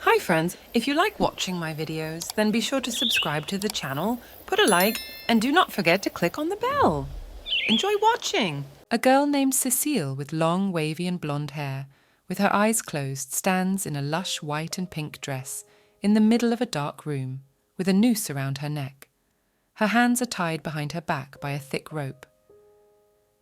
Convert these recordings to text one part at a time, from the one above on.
Hi friends, if you like watching my videos, then be sure to subscribe to the channel, put a like, and do not forget to click on the bell. Enjoy watching! A girl named Cecile with long, wavy and blonde hair, with her eyes closed, stands in a lush white and pink dress in the middle of a dark room, with a noose around her neck. Her hands are tied behind her back by a thick rope.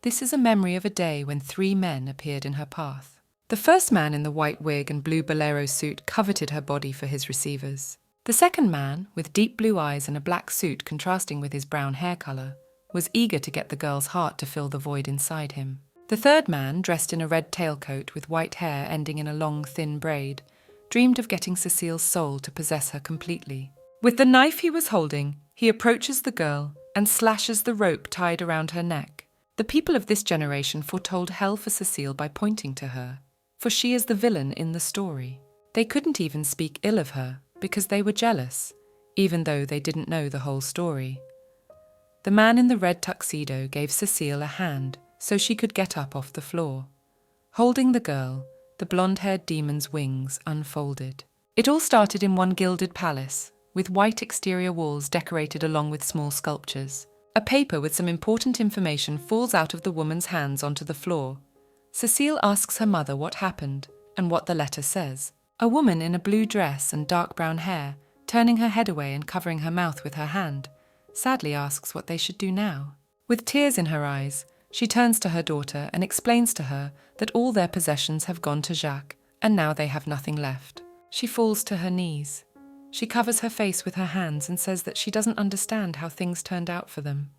This is a memory of a day when 3 men appeared in her path. The first man in the white wig and blue bolero suit coveted her body for his receivers. The second man, with deep blue eyes and a black suit contrasting with his brown hair colour, was eager to get the girl's heart to fill the void inside him. The third man, dressed in a red tailcoat with white hair ending in a long, thin braid, dreamed of getting Cecile's soul to possess her completely. With the knife he was holding, he approaches the girl and slashes the rope tied around her neck. The people of this generation foretold hell for Cecile by pointing to her, for she is the villain in the story. They couldn't even speak ill of her because they were jealous, even though they didn't know the whole story. The man in the red tuxedo gave Cecile a hand so she could get up off the floor. Holding the girl, the blonde-haired demon's wings unfolded. It all started in one gilded palace, with white exterior walls decorated along with small sculptures. A paper with some important information falls out of the woman's hands onto the floor. Cecile asks her mother what happened and what the letter says. A woman in a blue dress and dark brown hair, turning her head away and covering her mouth with her hand, sadly asks what they should do now. With tears in her eyes, she turns to her daughter and explains to her that all their possessions have gone to Jacques and now they have nothing left. She falls to her knees. She covers her face with her hands and says that she doesn't understand how things turned out for them.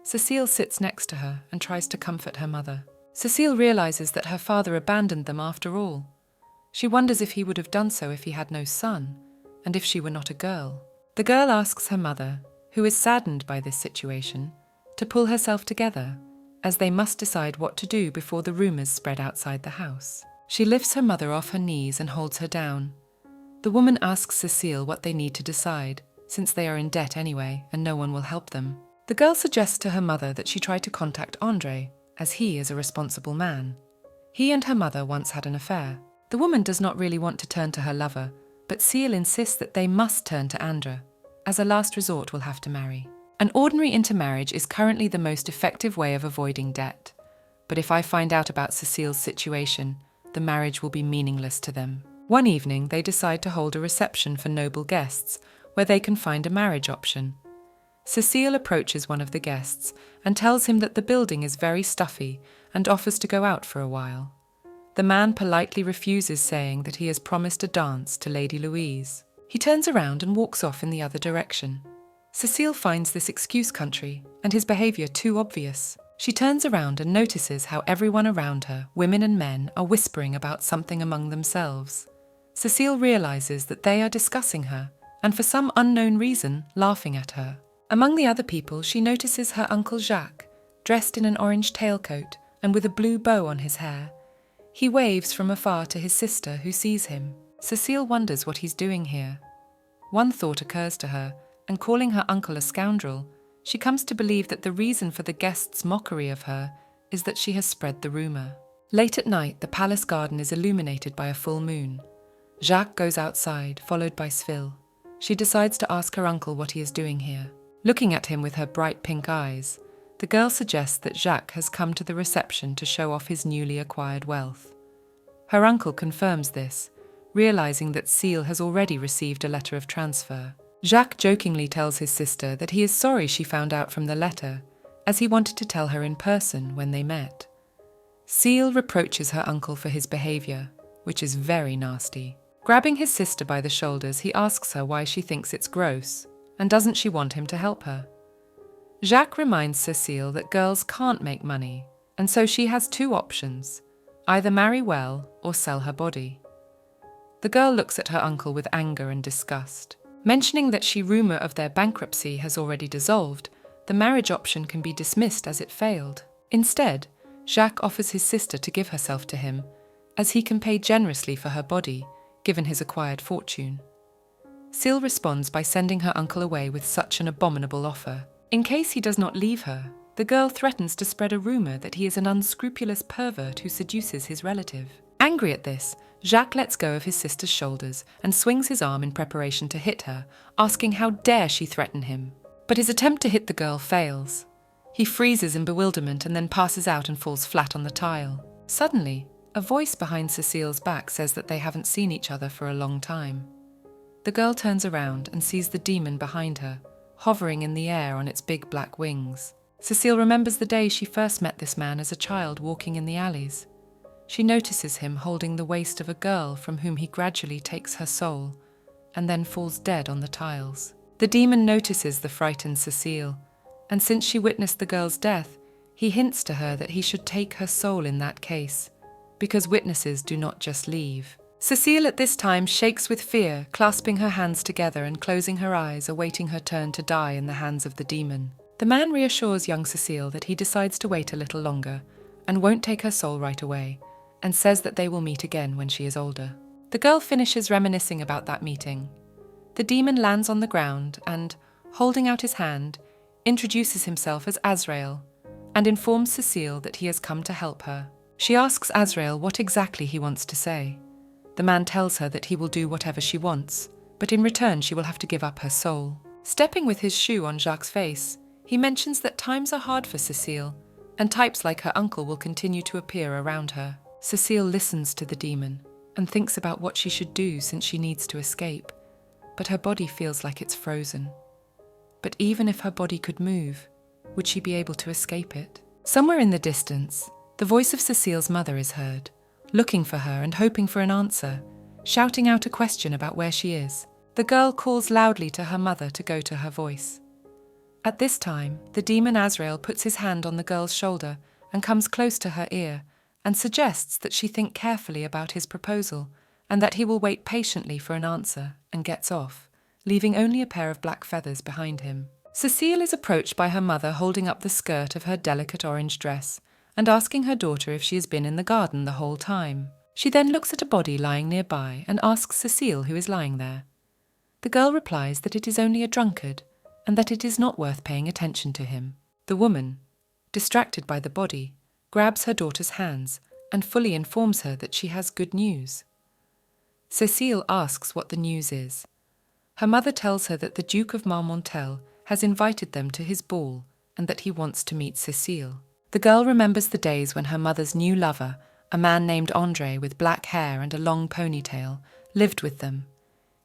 Cecile sits next to her and tries to comfort her mother. Cecile realizes that her father abandoned them after all. She wonders if he would have done so if he had no son, and if she were not a girl. The girl asks her mother, who is saddened by this situation, to pull herself together, as they must decide what to do before the rumors spread outside the house. She lifts her mother off her knees and holds her down. The woman asks Cecile what they need to decide, since they are in debt anyway and no one will help them. The girl suggests to her mother that she try to contact Andre, as he is a responsible man. He and her mother once had an affair. The woman does not really want to turn to her lover, but Cecile insists that they must turn to Andre. As a last resort, will have to marry. An ordinary intermarriage is currently the most effective way of avoiding debt. But if I find out about Cecile's situation, the marriage will be meaningless to them. One evening, they decide to hold a reception for noble guests, where they can find a marriage option. Cecile approaches one of the guests and tells him that the building is very stuffy and offers to go out for a while. The man politely refuses, saying that he has promised a dance to Lady Louise. He turns around and walks off in the other direction. Cecile finds this excuse country and his behaviour too obvious. She turns around and notices how everyone around her, women and men, are whispering about something among themselves. Cecile realises that they are discussing her and for some unknown reason laughing at her. Among the other people, she notices her uncle Jacques, dressed in an orange tailcoat and with a blue bow on his hair. He waves from afar to his sister, who sees him. Cecile wonders what he's doing here. One thought occurs to her, and calling her uncle a scoundrel, she comes to believe that the reason for the guests' mockery of her is that she has spread the rumour. Late at night, the palace garden is illuminated by a full moon. Jacques goes outside, followed by Cecile. She decides to ask her uncle what he is doing here. Looking at him with her bright pink eyes, the girl suggests that Jacques has come to the reception to show off his newly acquired wealth. Her uncle confirms this, realizing that Cecile has already received a letter of transfer. Jacques jokingly tells his sister that he is sorry she found out from the letter, as he wanted to tell her in person when they met. Cecile reproaches her uncle for his behavior, which is very nasty. Grabbing his sister by the shoulders, he asks her why she thinks it's gross, and doesn't she want him to help her. Jacques reminds Cecile that girls can't make money, and so she has 2 options, either marry well or sell her body. The girl looks at her uncle with anger and disgust. Mentioning that rumour of their bankruptcy has already dissolved, the marriage option can be dismissed as it failed. Instead, Jacques offers his sister to give herself to him, as he can pay generously for her body, given his acquired fortune. Cecile responds by sending her uncle away with such an abominable offer. In case he does not leave her, the girl threatens to spread a rumour that he is an unscrupulous pervert who seduces his relative. Angry at this, Jacques lets go of his sister's shoulders and swings his arm in preparation to hit her, asking how dare she threaten him. But his attempt to hit the girl fails. He freezes in bewilderment and then passes out and falls flat on the tile. Suddenly, a voice behind Cecile's back says that they haven't seen each other for a long time. The girl turns around and sees the demon behind her, hovering in the air on its big black wings. Cecile remembers the day she first met this man as a child walking in the alleys. She notices him holding the waist of a girl from whom he gradually takes her soul, and then falls dead on the tiles. The demon notices the frightened Cecile, and since she witnessed the girl's death, he hints to her that he should take her soul in that case, because witnesses do not just leave. Cecile at this time shakes with fear, clasping her hands together and closing her eyes, awaiting her turn to die in the hands of the demon. The man reassures young Cecile that he decides to wait a little longer and won't take her soul right away, and says that they will meet again when she is older. The girl finishes reminiscing about that meeting. The demon lands on the ground and, holding out his hand, introduces himself as Azrael and informs Cecile that he has come to help her. She asks Azrael what exactly he wants to say. The man tells her that he will do whatever she wants, but in return she will have to give up her soul. Stepping with his shoe on Jacques' face, he mentions that times are hard for Cecile, and types like her uncle will continue to appear around her. Cecile listens to the demon and thinks about what she should do since she needs to escape, but her body feels like it's frozen. But even if her body could move, would she be able to escape it? Somewhere in the distance, the voice of Cecile's mother is heard, looking for her and hoping for an answer, shouting out a question about where she is. The girl calls loudly to her mother to go to her voice. At this time, the demon Azrael puts his hand on the girl's shoulder and comes close to her ear and suggests that she think carefully about his proposal and that he will wait patiently for an answer, and gets off, leaving only a pair of black feathers behind him. Cecile is approached by her mother holding up the skirt of her delicate orange dress and asking her daughter if she has been in the garden the whole time. She then looks at a body lying nearby and asks Cecile who is lying there. The girl replies that it is only a drunkard and that it is not worth paying attention to him. The woman, distracted by the body, grabs her daughter's hands and fully informs her that she has good news. Cecile asks what the news is. Her mother tells her that the Duke of Marmontel has invited them to his ball and that he wants to meet Cecile. The girl remembers the days when her mother's new lover, a man named André with black hair and a long ponytail, lived with them.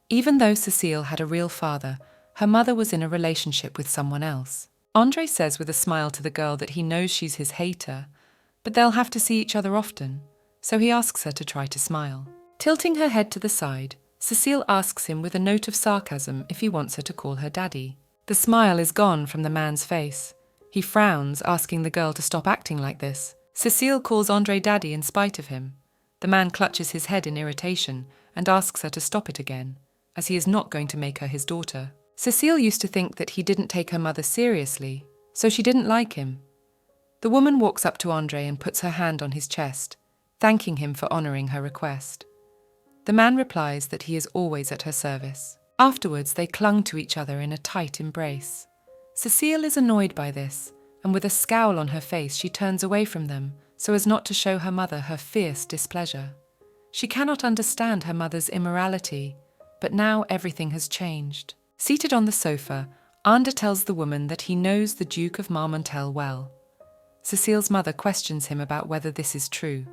Even though Cecile had a real father, her mother was in a relationship with someone else. André says with a smile to the girl that he knows she's his hater, but they'll have to see each other often, so he asks her to try to smile. Tilting her head to the side, Cecile asks him with a note of sarcasm if he wants her to call her daddy. The smile is gone from the man's face. He frowns, asking the girl to stop acting like this. Cecile calls André daddy in spite of him. The man clutches his head in irritation and asks her to stop it again, as he is not going to make her his daughter. Cecile used to think that he didn't take her mother seriously, so she didn't like him. The woman walks up to André and puts her hand on his chest, thanking him for honouring her request. The man replies that he is always at her service. Afterwards, they clung to each other in a tight embrace. Cecile is annoyed by this, and with a scowl on her face she turns away from them so as not to show her mother her fierce displeasure. She cannot understand her mother's immorality, but now everything has changed. Seated on the sofa, Anda tells the woman that he knows the Duke of Marmontel well. Cecile's mother questions him about whether this is true.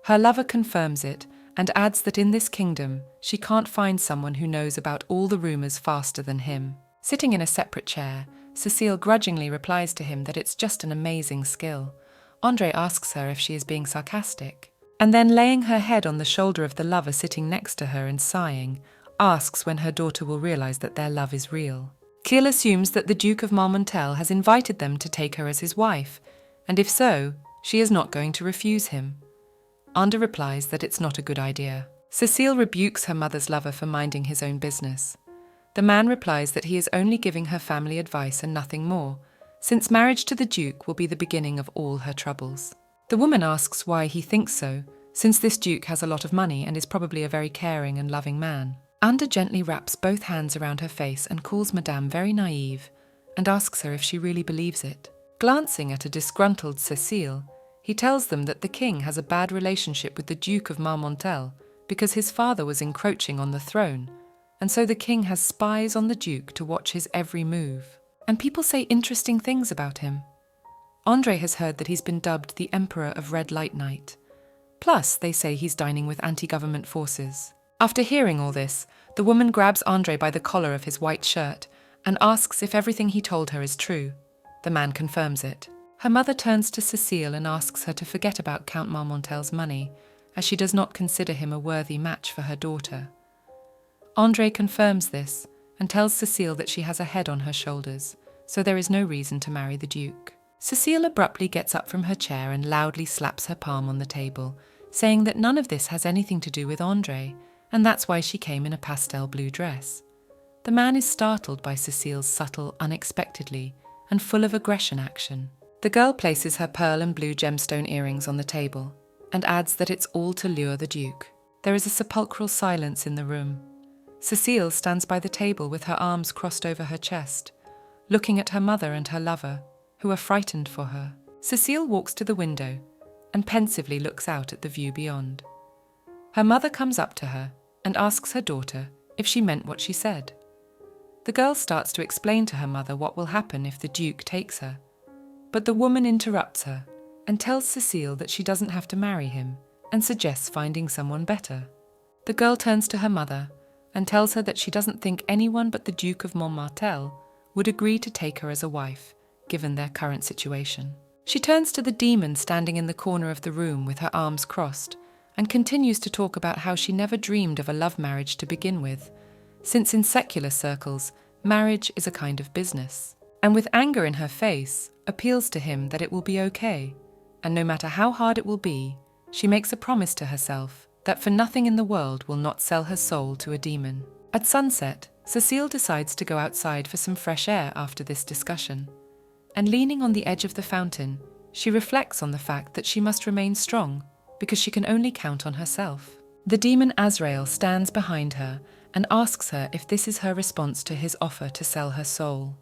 Her lover confirms it and adds that in this kingdom she can't find someone who knows about all the rumours faster than him. Sitting in a separate chair, Cecile grudgingly replies to him that it's just an amazing skill. André asks her if she is being sarcastic, and then laying her head on the shoulder of the lover sitting next to her and sighing, asks when her daughter will realise that their love is real. Kiel assumes that the Duke of Marmontel has invited them to take her as his wife, and if so, she is not going to refuse him. Anda replies that it's not a good idea. Cecile rebukes her mother's lover for minding his own business. The man replies that he is only giving her family advice and nothing more, since marriage to the Duke will be the beginning of all her troubles. The woman asks why he thinks so, since this Duke has a lot of money and is probably a very caring and loving man. Anda gently wraps both hands around her face and calls Madame very naive, and asks her if she really believes it. Glancing at a disgruntled Cecile, he tells them that the king has a bad relationship with the Duke of Marmontel because his father was encroaching on the throne, and so the king has spies on the duke to watch his every move. And people say interesting things about him. Andre has heard that he's been dubbed the Emperor of Red Light Night. Plus, they say he's dining with anti-government forces. After hearing all this, the woman grabs Andre by the collar of his white shirt and asks if everything he told her is true. The man confirms it. Her mother turns to Cecile and asks her to forget about Count Marmontel's money, as she does not consider him a worthy match for her daughter. Andre confirms this and tells Cecile that she has a head on her shoulders, so there is no reason to marry the Duke. Cecile abruptly gets up from her chair and loudly slaps her palm on the table, saying that none of this has anything to do with Andre, and that's why she came in a pastel blue dress. The man is startled by Cecile's subtle, unexpectedly, and full of aggression action. The girl places her pearl and blue gemstone earrings on the table, and adds that it's all to lure the Duke. There is a sepulchral silence in the room. Cecile stands by the table with her arms crossed over her chest, looking at her mother and her lover, who are frightened for her. Cecile walks to the window and pensively looks out at the view beyond. Her mother comes up to her and asks her daughter if she meant what she said. The girl starts to explain to her mother what will happen if the Duke takes her, but the woman interrupts her and tells Cecile that she doesn't have to marry him and suggests finding someone better. The girl turns to her mother and tells her that she doesn't think anyone but the Duke of Montmartel would agree to take her as a wife, given their current situation. She turns to the demon standing in the corner of the room with her arms crossed and continues to talk about how she never dreamed of a love marriage to begin with, since in secular circles, marriage is a kind of business. And with anger in her face, appeals to him that it will be okay, and no matter how hard it will be, she makes a promise to herself that for nothing in the world will not sell her soul to a demon. At sunset, Cecile decides to go outside for some fresh air after this discussion, and leaning on the edge of the fountain, she reflects on the fact that she must remain strong because she can only count on herself. The demon Azrael stands behind her and asks her if this is her response to his offer to sell her soul.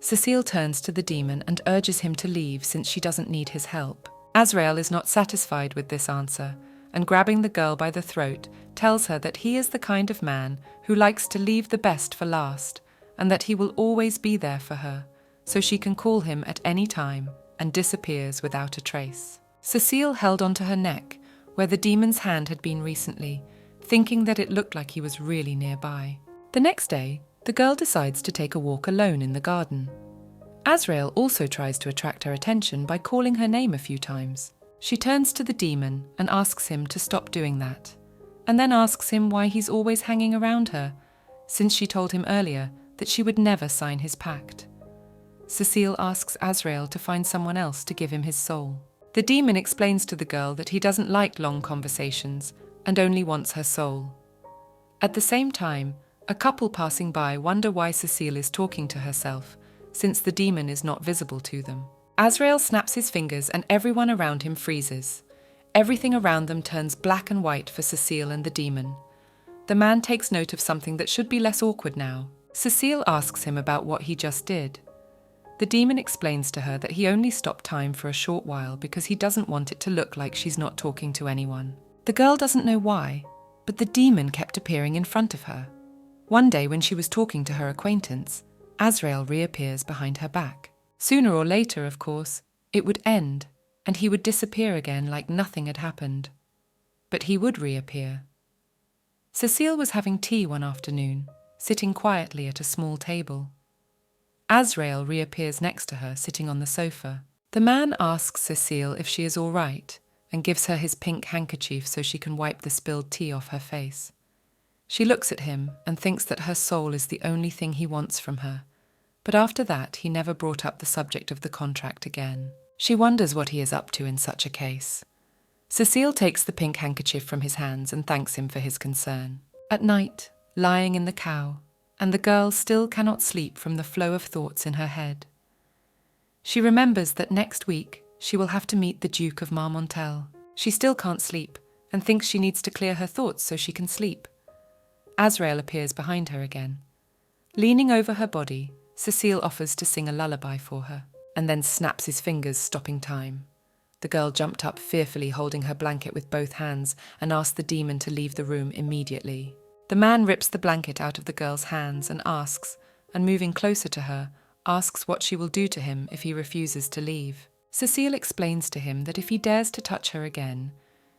Cecile turns to the demon and urges him to leave since she doesn't need his help. Azrael is not satisfied with this answer, and grabbing the girl by the throat, tells her that he is the kind of man who likes to leave the best for last, and that he will always be there for her, so she can call him at any time, and disappears without a trace. Cecile held onto her neck, where the demon's hand had been recently, thinking that it looked like he was really nearby. The next day, the girl decides to take a walk alone in the garden. Azrael also tries to attract her attention by calling her name a few times. She turns to the demon and asks him to stop doing that, and then asks him why he's always hanging around her, since she told him earlier that she would never sign his pact. Cecile asks Azrael to find someone else to give him his soul. The demon explains to the girl that he doesn't like long conversations and only wants her soul. At the same time, a couple passing by wonder why Cecile is talking to herself, since the demon is not visible to them. Azrael snaps his fingers and everyone around him freezes. Everything around them turns black and white for Cecile and the demon. The man takes note of something that should be less awkward now. Cecile asks him about what he just did. The demon explains to her that he only stopped time for a short while because he doesn't want it to look like she's not talking to anyone. The girl doesn't know why, but the demon kept appearing in front of her. One day when she was talking to her acquaintance, Azrael reappears behind her back. Sooner or later, of course, it would end, and he would disappear again like nothing had happened. But he would reappear. Cecile was having tea one afternoon, sitting quietly at a small table. Azrael reappears next to her, sitting on the sofa. The man asks Cecile if she is all right, and gives her his pink handkerchief so she can wipe the spilled tea off her face. She looks at him and thinks that her soul is the only thing he wants from her. But after that, he never brought up the subject of the contract again. She wonders what he is up to in such a case. Cecile takes the pink handkerchief from his hands and thanks him for his concern. At night, lying in the cow, and the girl still cannot sleep from the flow of thoughts in her head. She remembers that next week she will have to meet the Duke of Marmontel. She still can't sleep and thinks she needs to clear her thoughts so she can sleep. Azrael appears behind her again. Leaning over her body, Cecile offers to sing a lullaby for her, and then snaps his fingers, stopping time. The girl jumped up fearfully, holding her blanket with both hands, and asked the demon to leave the room immediately. The man rips the blanket out of the girl's hands and moving closer to her, asks what she will do to him if he refuses to leave. Cecile explains to him that if he dares to touch her again,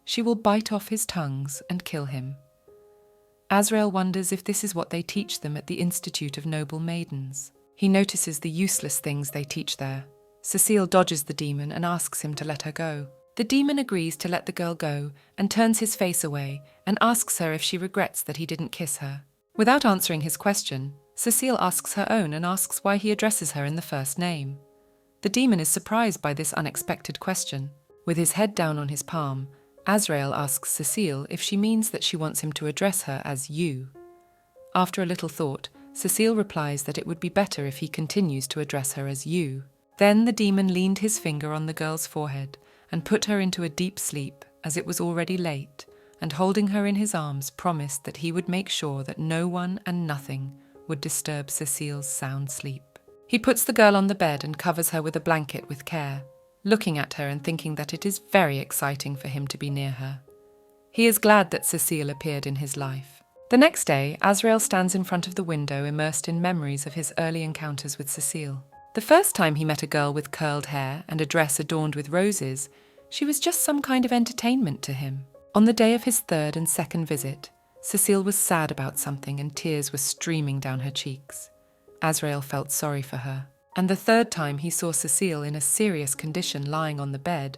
she will bite off his tongues and kill him. Azrael wonders if this is what they teach them at the Institute of Noble Maidens. He notices the useless things they teach there. Cecile dodges the demon and asks him to let her go. The demon agrees to let the girl go and turns his face away and asks her if she regrets that he didn't kiss her. Without answering his question, Cecile asks her own and asks why he addresses her in the first name. The demon is surprised by this unexpected question. With his head down on his palm, Azrael asks Cecile if she means that she wants him to address her as you. After a little thought, Cecile replies that it would be better if he continues to address her as you. Then the demon leaned his finger on the girl's forehead and put her into a deep sleep, as it was already late, and holding her in his arms promised that he would make sure that no one and nothing would disturb Cecile's sound sleep. He puts the girl on the bed and covers her with a blanket with care, looking at her and thinking that it is very exciting for him to be near her. He is glad that Cecile appeared in his life. The next day, Azrael stands in front of the window, immersed in memories of his early encounters with Cecile. The first time he met a girl with curled hair and a dress adorned with roses, she was just some kind of entertainment to him. On the day of his third and second visit, Cecile was sad about something and tears were streaming down her cheeks. Azrael felt sorry for her. And the third time he saw Cecile in a serious condition lying on the bed,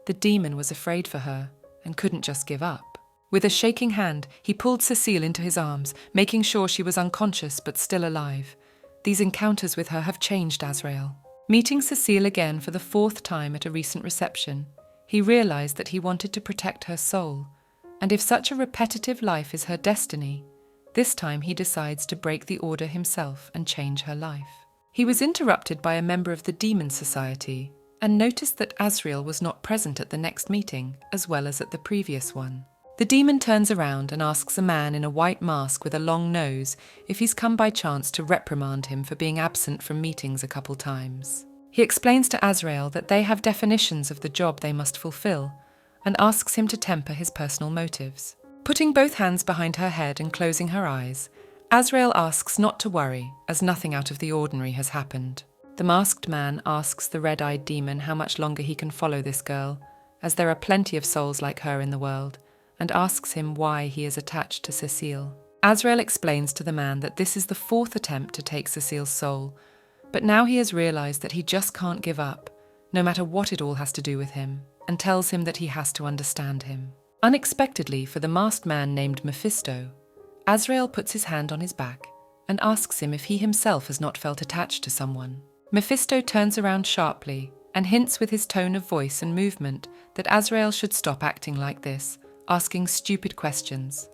the demon was afraid for her and couldn't just give up. With a shaking hand, he pulled Cecile into his arms, making sure she was unconscious but still alive. These encounters with her have changed Azrael. Meeting Cecile again for the fourth time at a recent reception, he realized that he wanted to protect her soul, and if such a repetitive life is her destiny, this time he decides to break the order himself and change her life. He was interrupted by a member of the Demon Society and noticed that Azrael was not present at the next meeting, as well as at the previous one. The demon turns around and asks a man in a white mask with a long nose if he's come by chance to reprimand him for being absent from meetings a couple times. He explains to Azrael that they have definitions of the job they must fulfill and asks him to temper his personal motives. Putting both hands behind her head and closing her eyes, Azrael asks not to worry, as nothing out of the ordinary has happened. The masked man asks the red-eyed demon how much longer he can follow this girl, as there are plenty of souls like her in the world, and asks him why he is attached to Cecile. Azrael explains to the man that this is the fourth attempt to take Cecile's soul, but now he has realized that he just can't give up, no matter what it all has to do with him, and tells him that he has to understand him. Unexpectedly, for the masked man named Mephisto, Azrael puts his hand on his back and asks him if he himself has not felt attached to someone. Mephisto turns around sharply and hints with his tone of voice and movement that Azrael should stop acting like this, asking stupid questions.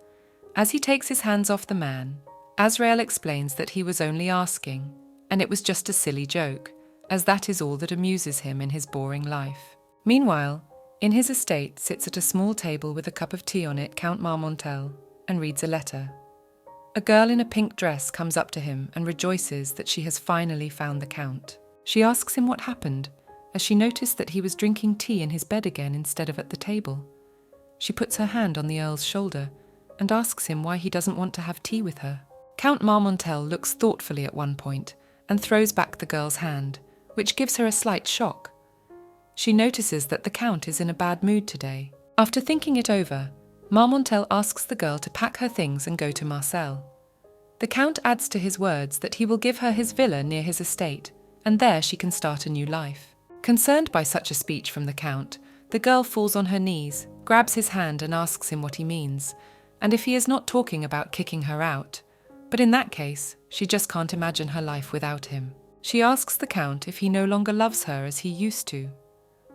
As he takes his hands off the man, Azrael explains that he was only asking, and it was just a silly joke, as that is all that amuses him in his boring life. Meanwhile, in his estate sits at a small table with a cup of tea on it Count Marmontel, and reads a letter. A girl in a pink dress comes up to him and rejoices that she has finally found the Count. She asks him what happened, as she noticed that he was drinking tea in his bed again instead of at the table. She puts her hand on the Earl's shoulder and asks him why he doesn't want to have tea with her. Count Marmontel looks thoughtfully at one point and throws back the girl's hand, which gives her a slight shock. She notices that the Count is in a bad mood today. After thinking it over, Marmontel asks the girl to pack her things and go to Marcel. The Count adds to his words that he will give her his villa near his estate, and there she can start a new life. Concerned by such a speech from the Count, the girl falls on her knees, grabs his hand and asks him what he means, and if he is not talking about kicking her out. But in that case, she just can't imagine her life without him. She asks the Count if he no longer loves her as he used to.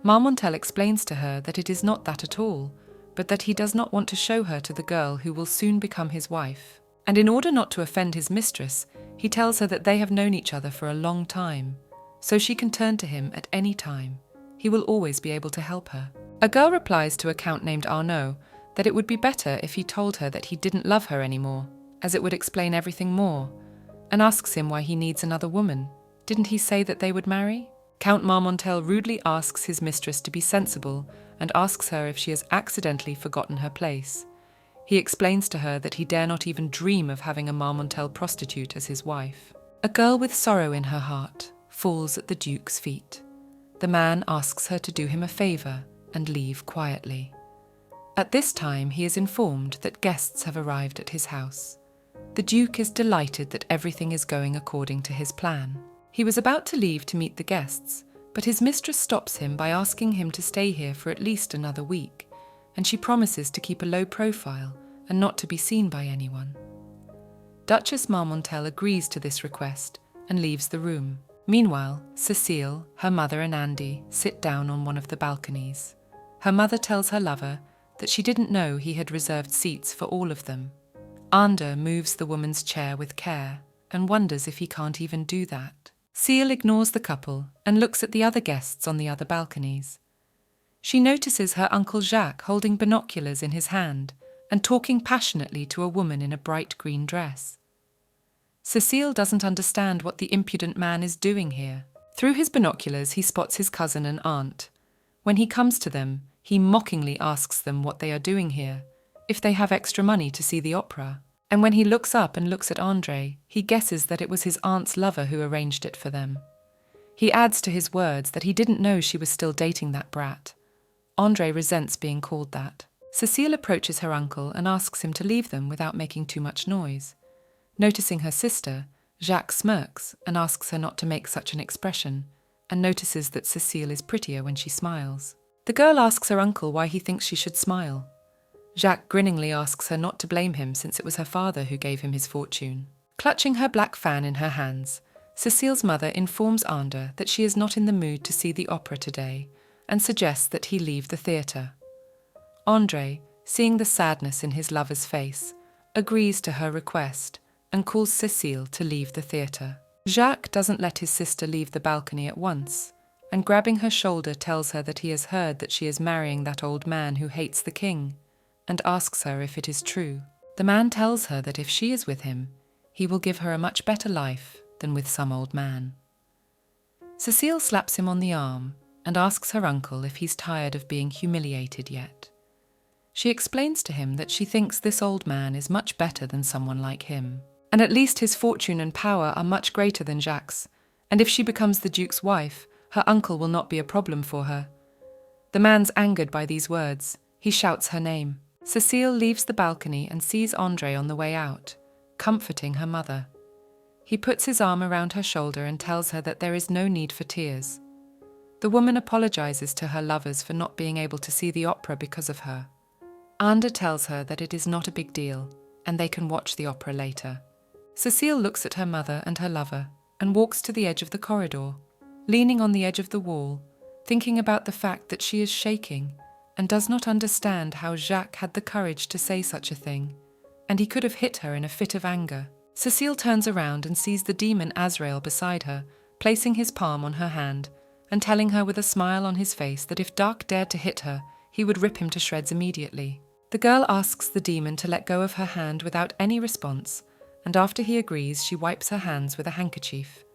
Marmontel explains to her that it is not that at all, but that he does not want to show her to the girl who will soon become his wife. And in order not to offend his mistress, he tells her that they have known each other for a long time, so she can turn to him at any time. He will always be able to help her. A girl replies to a count named Arnaud that it would be better if he told her that he didn't love her anymore, as it would explain everything more, and asks him why he needs another woman. Didn't he say that they would marry? Count Marmontel rudely asks his mistress to be sensible and asks her if she has accidentally forgotten her place. He explains to her that he dare not even dream of having a Marmontel prostitute as his wife. A girl with sorrow in her heart falls at the Duke's feet. The man asks her to do him a favour and leave quietly. At this time, he is informed that guests have arrived at his house. The Duke is delighted that everything is going according to his plan. He was about to leave to meet the guests, but his mistress stops him by asking him to stay here for at least another week, and she promises to keep a low profile and not to be seen by anyone. Duchess Marmontel agrees to this request and leaves the room. Meanwhile, Cecile, her mother and Andy sit down on one of the balconies. Her mother tells her lover that she didn't know he had reserved seats for all of them. Ander moves the woman's chair with care and wonders if he can't even do that. Cecile ignores the couple and looks at the other guests on the other balconies. She notices her Uncle Jacques holding binoculars in his hand and talking passionately to a woman in a bright green dress. Cecile doesn't understand what the impudent man is doing here. Through his binoculars, he spots his cousin and aunt. When he comes to them, he mockingly asks them what they are doing here, if they have extra money to see the opera. And when he looks up and looks at André, he guesses that it was his aunt's lover who arranged it for them. He adds to his words that he didn't know she was still dating that brat. André resents being called that. Cecile approaches her uncle and asks him to leave them without making too much noise. Noticing her sister, Jacques smirks and asks her not to make such an expression, and notices that Cecile is prettier when she smiles. The girl asks her uncle why he thinks she should smile. Jacques grinningly asks her not to blame him since it was her father who gave him his fortune. Clutching her black fan in her hands, Cecile's mother informs Ander that she is not in the mood to see the opera today and suggests that he leave the theatre. André, seeing the sadness in his lover's face, agrees to her request and calls Cecile to leave the theatre. Jacques doesn't let his sister leave the balcony at once, and grabbing her shoulder tells her that he has heard that she is marrying that old man who hates the king, and asks her if it is true. The man tells her that if she is with him, he will give her a much better life than with some old man. Cecile slaps him on the arm and asks her uncle if he's tired of being humiliated yet. She explains to him that she thinks this old man is much better than someone like him, and at least his fortune and power are much greater than Jacques', and if she becomes the Duke's wife, her uncle will not be a problem for her. The man's angered by these words. He shouts her name. Cecile leaves the balcony and sees André on the way out, comforting her mother. He puts his arm around her shoulder and tells her that there is no need for tears. The woman apologizes to her lovers for not being able to see the opera because of her. Ander tells her that it is not a big deal, and they can watch the opera later. Cecile looks at her mother and her lover and walks to the edge of the corridor, leaning on the edge of the wall, thinking about the fact that she is shaking and does not understand how Jacques had the courage to say such a thing, and he could have hit her in a fit of anger. Cecile turns around and sees the demon Azrael beside her, placing his palm on her hand and telling her with a smile on his face that if Dark dared to hit her, he would rip him to shreds immediately. The girl asks the demon to let go of her hand without any response, and after he agrees, she wipes her hands with a handkerchief.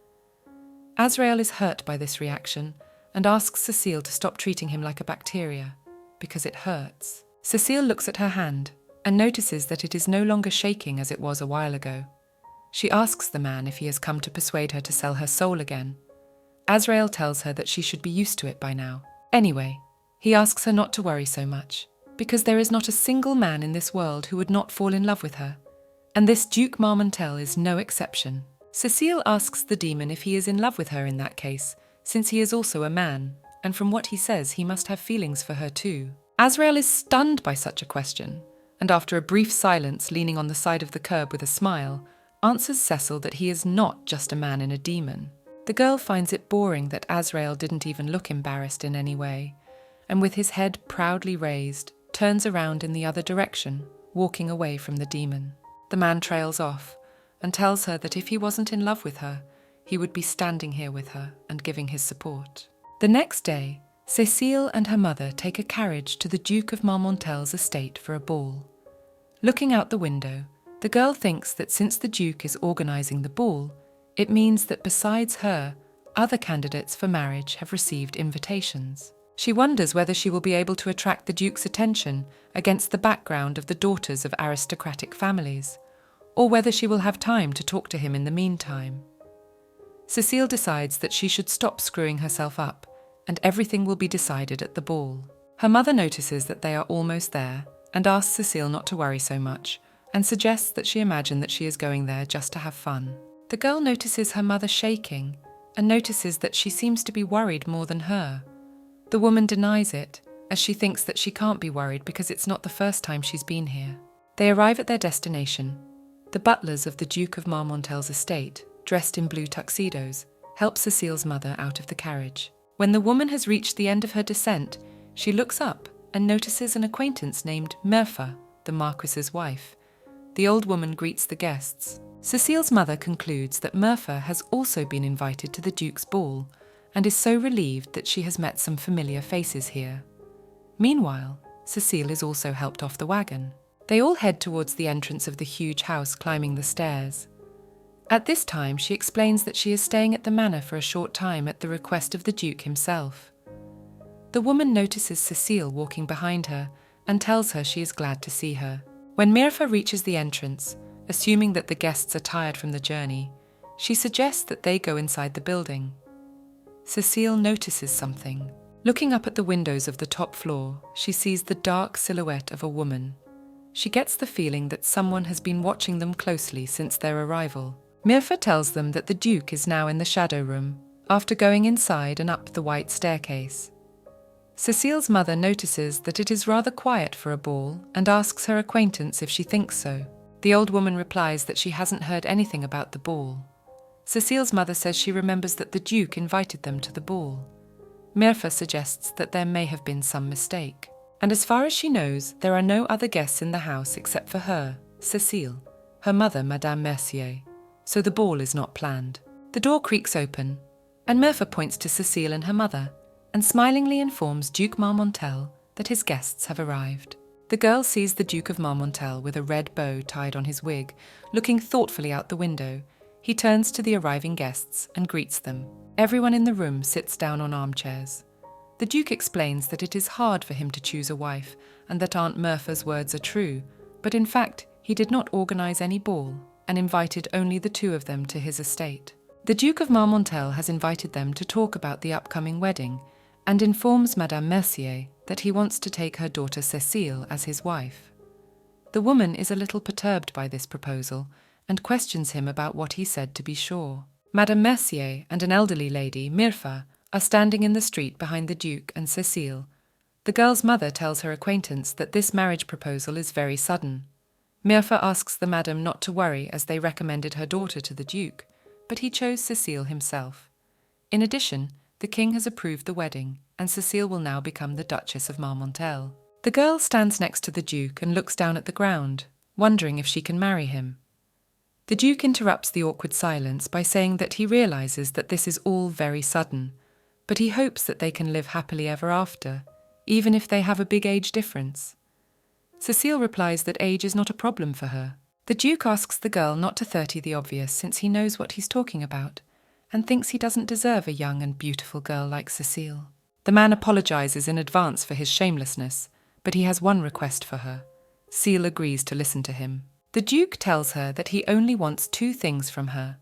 Azrael is hurt by this reaction and asks Cecile to stop treating him like a bacteria, because it hurts. Cecile looks at her hand and notices that it is no longer shaking as it was a while ago. She asks the man if he has come to persuade her to sell her soul again. Azrael tells her that she should be used to it by now. Anyway, he asks her not to worry so much, because there is not a single man in this world who would not fall in love with her, and this Duke Marmontel is no exception. Cecile asks the demon if he is in love with her in that case, since he is also a man, and from what he says he must have feelings for her too. Azrael is stunned by such a question, and after a brief silence leaning on the side of the curb with a smile, answers Cecile that he is not just a man and a demon. The girl finds it boring that Azrael didn't even look embarrassed in any way, and with his head proudly raised, turns around in the other direction, walking away from the demon. The man trails off and tells her that if he wasn't in love with her, he would be standing here with her and giving his support. The next day, Cecile and her mother take a carriage to the Duke of Marmontel's estate for a ball. Looking out the window, the girl thinks that since the Duke is organising the ball, it means that besides her, other candidates for marriage have received invitations. She wonders whether she will be able to attract the Duke's attention against the background of the daughters of aristocratic families, or whether she will have time to talk to him in the meantime. Cecile decides that she should stop screwing herself up, and everything will be decided at the ball. Her mother notices that they are almost there and asks Cecile not to worry so much, and suggests that she imagine that she is going there just to have fun. The girl notices her mother shaking and notices that she seems to be worried more than her. The woman denies it, as she thinks that she can't be worried because it's not the first time she's been here. They arrive at their destination. The butlers of the Duke of Marmontel's estate, dressed in blue tuxedos, help Cecile's mother out of the carriage. When the woman has reached the end of her descent, she looks up and notices an acquaintance named Manhwa, the Marquis's wife. The old woman greets the guests. Cecile's mother concludes that Manhwa has also been invited to the Duke's ball, and is so relieved that she has met some familiar faces here. Meanwhile, Cecile is also helped off the wagon. They all head towards the entrance of the huge house, climbing the stairs. At this time, she explains that she is staying at the manor for a short time at the request of the Duke himself. The woman notices Cecile walking behind her and tells her she is glad to see her. When Manhwa reaches the entrance, assuming that the guests are tired from the journey, she suggests that they go inside the building. Cecile notices something. Looking up at the windows of the top floor, she sees the dark silhouette of a woman. She gets the feeling that someone has been watching them closely since their arrival. Manhwa tells them that the Duke is now in the shadow room, after going inside and up the white staircase. Cecile's mother notices that it is rather quiet for a ball and asks her acquaintance if she thinks so. The old woman replies that she hasn't heard anything about the ball. Cecile's mother says she remembers that the Duke invited them to the ball. Manhwa suggests that there may have been some mistake. And as far as she knows, there are no other guests in the house except for her, Cecile, her mother, Madame Mercier, so the ball is not planned. The door creaks open, and Manhwa points to Cecile and her mother, and smilingly informs Duke Marmontel that his guests have arrived. The girl sees the Duke of Marmontel with a red bow tied on his wig, looking thoughtfully out the window. He turns to the arriving guests and greets them. Everyone in the room sits down on armchairs. The Duke explains that it is hard for him to choose a wife, and that Aunt Manhwa's words are true, but in fact he did not organise any ball, and invited only the two of them to his estate. The Duke of Marmontel has invited them to talk about the upcoming wedding, and informs Madame Mercier that he wants to take her daughter Cecile as his wife. The woman is a little perturbed by this proposal, and questions him about what he said to be sure. Madame Mercier and an elderly lady, Manhwa, are standing in the street behind the Duke and Cecile. The girl's mother tells her acquaintance that this marriage proposal is very sudden. Manhwa asks the madam not to worry as they recommended her daughter to the Duke, but he chose Cecile himself. In addition, the king has approved the wedding, and Cecile will now become the Duchess of Marmontel. The girl stands next to the Duke and looks down at the ground, wondering if she can marry him. The Duke interrupts the awkward silence by saying that he realises that this is all very sudden, but he hopes that they can live happily ever after, even if they have a big age difference. Cecile replies that age is not a problem for her. The Duke asks the girl not to 30 the obvious since he knows what he's talking about, and thinks he doesn't deserve a young and beautiful girl like Cecile. The man apologises in advance for his shamelessness, but he has one request for her. Cecile agrees to listen to him. The Duke tells her that he only wants two things from her,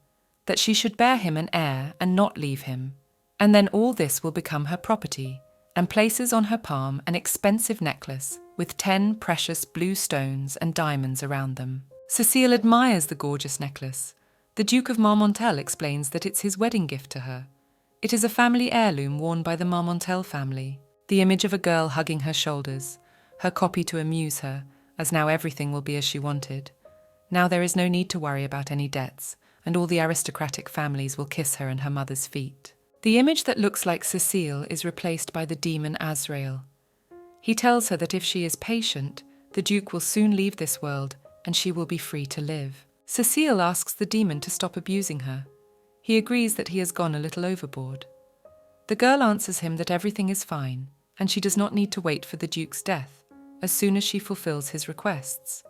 that she should bear him an heir and not leave him, and then all this will become her property, and places on her palm an expensive necklace with 10 precious blue stones and diamonds around them. Cecile admires the gorgeous necklace. The Duke of Marmontel explains that it's his wedding gift to her. It is a family heirloom worn by the Marmontel family, the image of a girl hugging her shoulders, her copy to amuse her, as now everything will be as she wanted. Now there is no need to worry about any debts, and all the aristocratic families will kiss her and her mother's feet. The image that looks like Cecile is replaced by the demon Azrael. He tells her that if she is patient, the Duke will soon leave this world and she will be free to live. Cecile asks the demon to stop abusing her. He agrees that he has gone a little overboard. The girl answers him that everything is fine, and she does not need to wait for the Duke's death. As soon as she fulfills his requests,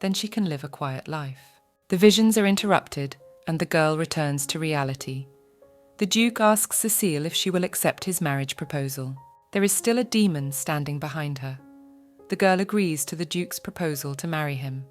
then she can live a quiet life. The visions are interrupted, and the girl returns to reality. The Duke asks Cecile if she will accept his marriage proposal. There is still a demon standing behind her. The girl agrees to the Duke's proposal to marry him.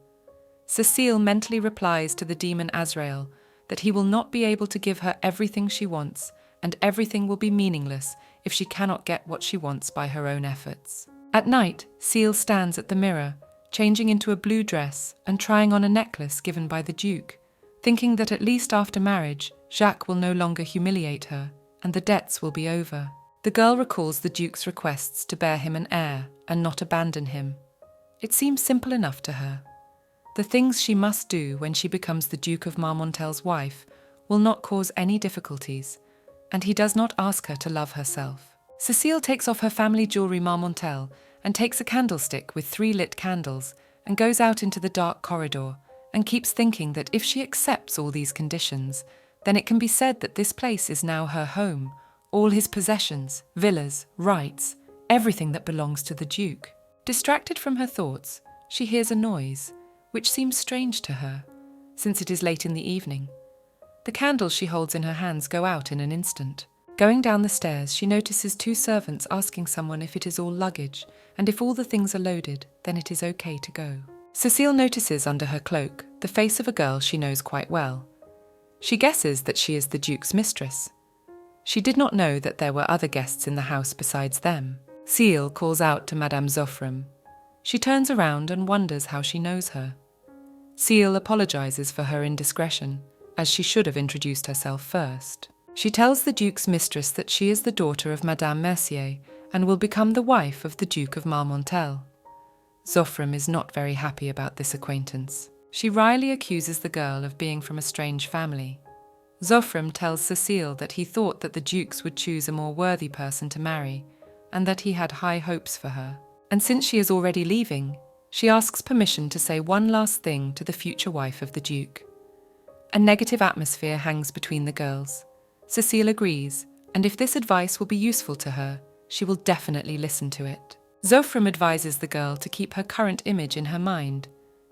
Cecile mentally replies to the demon Azrael that he will not be able to give her everything she wants, and everything will be meaningless if she cannot get what she wants by her own efforts. At night, Cecile stands at the mirror, changing into a blue dress and trying on a necklace given by the Duke, thinking that at least after marriage, Jacques will no longer humiliate her, and the debts will be over. The girl recalls the Duke's requests to bear him an heir and not abandon him. It seems simple enough to her. The things she must do when she becomes the Duke of Marmontel's wife will not cause any difficulties, and he does not ask her to love herself. Cecile takes off her family jewellery Marmontel and takes a candlestick with 3 lit candles and goes out into the dark corridor and keeps thinking that if she accepts all these conditions, then it can be said that this place is now her home, all his possessions, villas, rights, everything that belongs to the Duke. Distracted from her thoughts, she hears a noise, which seems strange to her, since it is late in the evening. The candles she holds in her hands go out in an instant. Going down the stairs, she notices 2 servants asking someone if it is all luggage, and if all the things are loaded, then it is okay to go. Cecile notices under her cloak the face of a girl she knows quite well. She guesses that she is the Duke's mistress. She did not know that there were other guests in the house besides them. Cecile calls out to Madame Zoffram. She turns around and wonders how she knows her. Cecile apologizes for her indiscretion, as she should have introduced herself first. She tells the Duke's mistress that she is the daughter of Madame Mercier and will become the wife of the Duke of Marmontel. Zoffram is not very happy about this acquaintance. She wryly accuses the girl of being from a strange family. Zoffram tells Cecile that he thought that the Dukes would choose a more worthy person to marry, and that he had high hopes for her. And since she is already leaving, she asks permission to say one last thing to the future wife of the Duke. A negative atmosphere hangs between the girls. Cecile agrees, and if this advice will be useful to her, she will definitely listen to it. Zoffram advises the girl to keep her current image in her mind,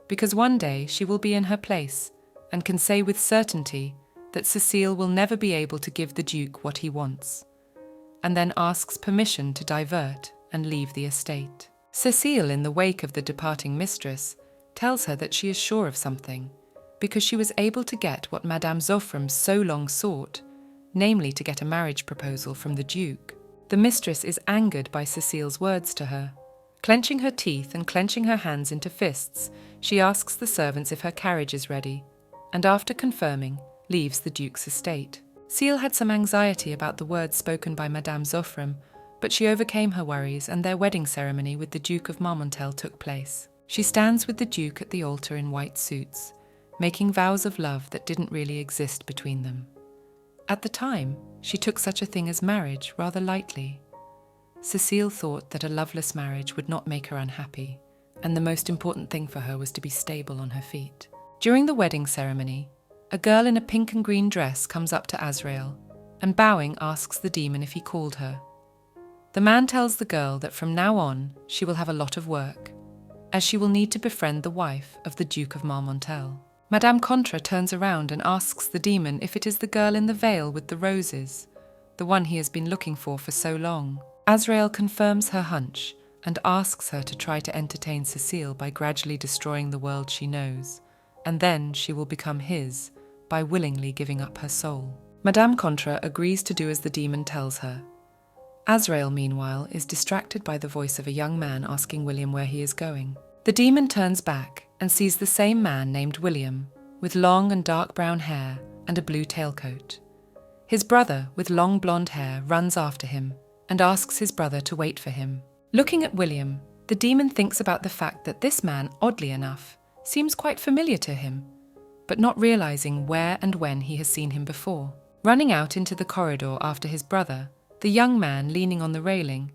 because one day she will be in her place and can say with certainty that Cecile will never be able to give the Duke what he wants, and then asks permission to divert and leave the estate. Cecile, in the wake of the departing mistress, tells her that she is sure of something, because she was able to get what Madame Zoffram so long sought, namely to get a marriage proposal from the Duke. The mistress is angered by Cecile's words to her. Clenching her teeth and clenching her hands into fists, she asks the servants if her carriage is ready, and after confirming, leaves the Duke's estate. Cecile had some anxiety about the words spoken by Madame Zoffram, but she overcame her worries and their wedding ceremony with the Duke of Marmontel took place. She stands with the Duke at the altar in white suits, making vows of love that didn't really exist between them. At the time, she took such a thing as marriage rather lightly. Cecile thought that a loveless marriage would not make her unhappy, and the most important thing for her was to be stable on her feet. During the wedding ceremony, a girl in a pink and green dress comes up to Azrael, and bowing asks the demon if he called her. The man tells the girl that from now on she will have a lot of work, as she will need to befriend the wife of the Duke of Marmontel. Madame Contra turns around and asks the demon if it is the girl in the veil with the roses, the one he has been looking for so long. Azrael confirms her hunch and asks her to try to entertain Cecile by gradually destroying the world she knows, and then she will become his by willingly giving up her soul. Madame Contra agrees to do as the demon tells her. Azrael, meanwhile, is distracted by the voice of a young man asking William where he is going. The demon turns back and sees the same man named William, with long and dark brown hair and a blue tailcoat. His brother, with long blonde hair, runs after him and asks his brother to wait for him. Looking at William, the demon thinks about the fact that this man, oddly enough, seems quite familiar to him, but not realizing where and when he has seen him before. Running out into the corridor after his brother, the young man, leaning on the railing,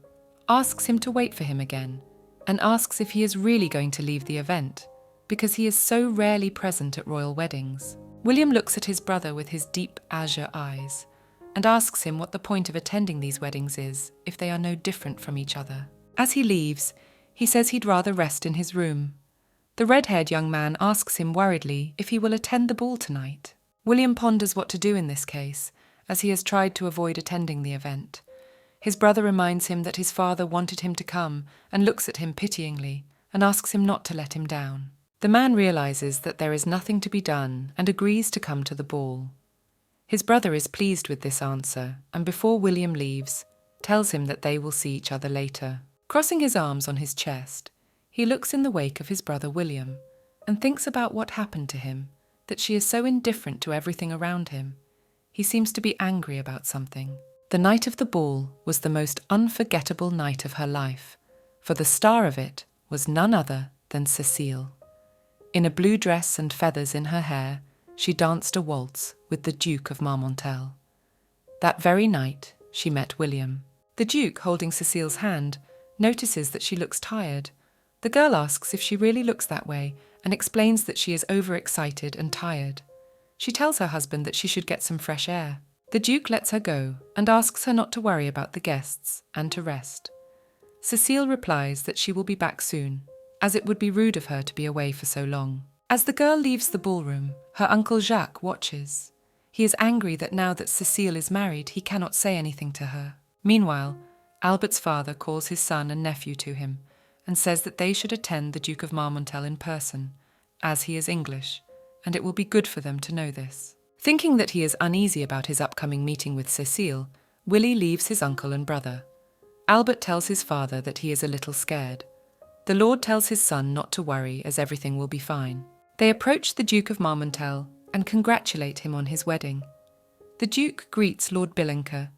asks him to wait for him again, and asks if he is really going to leave the event, because he is so rarely present at royal weddings. William looks at his brother with his deep azure eyes, and asks him what the point of attending these weddings is if they are no different from each other. As he leaves, he says he'd rather rest in his room. The red-haired young man asks him worriedly if he will attend the ball tonight. William ponders what to do in this case, as he has tried to avoid attending the event. His brother reminds him that his father wanted him to come and looks at him pityingly and asks him not to let him down. The man realizes that there is nothing to be done and agrees to come to the ball. His brother is pleased with this answer and before William leaves, tells him that they will see each other later. Crossing his arms on his chest, he looks in the wake of his brother William and thinks about what happened to him, that she is so indifferent to everything around him. He seems to be angry about something. The night of the ball was the most unforgettable night of her life, for the star of it was none other than Cecile. In a blue dress and feathers in her hair, she danced a waltz with the Duke of Marmontel. That very night, she met William. The Duke, holding Cecile's hand, notices that she looks tired. The girl asks if she really looks that way and explains that she is overexcited and tired. She tells her husband that she should get some fresh air. The Duke lets her go and asks her not to worry about the guests and to rest. Cecile replies that she will be back soon, as it would be rude of her to be away for so long. As the girl leaves the ballroom, her uncle Jacques watches. He is angry that now that Cecile is married, he cannot say anything to her. Meanwhile, Albert's father calls his son and nephew to him and says that they should attend the Duke of Marmontel in person, as he is English, and it will be good for them to know this. Thinking that he is uneasy about his upcoming meeting with Cecile, Willie leaves his uncle and brother. Albert tells his father that he is a little scared. The Lord tells his son not to worry as everything will be fine. They approach the Duke of Marmontel and congratulate him on his wedding. The Duke greets Lord Billinker.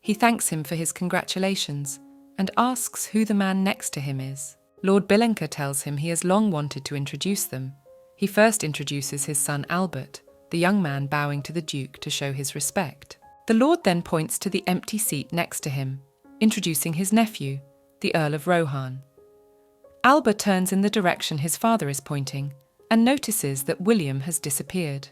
He thanks him for his congratulations and asks who the man next to him is. Lord Billinker tells him he has long wanted to introduce them. He first introduces his son Albert, the young man bowing to the Duke to show his respect. The Lord then points to the empty seat next to him, introducing his nephew, the Earl of Rohan. Albert turns in the direction his father is pointing and notices that William has disappeared.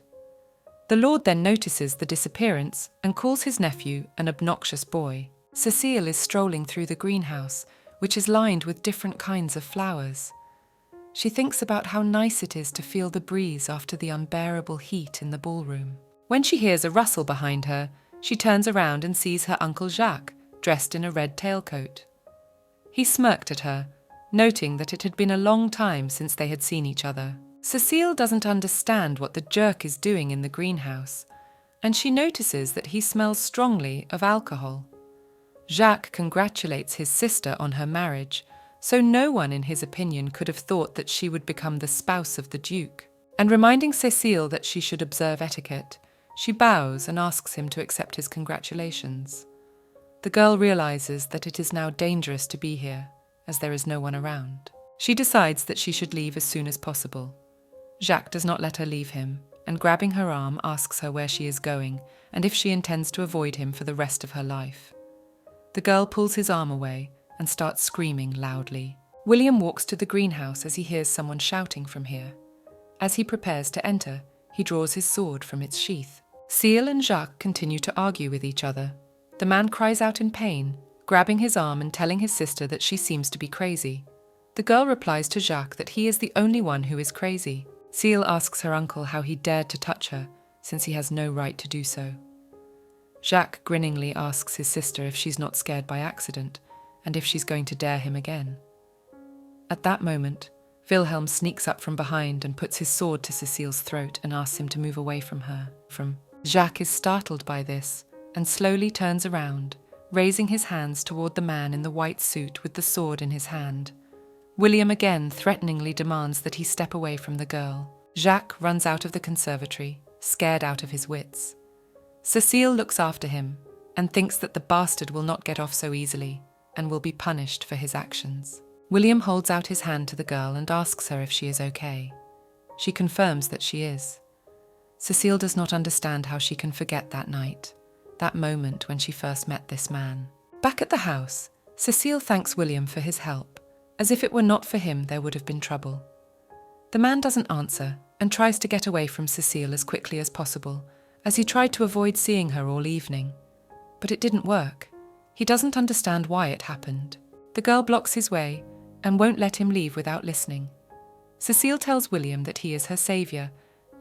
The Lord then notices the disappearance and calls his nephew an obnoxious boy. Cecile is strolling through the greenhouse, which is lined with different kinds of flowers. She thinks about how nice it is to feel the breeze after the unbearable heat in the ballroom. When she hears a rustle behind her, she turns around and sees her Uncle Jacques, dressed in a red tailcoat. He smirked at her, noting that it had been a long time since they had seen each other. Cecile doesn't understand what the jerk is doing in the greenhouse, and she notices that he smells strongly of alcohol. Jacques congratulates his sister on her marriage, so no one in his opinion could have thought that she would become the spouse of the Duke. And reminding Cecile that she should observe etiquette, she bows and asks him to accept his congratulations. The girl realizes that it is now dangerous to be here, as there is no one around. She decides that she should leave as soon as possible. Jacques does not let her leave him, and grabbing her arm asks her where she is going and if she intends to avoid him for the rest of her life. The girl pulls his arm away and starts screaming loudly. William walks to the greenhouse as he hears someone shouting from here. As he prepares to enter, he draws his sword from its sheath. Cecile and Jacques continue to argue with each other. The man cries out in pain, grabbing his arm and telling his sister that she seems to be crazy. The girl replies to Jacques that he is the only one who is crazy. Cecile asks her uncle how he dared to touch her, since he has no right to do so. Jacques grinningly asks his sister if she's not scared by accident, and if she's going to dare him again. At that moment, Wilhelm sneaks up from behind and puts his sword to Cecile's throat and asks him to move away from her. Jacques is startled by this and slowly turns around, raising his hands toward the man in the white suit with the sword in his hand. William again threateningly demands that he step away from the girl. Jacques runs out of the conservatory, scared out of his wits. Cecile looks after him and thinks that the bastard will not get off so easily and will be punished for his actions. William holds out his hand to the girl and asks her if she is okay. She confirms that she is. Cecile does not understand how she can forget that night, that moment when she first met this man. Back at the house, Cecile thanks William for his help. As if it were not for him, there would have been trouble. The man doesn't answer and tries to get away from Cecile as quickly as possible, as he tried to avoid seeing her all evening. But it didn't work. He doesn't understand why it happened. The girl blocks his way and won't let him leave without listening. Cecile tells William that he is her saviour,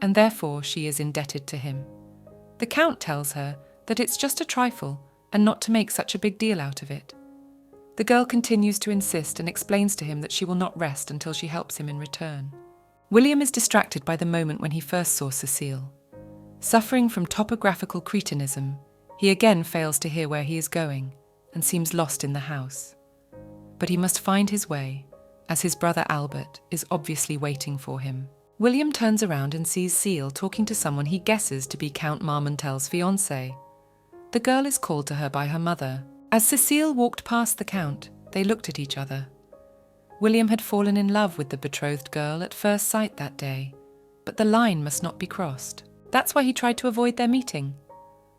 and therefore she is indebted to him. The Count tells her that it's just a trifle and not to make such a big deal out of it. The girl continues to insist and explains to him that she will not rest until she helps him in return. William is distracted by the moment when he first saw Cecile. Suffering from topographical cretinism, he again fails to hear where he is going and seems lost in the house. But he must find his way, as his brother Albert is obviously waiting for him. William turns around and sees Cecile talking to someone he guesses to be Count Marmontel's fiancé. The girl is called to her by her mother. As Cecile walked past the Count, they looked at each other. William had fallen in love with the betrothed girl at first sight that day, but the line must not be crossed. That's why he tried to avoid their meeting.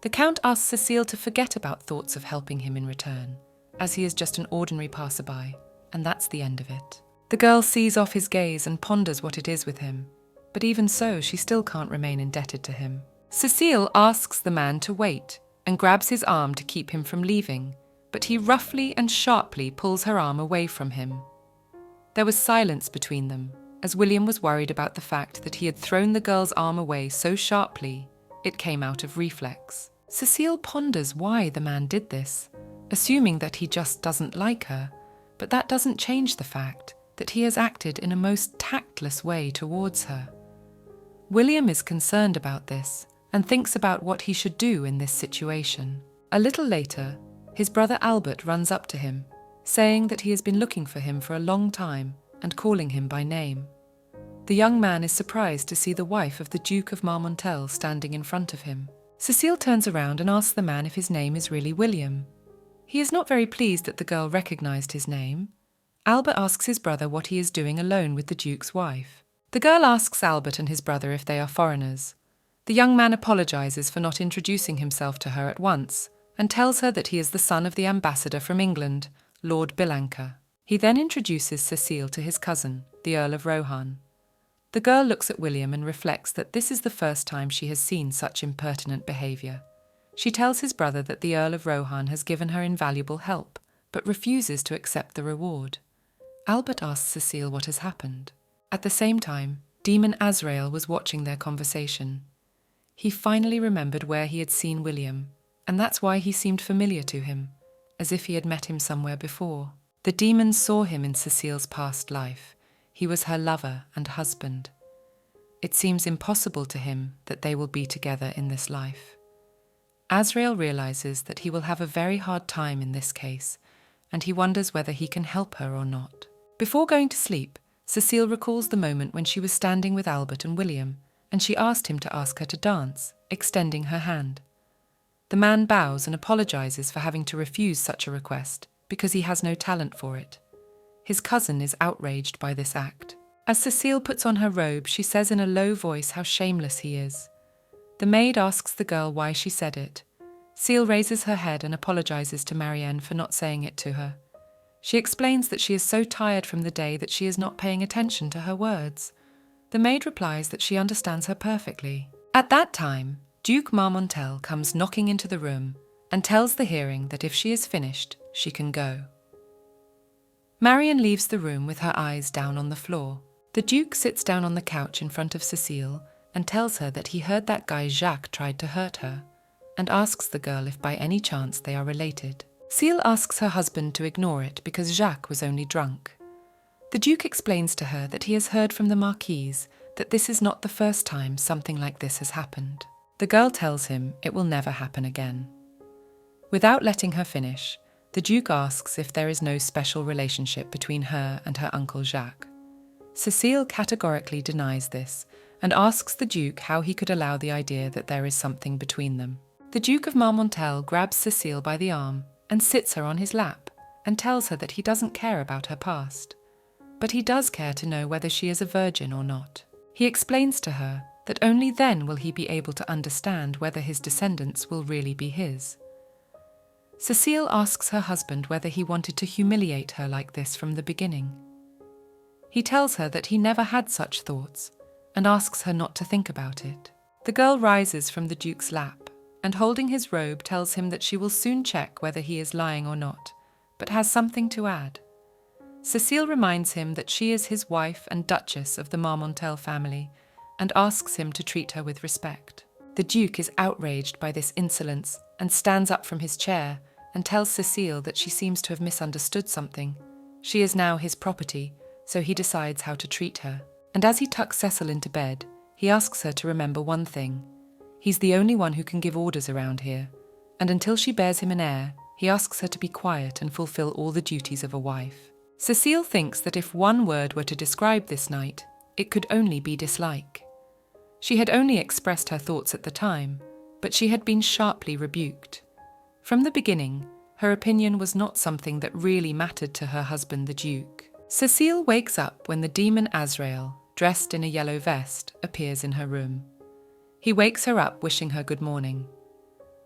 The Count asks Cecile to forget about thoughts of helping him in return, as he is just an ordinary passerby, and that's the end of it. The girl sees off his gaze and ponders what it is with him, but even so, she still can't remain indebted to him. Cecile asks the man to wait and grabs his arm to keep him from leaving, but he roughly and sharply pulls her arm away from him. There was silence between them, as William was worried about the fact that he had thrown the girl's arm away so sharply, it came out of reflex. Cecile ponders why the man did this, assuming that he just doesn't like her, but that doesn't change the fact that he has acted in a most tactless way towards her. William is concerned about this and thinks about what he should do in this situation. A little later, his brother Albert runs up to him, saying that he has been looking for him for a long time and calling him by name. The young man is surprised to see the wife of the Duke of Marmontel standing in front of him. Cecile turns around and asks the man if his name is really William. He is not very pleased that the girl recognized his name. Albert asks his brother what he is doing alone with the Duke's wife. The girl asks Albert and his brother if they are foreigners. The young man apologizes for not introducing himself to her at once and tells her that he is the son of the ambassador from England, Lord Bilanca. He then introduces Cecile to his cousin, the Earl of Rohan. The girl looks at William and reflects that this is the first time she has seen such impertinent behaviour. She tells his brother that the Earl of Rohan has given her invaluable help, but refuses to accept the reward. Albert asks Cecile what has happened. At the same time, Demon Azrael was watching their conversation. He finally remembered where he had seen William, and that's why he seemed familiar to him, as if he had met him somewhere before. The demon saw him in Cecile's past life. He was her lover and husband. It seems impossible to him that they will be together in this life. Azrael realizes that he will have a very hard time in this case, and he wonders whether he can help her or not. Before going to sleep, Cecile recalls the moment when she was standing with Albert and William, and she asked him to ask her to dance, extending her hand. The man bows and apologizes for having to refuse such a request, because he has no talent for it. His cousin is outraged by this act. As Cecile puts on her robe, she says in a low voice how shameless he is. The maid asks the girl why she said it. Cecile raises her head and apologizes to Marianne for not saying it to her. She explains that she is so tired from the day that she is not paying attention to her words. The maid replies that she understands her perfectly. At that time, Duke Marmontel comes knocking into the room and tells the hearing that if she is finished, she can go. Marianne leaves the room with her eyes down on the floor. The Duke sits down on the couch in front of Cecile and tells her that he heard that guy Jacques tried to hurt her, and asks the girl if by any chance they are related. Cecile asks her husband to ignore it because Jacques was only drunk. The Duke explains to her that he has heard from the Marquise that this is not the first time something like this has happened. The girl tells him it will never happen again. Without letting her finish, the Duke asks if there is no special relationship between her and her uncle Jacques. Cecile categorically denies this and asks the Duke how he could allow the idea that there is something between them. The Duke of Marmontel grabs Cecile by the arm and sits her on his lap and tells her that he doesn't care about her past, but he does care to know whether she is a virgin or not. He explains to her that only then will he be able to understand whether his descendants will really be his. Cecile asks her husband whether he wanted to humiliate her like this from the beginning. He tells her that he never had such thoughts and asks her not to think about it. The girl rises from the Duke's lap and, holding his robe, tells him that she will soon check whether he is lying or not, but has something to add. Cecile reminds him that she is his wife and Duchess of the Marmontel family and asks him to treat her with respect. The Duke is outraged by this insolence and stands up from his chair and tells Cecile that she seems to have misunderstood something. She is now his property, so he decides how to treat her. And as he tucks Cecile into bed, he asks her to remember one thing. He's the only one who can give orders around here, and until she bears him an heir, he asks her to be quiet and fulfill all the duties of a wife. Cecile thinks that if one word were to describe this night, it could only be dislike. She had only expressed her thoughts at the time, but she had been sharply rebuked. From the beginning, her opinion was not something that really mattered to her husband, the Duke. Cecile wakes up when the demon Azrael, dressed in a yellow vest, appears in her room. He wakes her up wishing her good morning.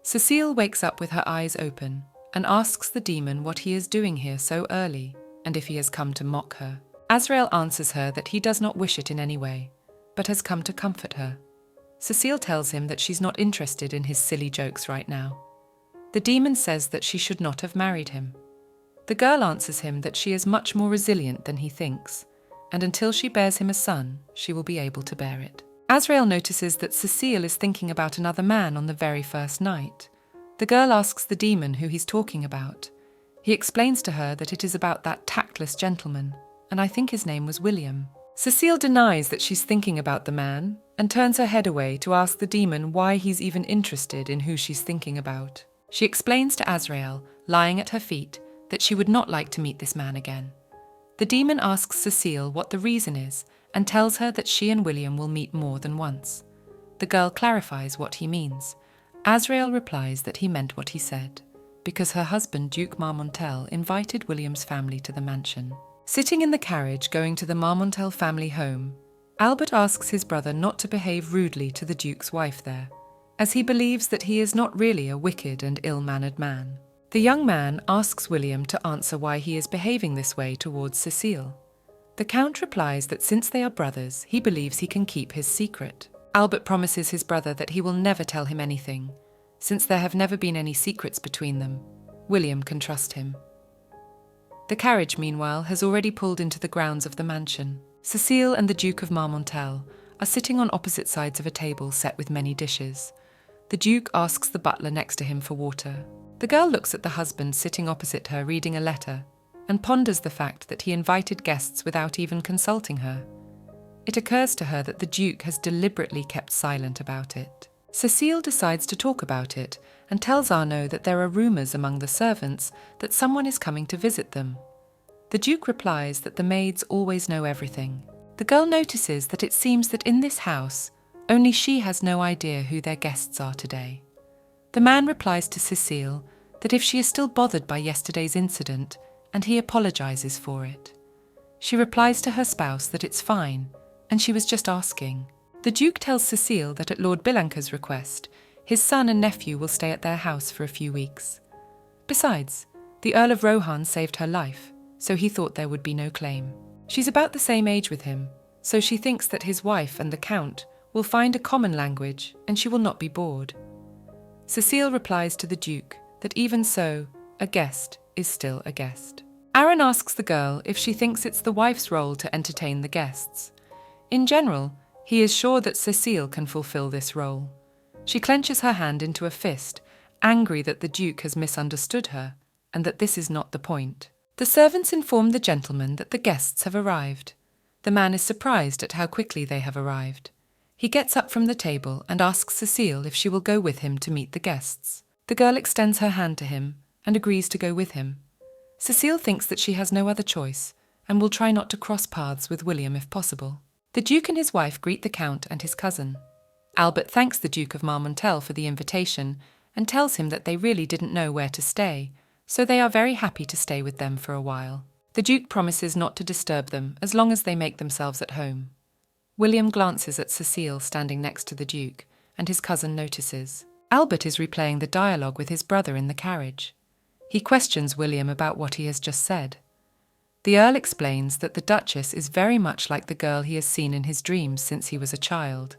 Cecile wakes up with her eyes open and asks the demon what he is doing here so early and if he has come to mock her. Azrael answers her that he does not wish it in any way, but has come to comfort her. Cecile tells him that she's not interested in his silly jokes right now. The demon says that she should not have married him. The girl answers him that she is much more resilient than he thinks, and until she bears him a son, she will be able to bear it. Azrael notices that Cecile is thinking about another man on the very first night. The girl asks the demon who he's talking about. He explains to her that it is about that tactless gentleman, and I think his name was William. Cecile denies that she's thinking about the man and turns her head away to ask the demon why he's even interested in who she's thinking about. She explains to Azrael, lying at her feet, that she would not like to meet this man again. The demon asks Cecile what the reason is and tells her that she and William will meet more than once. The girl clarifies what he means. Azrael replies that he meant what he said, because her husband, Duke Marmontel, invited William's family to the mansion. Sitting in the carriage going to the Marmontel family home, Albert asks his brother not to behave rudely to the Duke's wife there, as he believes that he is not really a wicked and ill-mannered man. The young man asks William to answer why he is behaving this way towards Cecile. The Count replies that since they are brothers, he believes he can keep his secret. Albert promises his brother that he will never tell him anything. Since there have never been any secrets between them, William can trust him. The carriage, meanwhile, has already pulled into the grounds of the mansion. Cecile and the Duke of Marmontel are sitting on opposite sides of a table set with many dishes. The Duke asks the butler next to him for water. The girl looks at the husband sitting opposite her reading a letter and ponders the fact that he invited guests without even consulting her. It occurs to her that the Duke has deliberately kept silent about it. Cecile decides to talk about it and tells Arnaud that there are rumours among the servants that someone is coming to visit them. The Duke replies that the maids always know everything. The girl notices that it seems that in this house, only she has no idea who their guests are today. The man replies to Cecile that if she is still bothered by yesterday's incident, and he apologises for it. She replies to her spouse that it's fine, and she was just asking. The Duke tells Cecile that at Lord Bianca's request, his son and nephew will stay at their house for a few weeks. Besides, the Earl of Rohan saved her life, so he thought there would be no claim. She's about the same age with him, so she thinks that his wife and the Count will find a common language and she will not be bored. Cecile replies to the Duke that even so, a guest is still a guest. Aaron asks the girl if she thinks it's the wife's role to entertain the guests. In general, he is sure that Cecile can fulfill this role. She clenches her hand into a fist, angry that the Duke has misunderstood her, and that this is not the point. The servants inform the gentleman that the guests have arrived. The man is surprised at how quickly they have arrived. He gets up from the table and asks Cecile if she will go with him to meet the guests. The girl extends her hand to him and agrees to go with him. Cecile thinks that she has no other choice and will try not to cross paths with William if possible. The Duke and his wife greet the Count and his cousin. Albert thanks the Duke of Marmontel for the invitation and tells him that they really didn't know where to stay, so they are very happy to stay with them for a while. The Duke promises not to disturb them as long as they make themselves at home. William glances at Cecile standing next to the Duke, and his cousin notices. Albert is replaying the dialogue with his brother in the carriage. He questions William about what he has just said. The Earl explains that the Duchess is very much like the girl he has seen in his dreams since he was a child.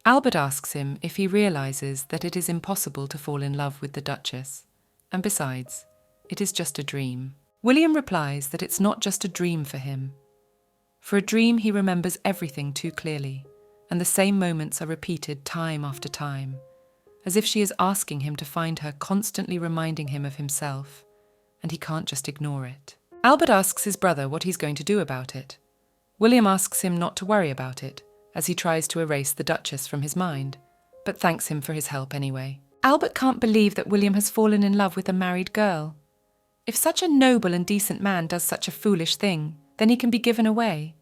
Albert asks him if he realises that it is impossible to fall in love with the Duchess, and besides, it is just a dream. William replies that it's not just a dream for him. For a dream he remembers everything too clearly, and the same moments are repeated time after time, as if she is asking him to find her, constantly reminding him of himself, and he can't just ignore it. Albert asks his brother what he's going to do about it. William asks him not to worry about it, as he tries to erase the Duchess from his mind, but thanks him for his help anyway. Albert can't believe that William has fallen in love with a married girl. If such a noble and decent man does such a foolish thing, then he can be given away.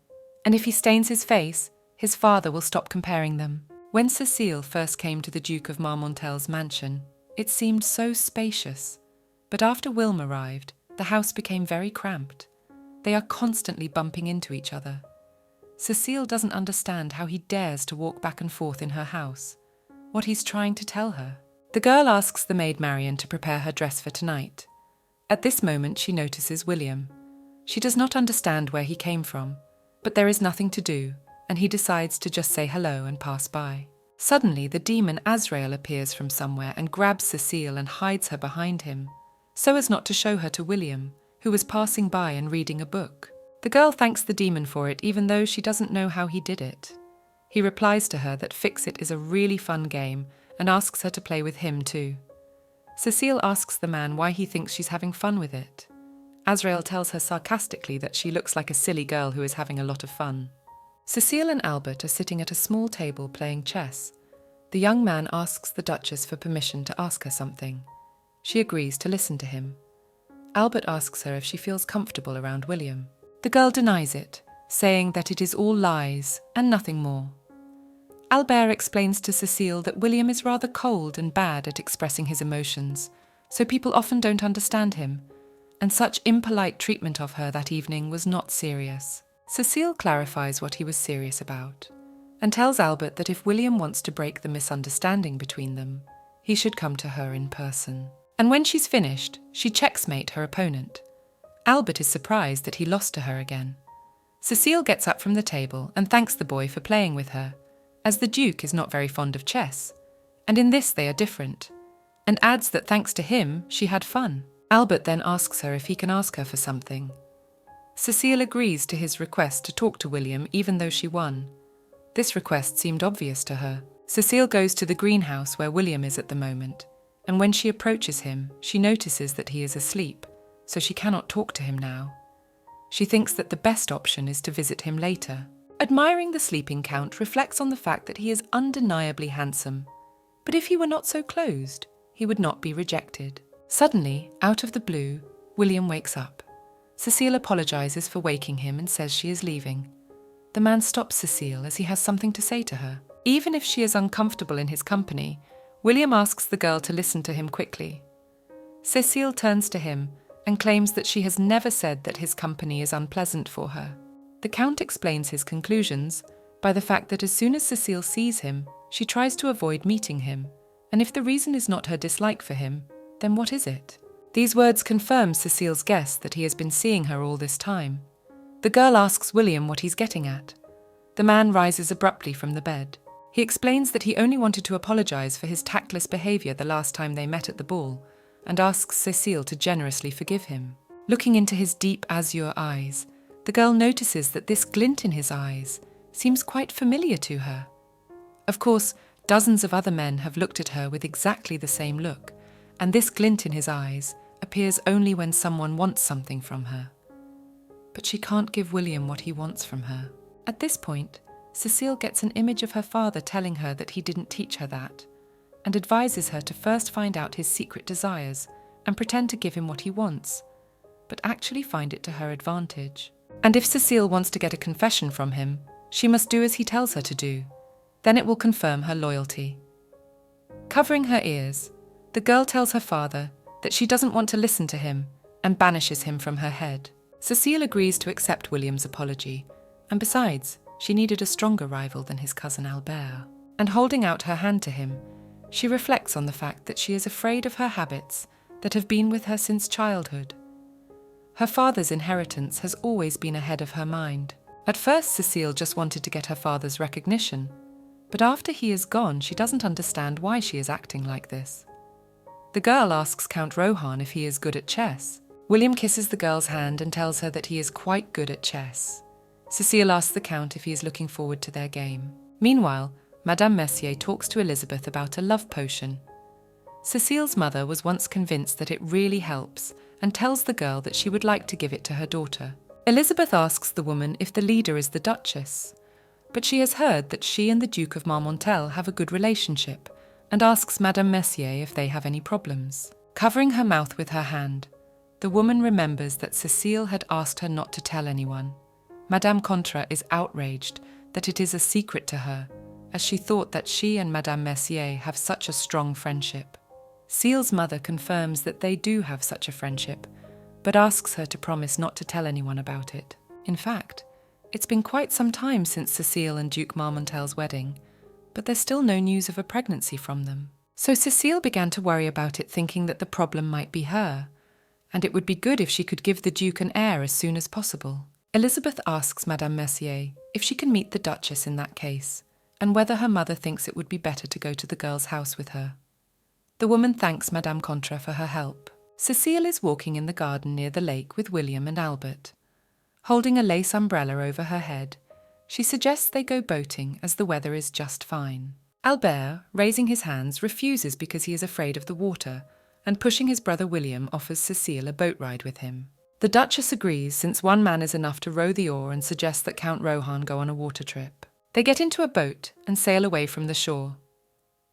And if he stains his face, his father will stop comparing them. When Cecile first came to the Duke of Marmontel's mansion, it seemed so spacious. But after Wilm arrived, the house became very cramped. They are constantly bumping into each other. Cecile doesn't understand how he dares to walk back and forth in her house, what he's trying to tell her. The girl asks the maid Marion to prepare her dress for tonight. At this moment she notices William. She does not understand where he came from, but there is nothing to do, and he decides to just say hello and pass by. Suddenly the demon Azrael appears from somewhere and grabs Cecile and hides her behind him, so as not to show her to William, who was passing by and reading a book. The girl thanks the demon for it, even though she doesn't know how he did it. He replies to her that Fix-It is a really fun game and asks her to play with him too. Cecile asks the man why he thinks she's having fun with it. Azrael tells her sarcastically that she looks like a silly girl who is having a lot of fun. Cecile and Albert are sitting at a small table playing chess. The young man asks the Duchess for permission to ask her something. She agrees to listen to him. Albert asks her if she feels comfortable around William. The girl denies it, saying that it is all lies and nothing more. Albert explains to Cecile that William is rather cold and bad at expressing his emotions, so people often don't understand him, and such impolite treatment of her that evening was not serious. Cecile clarifies what he was serious about, and tells Albert that if William wants to break the misunderstanding between them, he should come to her in person. And when she's finished, she checkmate her opponent. Albert is surprised that he lost to her again. Cecile gets up from the table and thanks the boy for playing with her, as the Duke is not very fond of chess, and in this they are different, and adds that thanks to him, she had fun. Albert then asks her if he can ask her for something. Cecile agrees to his request to talk to William even though she won. This request seemed obvious to her. Cecile goes to the greenhouse where William is at the moment, and when she approaches him, she notices that he is asleep, so she cannot talk to him now. She thinks that the best option is to visit him later. Admiring the sleeping Count reflects on the fact that he is undeniably handsome, but if he were not so closed, he would not be rejected. Suddenly, out of the blue, William wakes up. Cecile apologizes for waking him and says she is leaving. The man stops Cecile as he has something to say to her. Even if she is uncomfortable in his company, William asks the girl to listen to him quickly. Cecile turns to him and claims that she has never said that his company is unpleasant for her. The Count explains his conclusions by the fact that as soon as Cecile sees him, she tries to avoid meeting him, and if the reason is not her dislike for him, then what is it? These words confirm Cecile's guess that he has been seeing her all this time. The girl asks William what he's getting at. The man rises abruptly from the bed. He explains that he only wanted to apologize for his tactless behavior the last time they met at the ball, and asks Cecile to generously forgive him. Looking into his deep azure eyes, the girl notices that this glint in his eyes seems quite familiar to her. Of course, dozens of other men have looked at her with exactly the same look, and this glint in his eyes appears only when someone wants something from her. But she can't give William what he wants from her. At this point, Cecile gets an image of her father telling her that he didn't teach her that, and advises her to first find out his secret desires and pretend to give him what he wants, but actually find it to her advantage. And if Cecile wants to get a confession from him, she must do as he tells her to do. Then it will confirm her loyalty. Covering her ears, the girl tells her father that she doesn't want to listen to him and banishes him from her head. Cecile agrees to accept William's apology, and besides, she needed a stronger rival than his cousin Albert. And holding out her hand to him, she reflects on the fact that she is afraid of her habits that have been with her since childhood. Her father's inheritance has always been ahead of her mind. At first, Cecile just wanted to get her father's recognition, but after he is gone, she doesn't understand why she is acting like this. The girl asks Count Rohan if he is good at chess. William kisses the girl's hand and tells her that he is quite good at chess. Cecile asks the Count if he is looking forward to their game. Meanwhile, Madame Messier talks to Elizabeth about a love potion. Cecile's mother was once convinced that it really helps and tells the girl that she would like to give it to her daughter. Elizabeth asks the woman if the leader is the Duchess, but she has heard that she and the Duke of Marmontel have a good relationship and asks Madame Messier if they have any problems. Covering her mouth with her hand, the woman remembers that Cecile had asked her not to tell anyone. Madame Contra is outraged that it is a secret to her, as she thought that she and Madame Messier have such a strong friendship. Cecile's mother confirms that they do have such a friendship, but asks her to promise not to tell anyone about it. In fact, it's been quite some time since Cecile and Duke Marmontel's wedding, but there's still no news of a pregnancy from them. So Cecile began to worry about it, thinking that the problem might be her, and it would be good if she could give the Duke an heir as soon as possible. Elizabeth asks Madame Messier if she can meet the Duchess in that case, and whether her mother thinks it would be better to go to the girl's house with her. The woman thanks Madame Contra for her help. Cecile is walking in the garden near the lake with William and Albert. Holding a lace umbrella over her head, she suggests they go boating as the weather is just fine. Albert, raising his hands, refuses because he is afraid of the water, and pushing his brother William offers Cecile a boat ride with him. The Duchess agrees, since one man is enough to row the oar, and suggests that Count Rohan go on a water trip. They get into a boat and sail away from the shore.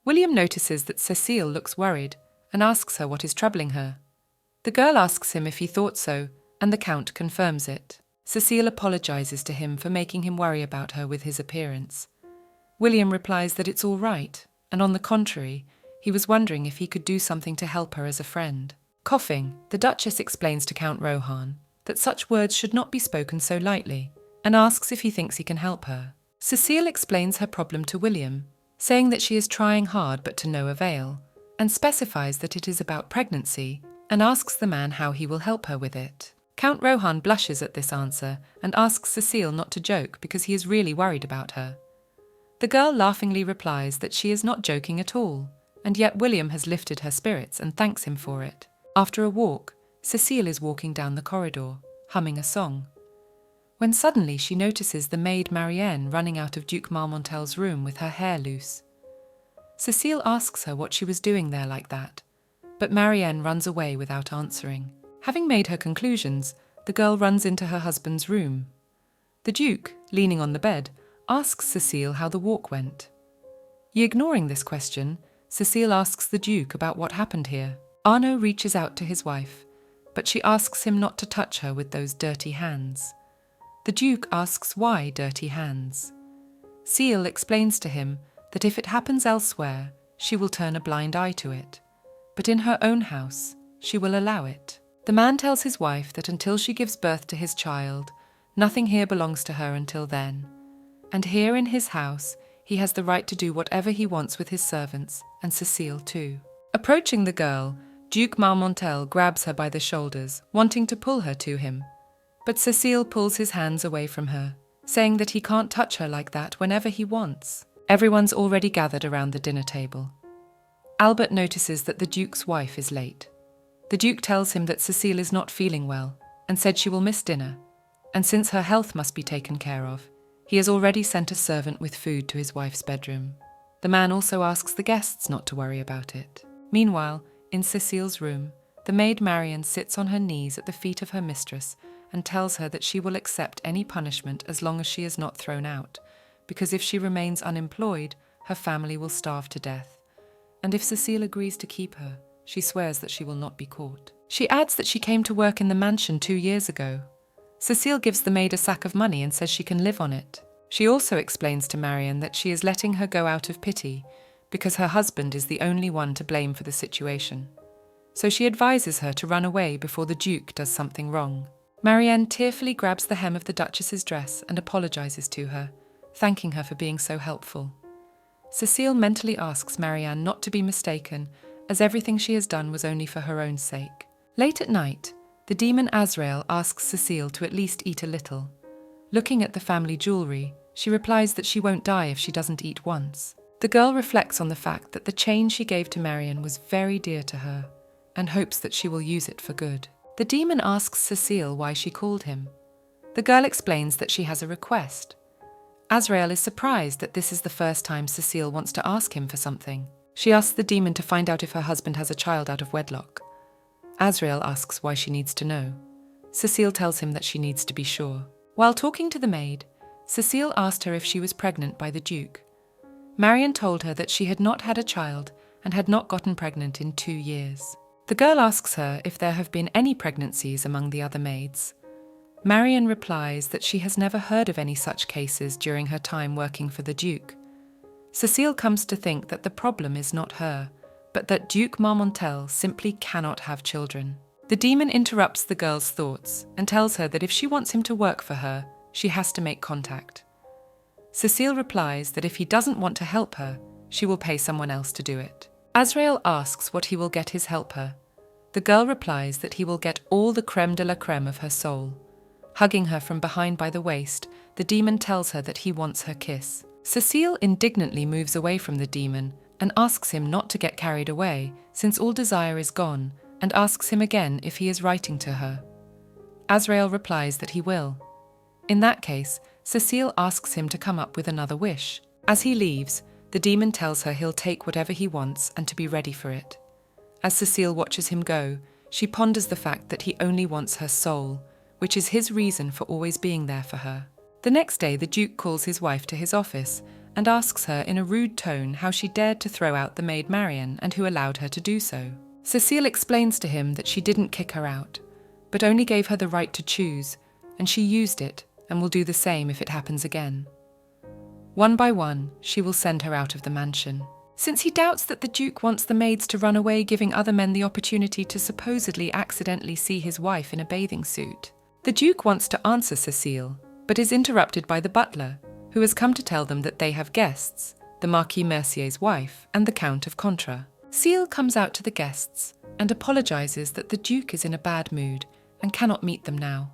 William notices that Cecile looks worried and asks her what is troubling her. The girl asks him if he thought so, and the Count confirms it. Cecile apologizes to him for making him worry about her with his appearance. William replies that it's all right, and on the contrary, he was wondering if he could do something to help her as a friend. Coughing, the Duchess explains to Count Rohan that such words should not be spoken so lightly, and asks if he thinks he can help her. Cecile explains her problem to William, saying that she is trying hard but to no avail, and specifies that it is about pregnancy, and asks the man how he will help her with it. Count Rohan blushes at this answer and asks Cecile not to joke because he is really worried about her. The girl laughingly replies that she is not joking at all, and yet William has lifted her spirits and thanks him for it. After a walk, Cecile is walking down the corridor, humming a song, when suddenly she notices the maid Marianne running out of Duke Marmontel's room with her hair loose. Cecile asks her what she was doing there like that, but Marianne runs away without answering. Having made her conclusions, the girl runs into her husband's room. The Duke, leaning on the bed, asks Cecile how the walk went. Ignoring this question, Cecile asks the Duke about what happened here. Arnaud reaches out to his wife, but she asks him not to touch her with those dirty hands. The Duke asks why dirty hands. Cecile explains to him that if it happens elsewhere, she will turn a blind eye to it, but in her own house, she will allow it. The man tells his wife that until she gives birth to his child, nothing here belongs to her until then, and here in his house, he has the right to do whatever he wants with his servants, and Cecile too. Approaching the girl, Duke Marmontel grabs her by the shoulders, wanting to pull her to him, but Cecile pulls his hands away from her, saying that he can't touch her like that whenever he wants. Everyone's already gathered around the dinner table. Albert notices that the Duke's wife is late. The Duke tells him that Cecile is not feeling well and said she will miss dinner, and since her health must be taken care of, he has already sent a servant with food to his wife's bedroom. The man also asks the guests not to worry about it. Meanwhile, in Cecile's room, the maid Marian sits on her knees at the feet of her mistress and tells her that she will accept any punishment as long as she is not thrown out, because if she remains unemployed, her family will starve to death. And if Cecile agrees to keep her, she swears that she will not be caught. She adds that she came to work in the mansion 2 years ago. Cecile gives the maid a sack of money and says she can live on it. She also explains to Marian that she is letting her go out of pity, because her husband is the only one to blame for the situation. So she advises her to run away before the Duke does something wrong. Marianne tearfully grabs the hem of the Duchess's dress and apologizes to her, thanking her for being so helpful. Cecile mentally asks Marianne not to be mistaken, as everything she has done was only for her own sake. Late at night, the demon Azrael asks Cecile to at least eat a little. Looking at the family jewellery, she replies that she won't die if she doesn't eat once. The girl reflects on the fact that the chain she gave to Marianne was very dear to her, and hopes that she will use it for good. The demon asks Cecile why she called him. The girl explains that she has a request. Azrael is surprised that this is the first time Cecile wants to ask him for something. She asks the demon to find out if her husband has a child out of wedlock. Azrael asks why she needs to know. Cecile tells him that she needs to be sure. While talking to the maid, Cecile asked her if she was pregnant by the Duke. Marion told her that she had not had a child and had not gotten pregnant in 2 years. The girl asks her if there have been any pregnancies among the other maids. Marion replies that she has never heard of any such cases during her time working for the Duke. Cecile comes to think that the problem is not her, but that Duke Marmontel simply cannot have children. The demon interrupts the girl's thoughts and tells her that if she wants him to work for her, she has to make contact. Cecile replies that if he doesn't want to help her, she will pay someone else to do it. Azrael asks what he will get his helper. The girl replies that he will get all the crème de la crème of her soul. Hugging her from behind by the waist, the demon tells her that he wants her kiss. Cecile indignantly moves away from the demon and asks him not to get carried away, since all desire is gone, and asks him again if he is writing to her. Azrael replies that he will. In that case, Cecile asks him to come up with another wish. As he leaves, the demon tells her he'll take whatever he wants and to be ready for it. As Cecile watches him go, she ponders the fact that he only wants her soul, which is his reason for always being there for her. The next day, the Duke calls his wife to his office and asks her in a rude tone how she dared to throw out the maid Marion and who allowed her to do so. Cecile explains to him that she didn't kick her out, but only gave her the right to choose, and she used it and will do the same if it happens again. One by one, she will send her out of the mansion. Since he doubts that the Duke wants the maids to run away, giving other men the opportunity to supposedly accidentally see his wife in a bathing suit. The Duke wants to answer Cecile, but is interrupted by the butler, who has come to tell them that they have guests, the Marquis Mercier's wife and the Count of Contra. Cecile comes out to the guests and apologizes that the Duke is in a bad mood and cannot meet them now.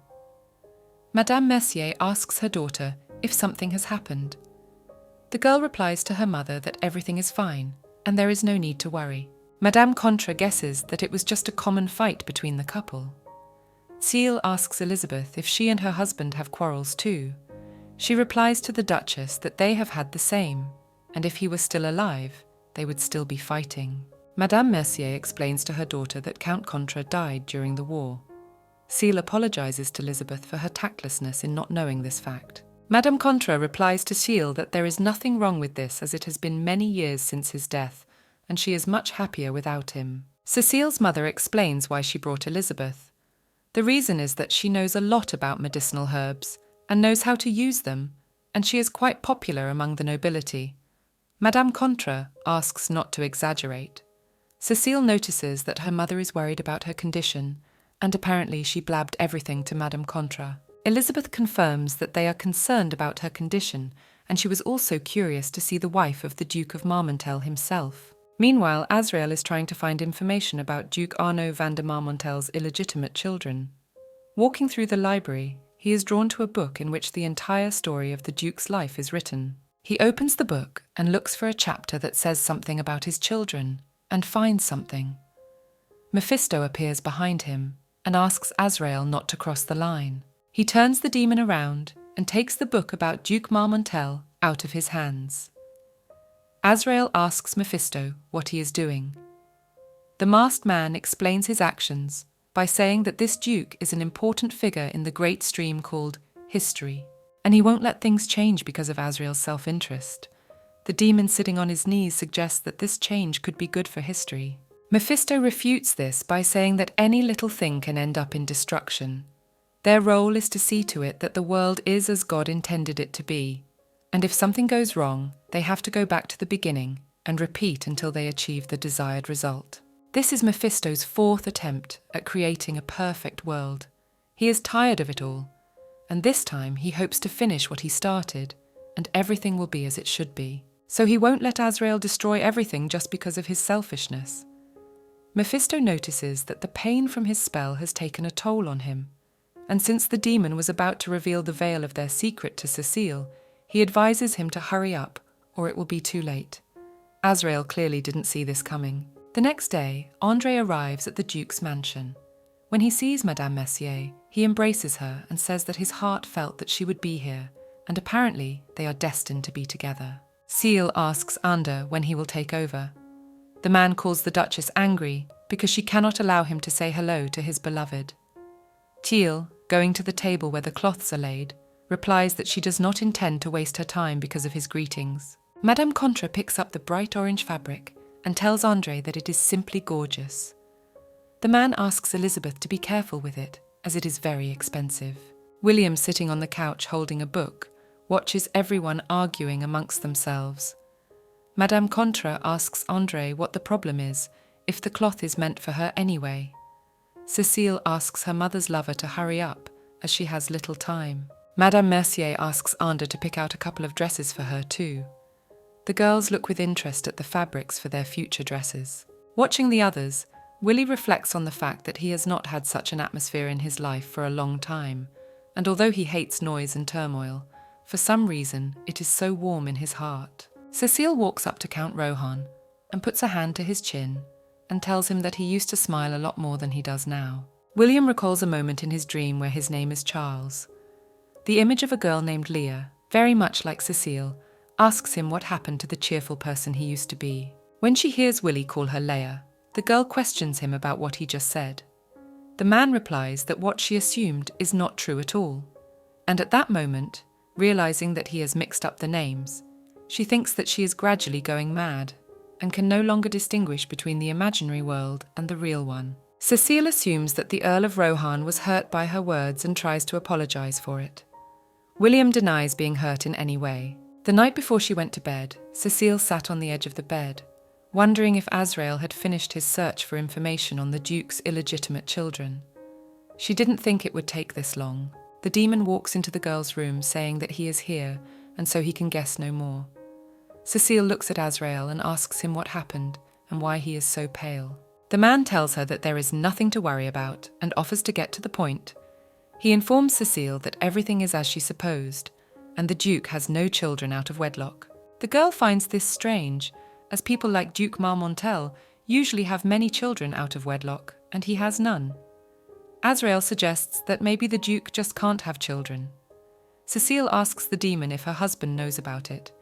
Madame Mercier asks her daughter if something has happened. The girl replies to her mother that everything is fine and there is no need to worry. Madame Contra guesses that it was just a common fight between the couple. Cecile asks Elizabeth if she and her husband have quarrels too. She replies to the Duchess that they have had the same, and if he was still alive, they would still be fighting. Madame Mercier explains to her daughter that Count Contra died during the war. Cecile apologizes to Elizabeth for her tactlessness in not knowing this fact. Madame Contra replies to Cecile that there is nothing wrong with this, as it has been many years since his death, and she is much happier without him. Cecile's mother explains why she brought Elizabeth. The reason is that she knows a lot about medicinal herbs and knows how to use them, and she is quite popular among the nobility. Madame Contra asks not to exaggerate. Cecile notices that her mother is worried about her condition, and apparently she blabbed everything to Madame Contra. Elizabeth confirms that they are concerned about her condition, and she was also curious to see the wife of the Duke of Marmontel himself. Meanwhile, Azrael is trying to find information about Duke Arnaud van de Marmontel's illegitimate children. Walking through the library, he is drawn to a book in which the entire story of the Duke's life is written. He opens the book and looks for a chapter that says something about his children, and finds something. Mephisto appears behind him and asks Azrael not to cross the line. He turns the demon around and takes the book about Duke Marmontel out of his hands. Azrael asks Mephisto what he is doing. The masked man explains his actions by saying that this duke is an important figure in the great stream called history, and he won't let things change because of Azrael's self-interest. The demon sitting on his knees suggests that this change could be good for history. Mephisto refutes this by saying that any little thing can end up in destruction. Their role is to see to it that the world is as God intended it to be, and if something goes wrong, they have to go back to the beginning and repeat until they achieve the desired result. This is Mephisto's 4th attempt at creating a perfect world. He is tired of it all, and this time he hopes to finish what he started, and everything will be as it should be. So he won't let Azrael destroy everything just because of his selfishness. Mephisto notices that the pain from his spell has taken a toll on him, and since the demon was about to reveal the veil of their secret to Cecile, he advises him to hurry up, or it will be too late. Azrael clearly didn't see this coming. The next day, André arrives at the Duke's mansion. When he sees Madame Mercier, he embraces her and says that his heart felt that she would be here, and apparently they are destined to be together. Cecile asks Ander when he will take over. The man calls the Duchess angry because she cannot allow him to say hello to his beloved. Teal, going to the table where the cloths are laid, replies that she does not intend to waste her time because of his greetings. Madame Contra picks up the bright orange fabric and tells Andre that it is simply gorgeous. The man asks Elizabeth to be careful with it, as it is very expensive. William, sitting on the couch holding a book, watches everyone arguing amongst themselves. Madame Contra asks Andre what the problem is, if the cloth is meant for her anyway. Cecile asks her mother's lover to hurry up, as she has little time. Madame Mercier asks Ander to pick out a couple of dresses for her too. The girls look with interest at the fabrics for their future dresses. Watching the others, Willie reflects on the fact that he has not had such an atmosphere in his life for a long time, and although he hates noise and turmoil, for some reason it is so warm in his heart. Cecile walks up to Count Rohan and puts a hand to his chin and tells him that he used to smile a lot more than he does now. William recalls a moment in his dream where his name is Charles. The image of a girl named Leah, very much like Cecile, asks him what happened to the cheerful person he used to be. When she hears Willie call her Leah, the girl questions him about what he just said. The man replies that what she assumed is not true at all. And at that moment, realizing that he has mixed up the names, she thinks that she is gradually going mad and can no longer distinguish between the imaginary world and the real one. Cecile assumes that the Earl of Rohan was hurt by her words and tries to apologize for it. William denies being hurt in any way. The night before she went to bed, Cecile sat on the edge of the bed, wondering if Azrael had finished his search for information on the Duke's illegitimate children. She didn't think it would take this long. The demon walks into the girl's room saying that he is here and so he can guess no more. Cecile looks at Azrael and asks him what happened and why he is so pale. The man tells her that there is nothing to worry about and offers to get to the point. He informs Cecile that everything is as she supposed, and the Duke has no children out of wedlock. The girl finds this strange, as people like Duke Marmontel usually have many children out of wedlock, and he has none. Azrael suggests that maybe the Duke just can't have children. Cecile asks the demon if her husband knows about it.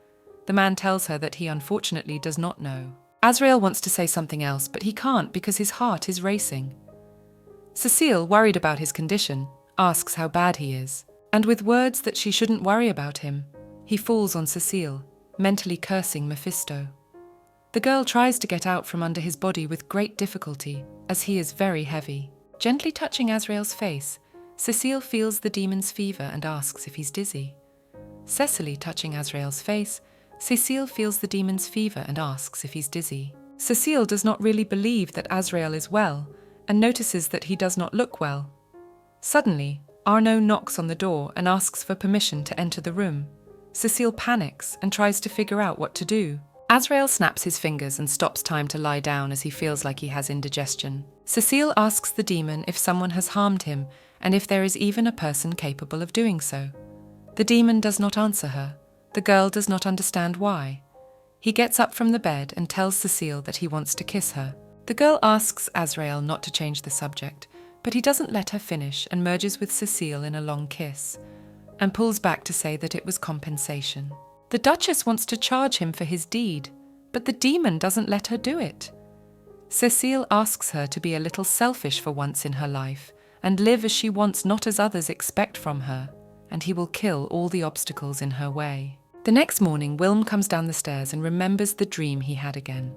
The man tells her that he unfortunately does not know. Azrael wants to say something else, but he can't because his heart is racing. Cecile, worried about his condition, asks how bad he is, and with words that she shouldn't worry about him, he falls on Cecile, mentally cursing Mephisto. The girl tries to get out from under his body with great difficulty, as he is very heavy. Gently touching Azrael's face, Cecile feels the demon's fever and asks if he's dizzy. Cecily touching Azrael's face, Cecile feels the demon's fever and asks if he's dizzy. Cecile does not really believe that Azrael is well and notices that he does not look well. Suddenly, Arnaud knocks on the door and asks for permission to enter the room. Cecile panics and tries to figure out what to do. Azrael snaps his fingers and stops time to lie down as he feels like he has indigestion. Cecile asks the demon if someone has harmed him and if there is even a person capable of doing so. The demon does not answer her. The girl does not understand why. He gets up from the bed and tells Cecile that he wants to kiss her. The girl asks Azrael not to change the subject, but he doesn't let her finish and merges with Cecile in a long kiss, and pulls back to say that it was compensation. The Duchess wants to charge him for his deed, but the demon doesn't let her do it. Cecile asks her to be a little selfish for once in her life and live as she wants, not as others expect from her, and he will kill all the obstacles in her way. The next morning, Wilm comes down the stairs and remembers the dream he had again.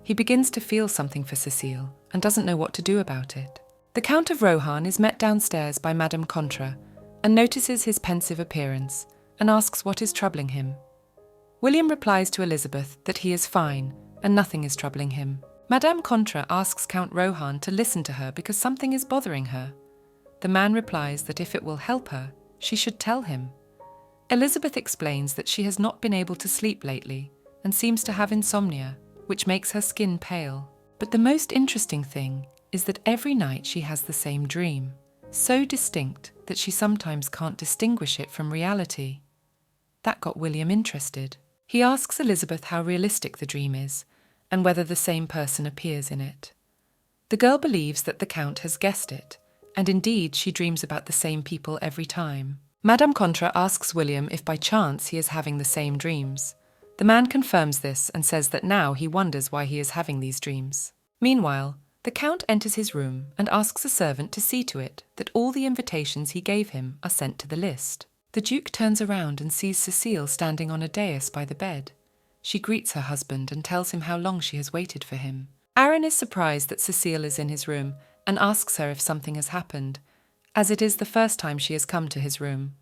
He begins to feel something for Cecile and doesn't know what to do about it. The Count of Rohan is met downstairs by Madame Contra and notices his pensive appearance and asks what is troubling him. William replies to Elizabeth that he is fine and nothing is troubling him. Madame Contra asks Count Rohan to listen to her because something is bothering her. The man replies that if it will help her, she should tell him. Elizabeth explains that she has not been able to sleep lately and seems to have insomnia, which makes her skin pale. But the most interesting thing is that every night she has the same dream, so distinct that she sometimes can't distinguish it from reality. That got William interested. He asks Elizabeth how realistic the dream is and whether the same person appears in it. The girl believes that the Count has guessed it, and indeed she dreams about the same people every time. Madame Contra asks William if by chance he is having the same dreams. The man confirms this and says that now he wonders why he is having these dreams. Meanwhile, the Count enters his room and asks a servant to see to it that all the invitations he gave him are sent to the list. The Duke turns around and sees Cecile standing on a dais by the bed. She greets her husband and tells him how long she has waited for him. Aaron is surprised that Cecile is in his room and asks her if something has happened, as it is the first time she has come to his room.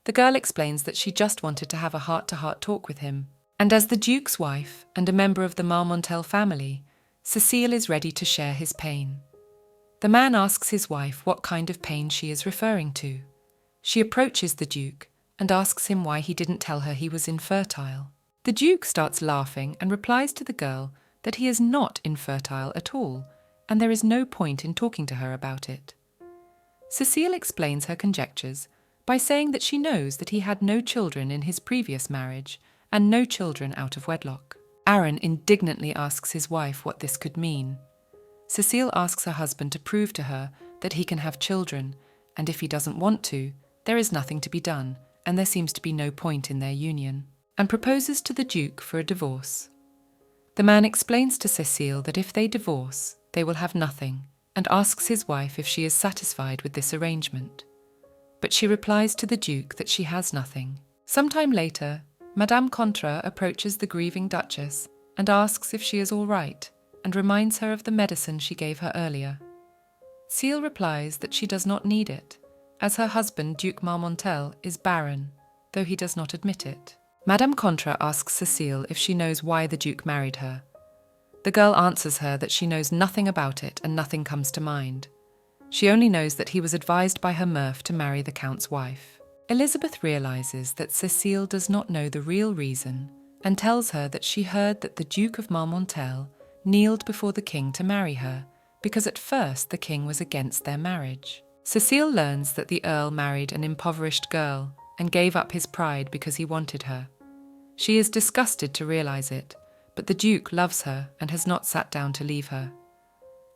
The girl explains that she just wanted to have a heart-to-heart talk with him, and as the Duke's wife and a member of the Marmontel family, Cecile is ready to share his pain. The man asks his wife what kind of pain she is referring to. She approaches the Duke and asks him why he didn't tell her he was infertile. The Duke starts laughing and replies to the girl that he is not infertile at all, and there is no point in talking to her about it. Cecile explains her conjectures by saying that she knows that he had no children in his previous marriage and no children out of wedlock. Aaron indignantly asks his wife what this could mean. Cecile asks her husband to prove to her that he can have children, and if he doesn't want to, there is nothing to be done, and there seems to be no point in their union, and proposes to the Duke for a divorce. The man explains to Cecile that if they divorce, they will have nothing, and asks his wife if she is satisfied with this arrangement. But she replies to the Duke that she has nothing. Sometime later, Madame Contra approaches the grieving Duchess and asks if she is all right, and reminds her of the medicine she gave her earlier. Cecile replies that she does not need it, as her husband, Duke Marmontel, is barren, though he does not admit it. Madame Contra asks Cecile if she knows why the Duke married her. The girl answers her that she knows nothing about it and nothing comes to mind. She only knows that he was advised by her Murph to marry the Count's wife. Elizabeth realizes that Cecile does not know the real reason and tells her that she heard that the Duke of Marmontel kneeled before the king to marry her because at first the king was against their marriage. Cecile learns that the Earl married an impoverished girl and gave up his pride because he wanted her. She is disgusted to realize it, but the Duke loves her and has not sat down to leave her.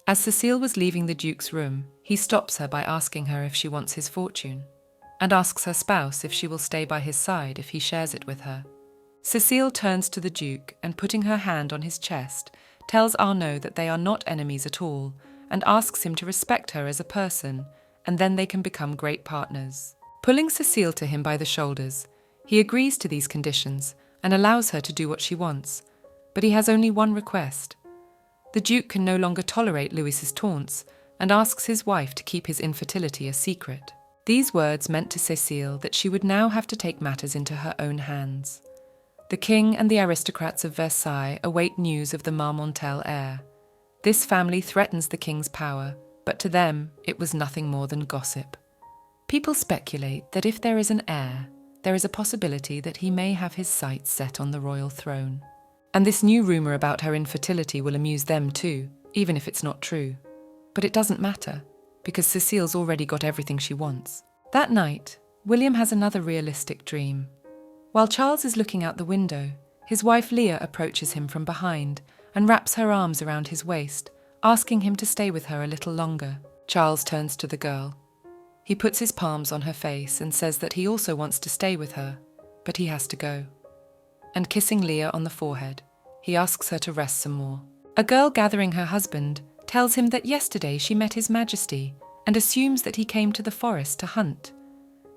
As Cecile was leaving the Duke's room, he stops her by asking her if she wants his fortune, and asks her spouse if she will stay by his side if he shares it with her. Cecile turns to the Duke and, putting her hand on his chest, tells Arnaud that they are not enemies at all and asks him to respect her as a person, and then they can become great partners. Pulling Cecile to him by the shoulders, he agrees to these conditions and allows her to do what she wants, but he has only one request. The Duke can no longer tolerate Louis's taunts and asks his wife to keep his infertility a secret. These words meant to Cecile that she would now have to take matters into her own hands. The king and the aristocrats of Versailles await news of the Marmontel heir. This family threatens the king's power, but to them it was nothing more than gossip. People speculate that if there is an heir, there is a possibility that he may have his sights set on the royal throne. And this new rumour about her infertility will amuse them too, even if it's not true. But it doesn't matter, because Cecile's already got everything she wants. That night, William has another realistic dream. While Charles is looking out the window, his wife Leah approaches him from behind and wraps her arms around his waist, asking him to stay with her a little longer. Charles turns to the girl. He puts his palms on her face and says that he also wants to stay with her, but he has to go. And kissing Leah on the forehead, he asks her to rest some more. A girl gathering her husband tells him that yesterday she met His Majesty and assumes that he came to the forest to hunt.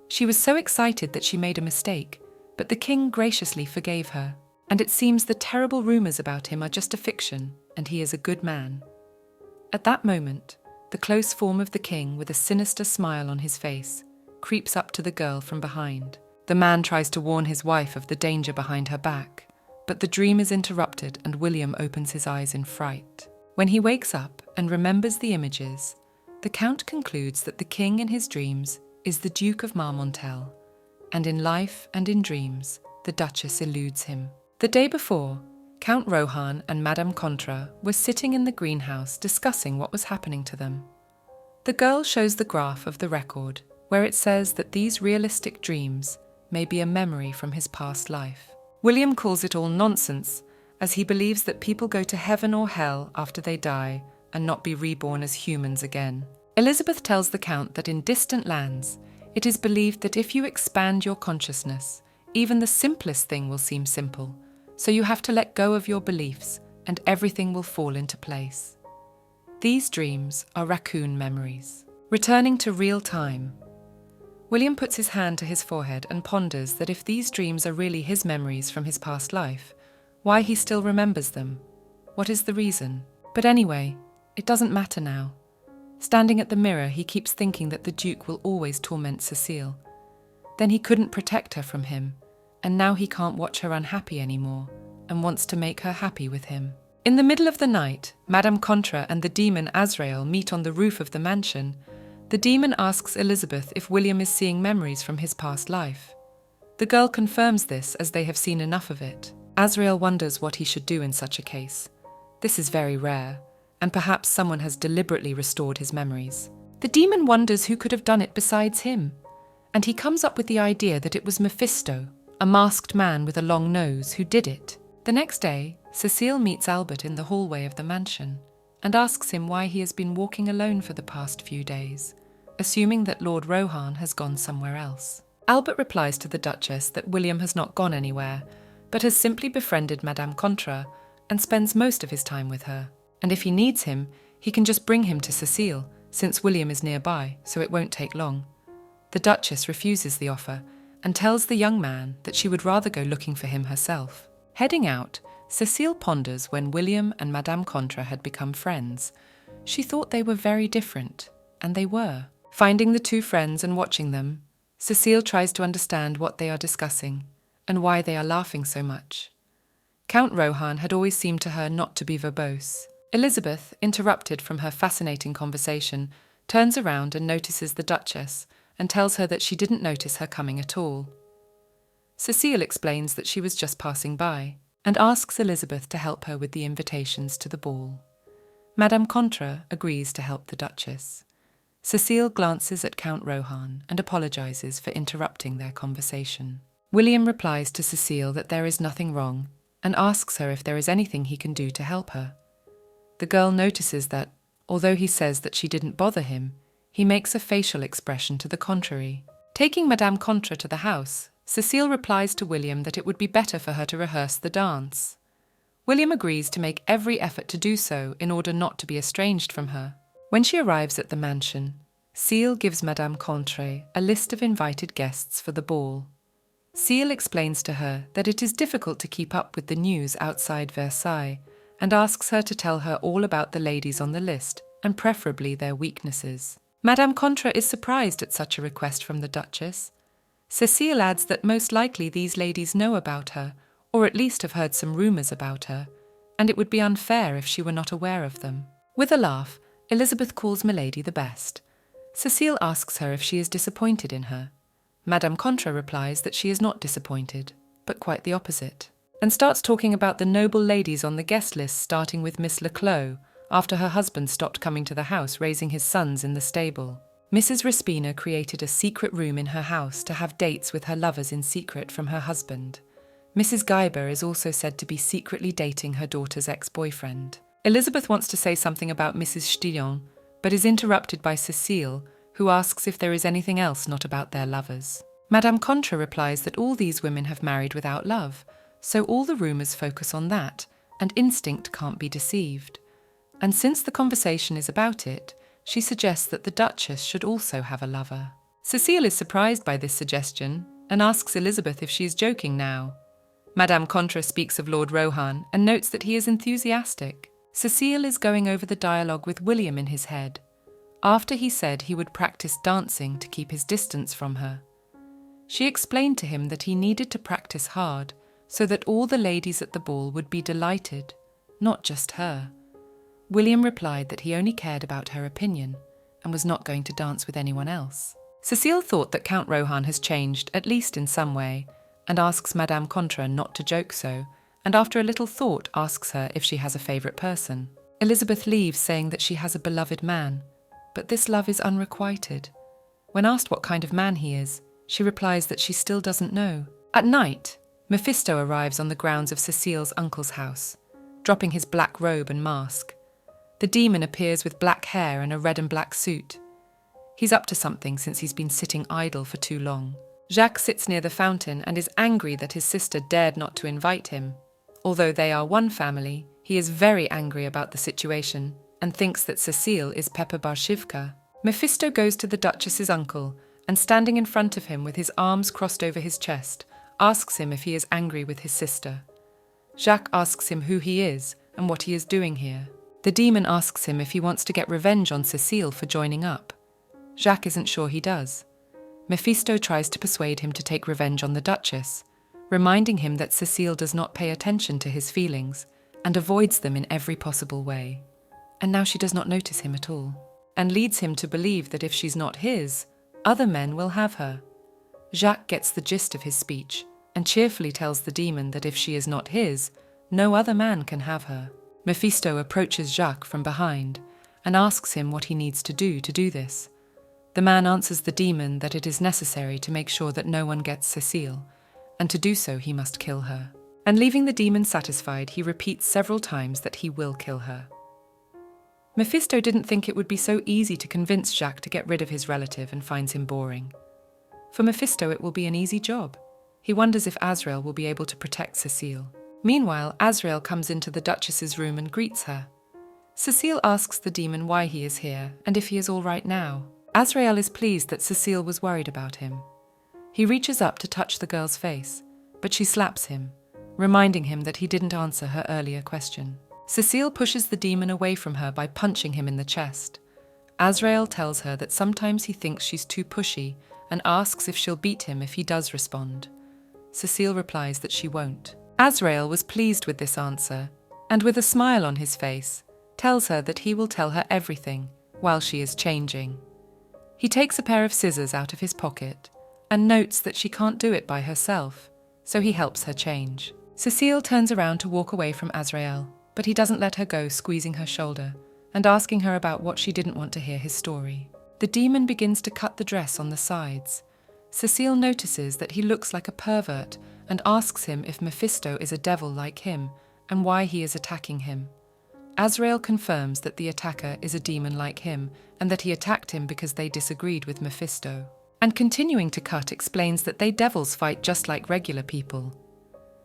She was so excited that she made a mistake, but the king graciously forgave her, and it seems the terrible rumours about him are just a fiction and he is a good man. At that moment, the close form of the king, with a sinister smile on his face, creeps up to the girl from behind. The man tries to warn his wife of the danger behind her back, but the dream is interrupted and William opens his eyes in fright. When he wakes up and remembers the images, the Count concludes that the king in his dreams is the Duke of Marmontel, and in life and in dreams, the Duchess eludes him. The day before, Count Rohan and Madame Contra were sitting in the greenhouse discussing what was happening to them. The girl shows the graph of the record, where it says that these realistic dreams may be a memory from his past life. William calls it all nonsense, as he believes that people go to heaven or hell after they die and not be reborn as humans again. Elizabeth tells the Count that in distant lands, It is believed that if you expand your consciousness, even the simplest thing will seem simple, so you have to let go of your beliefs and everything will fall into place. These dreams are raccoon memories. Returning to real time. William puts his hand to his forehead and ponders that if these dreams are really his memories from his past life, why he still remembers them. What is the reason? But anyway, it doesn't matter now. Standing at the mirror, he keeps thinking that the Duke will always torment Cecile. Then he couldn't protect her from him, and now he can't watch her unhappy anymore, and wants to make her happy with him. In the middle of the night, Madame Contra and the demon Azrael meet on the roof of the mansion. The demon asks Elizabeth if William is seeing memories from his past life. The girl confirms this as they have seen enough of it. Azrael wonders what he should do in such a case. This is very rare, and perhaps someone has deliberately restored his memories. The demon wonders who could have done it besides him, and he comes up with the idea that it was Mephisto, a masked man with a long nose, who did it. The next day, Cecile meets Albert in the hallway of the mansion and asks him why he has been walking alone for the past few days, assuming that Lord Rohan has gone somewhere else. Albert replies to the Duchess that William has not gone anywhere, but has simply befriended Madame Contra and spends most of his time with her. And if he needs him, he can just bring him to Cecile, since William is nearby, so it won't take long. The Duchess refuses the offer and tells the young man that she would rather go looking for him herself. Heading out, Cecile ponders when William and Madame Contra had become friends. She thought they were very different, and they were. Finding the two friends and watching them, Cecile tries to understand what they are discussing and why they are laughing so much. Count Rohan had always seemed to her not to be verbose. Elizabeth, interrupted from her fascinating conversation, turns around and notices the Duchess and tells her that she didn't notice her coming at all. Cecile explains that she was just passing by and asks Elizabeth to help her with the invitations to the ball. Madame Contra agrees to help the Duchess. Cecile glances at Count Rohan and apologizes for interrupting their conversation. William replies to Cecile that there is nothing wrong and asks her if there is anything he can do to help her. The girl notices that, although he says that she didn't bother him, he makes a facial expression to the contrary. Taking Madame Contra to the house, Cecile replies to William that it would be better for her to rehearse the dance. William agrees to make every effort to do so in order not to be estranged from her. When she arrives at the mansion, Cecile gives Madame Contra a list of invited guests for the ball. Cecile explains to her that it is difficult to keep up with the news outside Versailles and asks her to tell her all about the ladies on the list and preferably their weaknesses. Madame Contra is surprised at such a request from the Duchess. Cecile adds that most likely these ladies know about her, or at least have heard some rumours about her, and it would be unfair if she were not aware of them. With a laugh, Elizabeth calls Milady the best. Cecile asks her if she is disappointed in her. Madame Contra replies that she is not disappointed, but quite the opposite, and starts talking about the noble ladies on the guest list, starting with Miss Leclos, after her husband stopped coming to the house, raising his sons in the stable. Mrs. Respina created a secret room in her house to have dates with her lovers in secret from her husband. Mrs. Guyber is also said to be secretly dating her daughter's ex-boyfriend. Elizabeth wants to say something about Mrs. Stillon, but is interrupted by Cecile, who asks if there is anything else not about their lovers. Madame Contra replies that all these women have married without love, so all the rumours focus on that, and instinct can't be deceived. And since the conversation is about it, she suggests that the Duchess should also have a lover. Cecile is surprised by this suggestion and asks Elizabeth if she is joking now. Madame Contra speaks of Lord Rohan and notes that he is enthusiastic. Cecile is going over the dialogue with William in his head, after he said he would practice dancing to keep his distance from her. She explained to him that he needed to practice hard so that all the ladies at the ball would be delighted, not just her. William replied that he only cared about her opinion and was not going to dance with anyone else. Cecile thought that Count Rohan has changed, at least in some way, and asks Madame Contra not to joke so, and after a little thought asks her if she has a favourite person. Elizabeth leaves saying that she has a beloved man, but this love is unrequited. When asked what kind of man he is, she replies that she still doesn't know. At night, Mephisto arrives on the grounds of Cecile's uncle's house, dropping his black robe and mask. The demon appears with black hair and a red and black suit. He's up to something since he's been sitting idle for too long. Jacques sits near the fountain and is angry that his sister dared not to invite him. Although they are one family, he is very angry about the situation and thinks that Cecile is Pepper Barshivka. Mephisto goes to the Duchess's uncle and, standing in front of him with his arms crossed over his chest, asks him if he is angry with his sister. Jacques asks him who he is and what he is doing here. The demon asks him if he wants to get revenge on Cecile for joining up. Jacques isn't sure he does. Mephisto tries to persuade him to take revenge on the Duchess, reminding him that Cecile does not pay attention to his feelings and avoids them in every possible way. And now she does not notice him at all, and leads him to believe that if she's not his, other men will have her. Jacques gets the gist of his speech and cheerfully tells the demon that if she is not his, no other man can have her. Mephisto approaches Jacques from behind and asks him what he needs to do this. The man answers the demon that it is necessary to make sure that no one gets Cecile, and to do so he must kill her. And leaving the demon satisfied, he repeats several times that he will kill her. Mephisto didn't think it would be so easy to convince Jacques to get rid of his relative and finds him boring. For Mephisto it will be an easy job. He wonders if Azrael will be able to protect Cecile. Meanwhile, Azrael comes into the Duchess's room and greets her. Cecile asks the demon why he is here and if he is all right now. Azrael is pleased that Cecile was worried about him. He reaches up to touch the girl's face, but she slaps him, reminding him that he didn't answer her earlier question. Cecile pushes the demon away from her by punching him in the chest. Azrael tells her that sometimes he thinks she's too pushy and asks if she'll beat him if he does respond. Cecile replies that she won't. Azrael was pleased with this answer, and with a smile on his face, tells her that he will tell her everything while she is changing. He takes a pair of scissors out of his pocket and notes that she can't do it by herself, so he helps her change. Cecile turns around to walk away from Azrael, but he doesn't let her go, squeezing her shoulder and asking her about what she didn't want to hear his story. The demon begins to cut the dress on the sides. Cecile notices that he looks like a pervert and asks him if Mephisto is a devil like him and why he is attacking him. Azrael confirms that the attacker is a demon like him and that he attacked him because they disagreed with Mephisto. And continuing to cut explains that they devils fight just like regular people.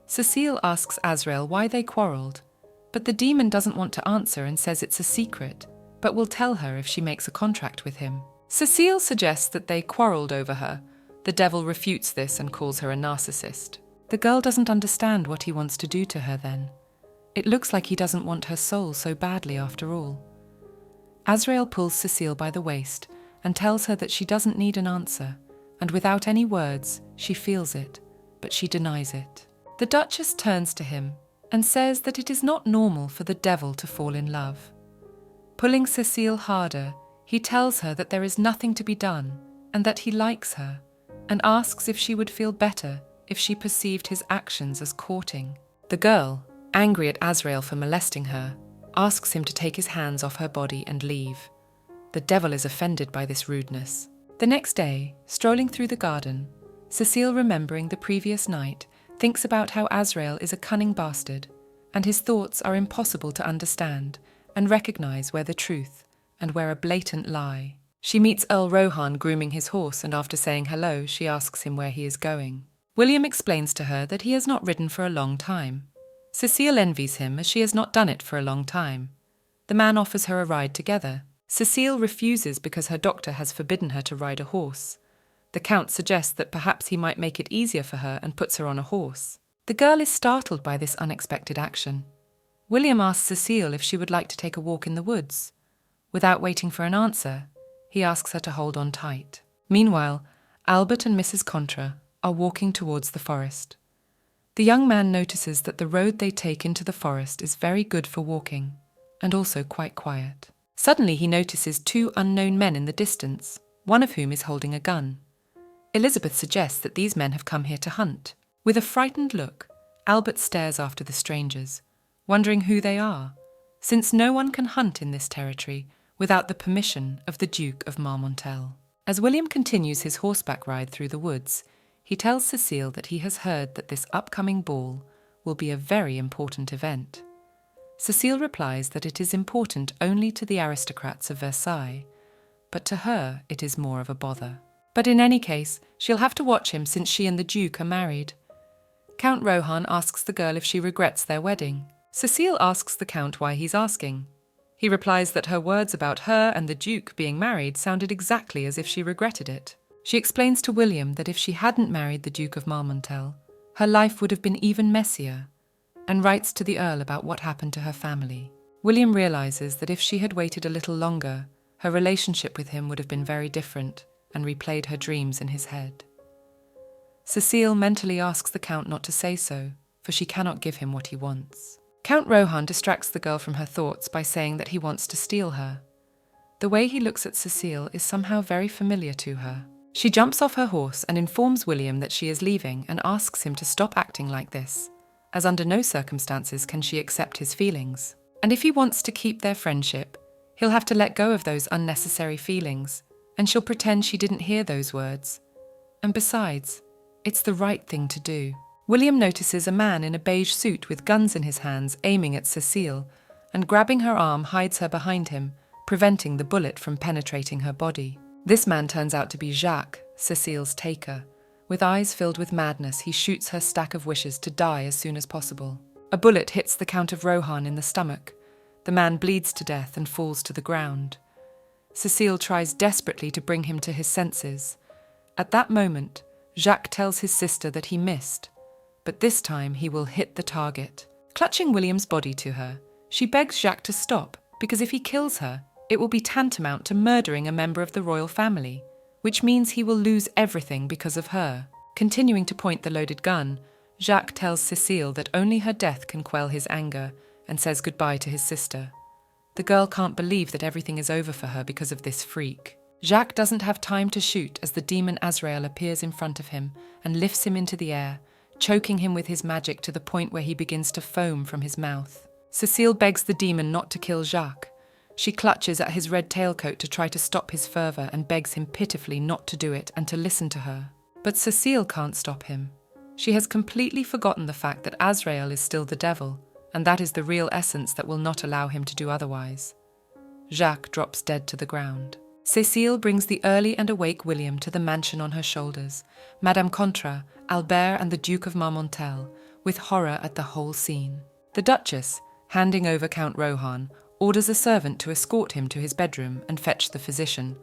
Cecile asks Azrael why they quarreled, but the demon doesn't want to answer and says it's a secret, but will tell her if she makes a contract with him. Cecile suggests that they quarreled over her. The devil refutes this and calls her a narcissist. The girl doesn't understand what he wants to do to her then. It looks like he doesn't want her soul so badly after all. Azrael pulls Cecile by the waist and tells her that she doesn't need an answer, and without any words, she feels it, but she denies it. The Duchess turns to him and says that it is not normal for the devil to fall in love. Pulling Cecile harder, he tells her that there is nothing to be done and that he likes her, and asks if she would feel better if she perceived his actions as courting. The girl, angry at Azrael for molesting her, asks him to take his hands off her body and leave. The devil is offended by this rudeness. The next day, strolling through the garden, Cecile, remembering the previous night, thinks about how Azrael is a cunning bastard, and his thoughts are impossible to understand and recognize where the truth and where a blatant lie. She meets Earl Rohan grooming his horse, and after saying hello, she asks him where he is going. William explains to her that he has not ridden for a long time. Cecile envies him as she has not done it for a long time. The man offers her a ride together. Cecile refuses because her doctor has forbidden her to ride a horse. The Count suggests that perhaps he might make it easier for her and puts her on a horse. The girl is startled by this unexpected action. William asks Cecile if she would like to take a walk in the woods. Without waiting for an answer, he asks her to hold on tight. Meanwhile, Albert and Mrs. Contra are walking towards the forest. The young man notices that the road they take into the forest is very good for walking, and also quite quiet. Suddenly he notices two unknown men in the distance, one of whom is holding a gun. Elizabeth suggests that these men have come here to hunt. With a frightened look, Albert stares after the strangers, wondering who they are, since no one can hunt in this territory without the permission of the Duke of Marmontel. As William continues his horseback ride through the woods, he tells Cecile that he has heard that this upcoming ball will be a very important event. Cecile replies that it is important only to the aristocrats of Versailles, but to her it is more of a bother. But in any case, she'll have to watch him since she and the Duke are married. Count Rohan asks the girl if she regrets their wedding. Cecile asks the Count why he's asking. He replies that her words about her and the Duke being married sounded exactly as if she regretted it. She explains to William that if she hadn't married the Duke of Marmontel, her life would have been even messier, and writes to the Earl about what happened to her family. William realizes that if she had waited a little longer, her relationship with him would have been very different and replayed her dreams in his head. Cecile mentally asks the Count not to say so, for she cannot give him what he wants. Count Rohan distracts the girl from her thoughts by saying that he wants to steal her. The way he looks at Cecile is somehow very familiar to her. She jumps off her horse and informs William that she is leaving and asks him to stop acting like this, as under no circumstances can she accept his feelings. And if he wants to keep their friendship, he'll have to let go of those unnecessary feelings, and she'll pretend she didn't hear those words. And besides, it's the right thing to do. William notices a man in a beige suit with guns in his hands aiming at Cecile, and grabbing her arm hides her behind him, preventing the bullet from penetrating her body. This man turns out to be Jacques, Cecile's taker. With eyes filled with madness, he shoots her stack of wishes to die as soon as possible. A bullet hits the Count of Rohan in the stomach. The man bleeds to death and falls to the ground. Cecile tries desperately to bring him to his senses. At that moment, Jacques tells his sister that he missed, but this time he will hit the target. Clutching William's body to her, she begs Jacques to stop, because if he kills her, it will be tantamount to murdering a member of the royal family, which means he will lose everything because of her. Continuing to point the loaded gun, Jacques tells Cecile that only her death can quell his anger and says goodbye to his sister. The girl can't believe that everything is over for her because of this freak. Jacques doesn't have time to shoot as the demon Azrael appears in front of him and lifts him into the air, choking him with his magic to the point where he begins to foam from his mouth. Cecile begs the demon not to kill Jacques. She clutches at his red tailcoat to try to stop his fervour and begs him pitifully not to do it and to listen to her. But Cecile can't stop him. She has completely forgotten the fact that Azrael is still the devil, and that is the real essence that will not allow him to do otherwise. Jacques drops dead to the ground. Cecile brings the early and awake William to the mansion on her shoulders, Madame Contra, Albert and the Duke of Marmontel, with horror at the whole scene. The Duchess, handing over Count Rohan, orders a servant to escort him to his bedroom and fetch the physician,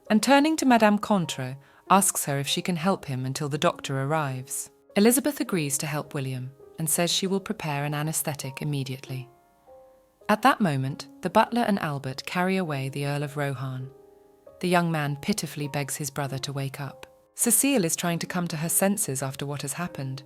and turning to Madame Contra, asks her if she can help him until the doctor arrives. Elizabeth agrees to help William and says she will prepare an anaesthetic immediately. At that moment, the butler and Albert carry away the Earl of Rohan. The young man pitifully begs his brother to wake up. Cecile is trying to come to her senses after what has happened.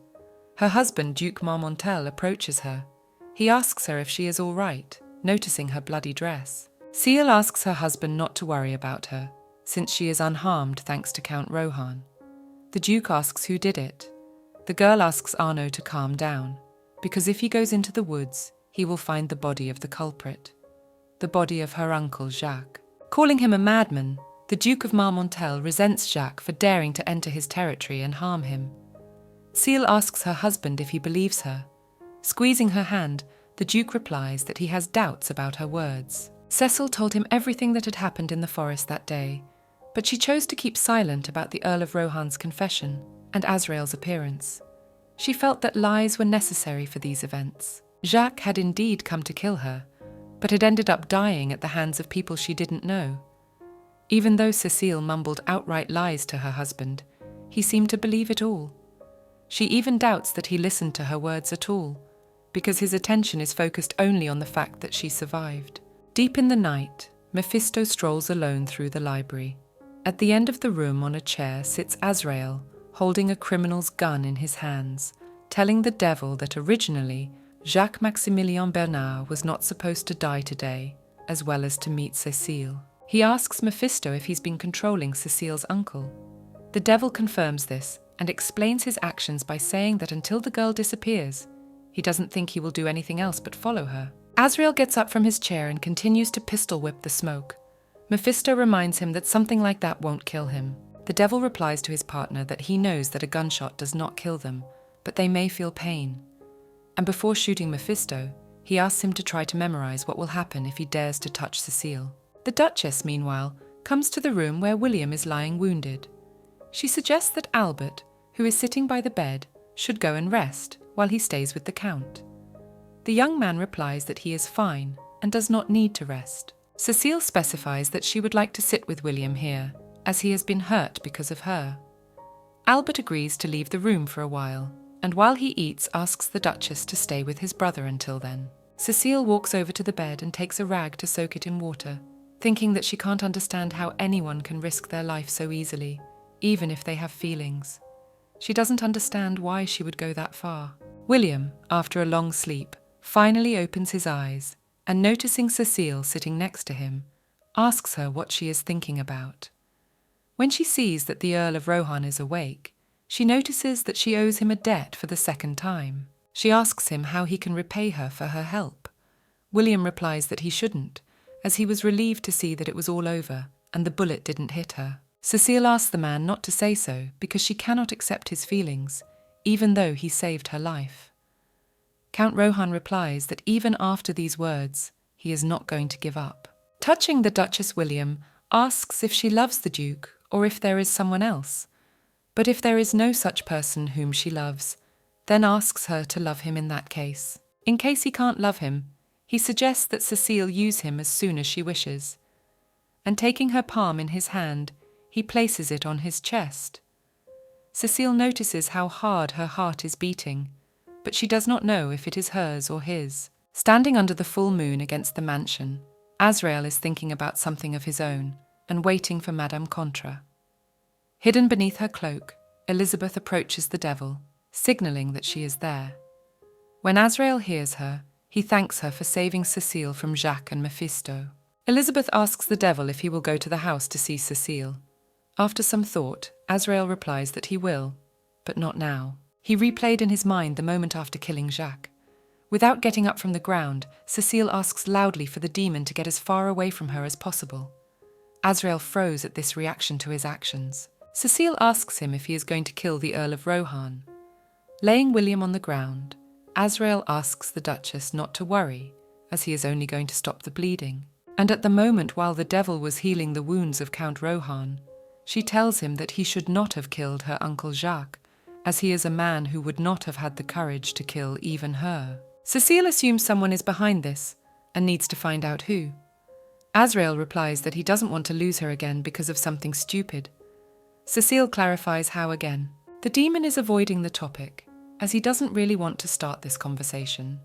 Her husband, Duke Marmontel, approaches her. He asks her if she is all right, noticing her bloody dress. Cecile asks her husband not to worry about her, since she is unharmed thanks to Count Rohan. The Duke asks who did it. The girl asks Arnaud to calm down, because if he goes into the woods, he will find the body of the culprit, the body of her uncle Jacques. Calling him a madman, the Duke of Marmontel resents Jacques for daring to enter his territory and harm him. Cecile asks her husband if he believes her. Squeezing her hand, the Duke replies that he has doubts about her words. Cecile told him everything that had happened in the forest that day, but she chose to keep silent about the Earl of Rohan's confession and Azrael's appearance. She felt that lies were necessary for these events. Jacques had indeed come to kill her, but had ended up dying at the hands of people she didn't know. Even though Cecile mumbled outright lies to her husband, he seemed to believe it all. She even doubts that he listened to her words at all, because his attention is focused only on the fact that she survived. Deep in the night, Mephisto strolls alone through the library. At the end of the room on a chair sits Azrael, holding a criminal's gun in his hands, telling the devil that originally Jacques-Maximilien Bernard was not supposed to die today, as well as to meet Cecile. He asks Mephisto if he's been controlling Cecile's uncle. The devil confirms this and explains his actions by saying that until the girl disappears, he doesn't think he will do anything else but follow her. Azrael gets up from his chair and continues to pistol whip the smoke. Mephisto reminds him that something like that won't kill him. The devil replies to his partner that he knows that a gunshot does not kill them, but they may feel pain. And before shooting Mephisto, he asks him to try to memorize what will happen if he dares to touch Cecile. The Duchess, meanwhile, comes to the room where William is lying wounded. She suggests that Albert, who is sitting by the bed, should go and rest while he stays with the Count. The young man replies that he is fine and does not need to rest. Cecile specifies that she would like to sit with William here, as he has been hurt because of her. Albert agrees to leave the room for a while, and while he eats asks the Duchess to stay with his brother until then. Cecile walks over to the bed and takes a rag to soak it in water, thinking that she can't understand how anyone can risk their life so easily, even if they have feelings. She doesn't understand why she would go that far. William, after a long sleep, finally opens his eyes and, noticing Cecile sitting next to him, asks her what she is thinking about. When she sees that the Earl of Rohan is awake, she notices that she owes him a debt for the second time. She asks him how he can repay her for her help. William replies that he shouldn't, as he was relieved to see that it was all over and the bullet didn't hit her. Cecile asks the man not to say so because she cannot accept his feelings, even though he saved her life. Count Rohan replies that even after these words, he is not going to give up. Touching the Duchess, William asks if she loves the Duke or if there is someone else. But if there is no such person whom she loves, then asks her to love him in that case. In case he can't love him, he suggests that Cecile use him as soon as she wishes. And taking her palm in his hand, he places it on his chest. Cecile notices how hard her heart is beating, but she does not know if it is hers or his. Standing under the full moon against the mansion, Azrael is thinking about something of his own and waiting for Madame Contra. Hidden beneath her cloak, Elizabeth approaches the devil, signalling that she is there. When Azrael hears her, he thanks her for saving Cecile from Jacques and Mephisto. Elizabeth asks the devil if he will go to the house to see Cecile. After some thought, Azrael replies that he will, but not now. He replayed in his mind the moment after killing Jacques. Without getting up from the ground, Cecile asks loudly for the demon to get as far away from her as possible. Azrael froze at this reaction to his actions. Cecile asks him if he is going to kill the Earl of Rohan. Laying William on the ground, Azrael asks the Duchess not to worry, as he is only going to stop the bleeding. And at the moment while the devil was healing the wounds of Count Rohan, she tells him that he should not have killed her uncle Jacques, as he is a man who would not have had the courage to kill even her. Cecile assumes someone is behind this, and needs to find out who. Azrael replies that he doesn't want to lose her again because of something stupid. Cecile clarifies how again. The demon is avoiding the topic, as he doesn't really want to start this conversation.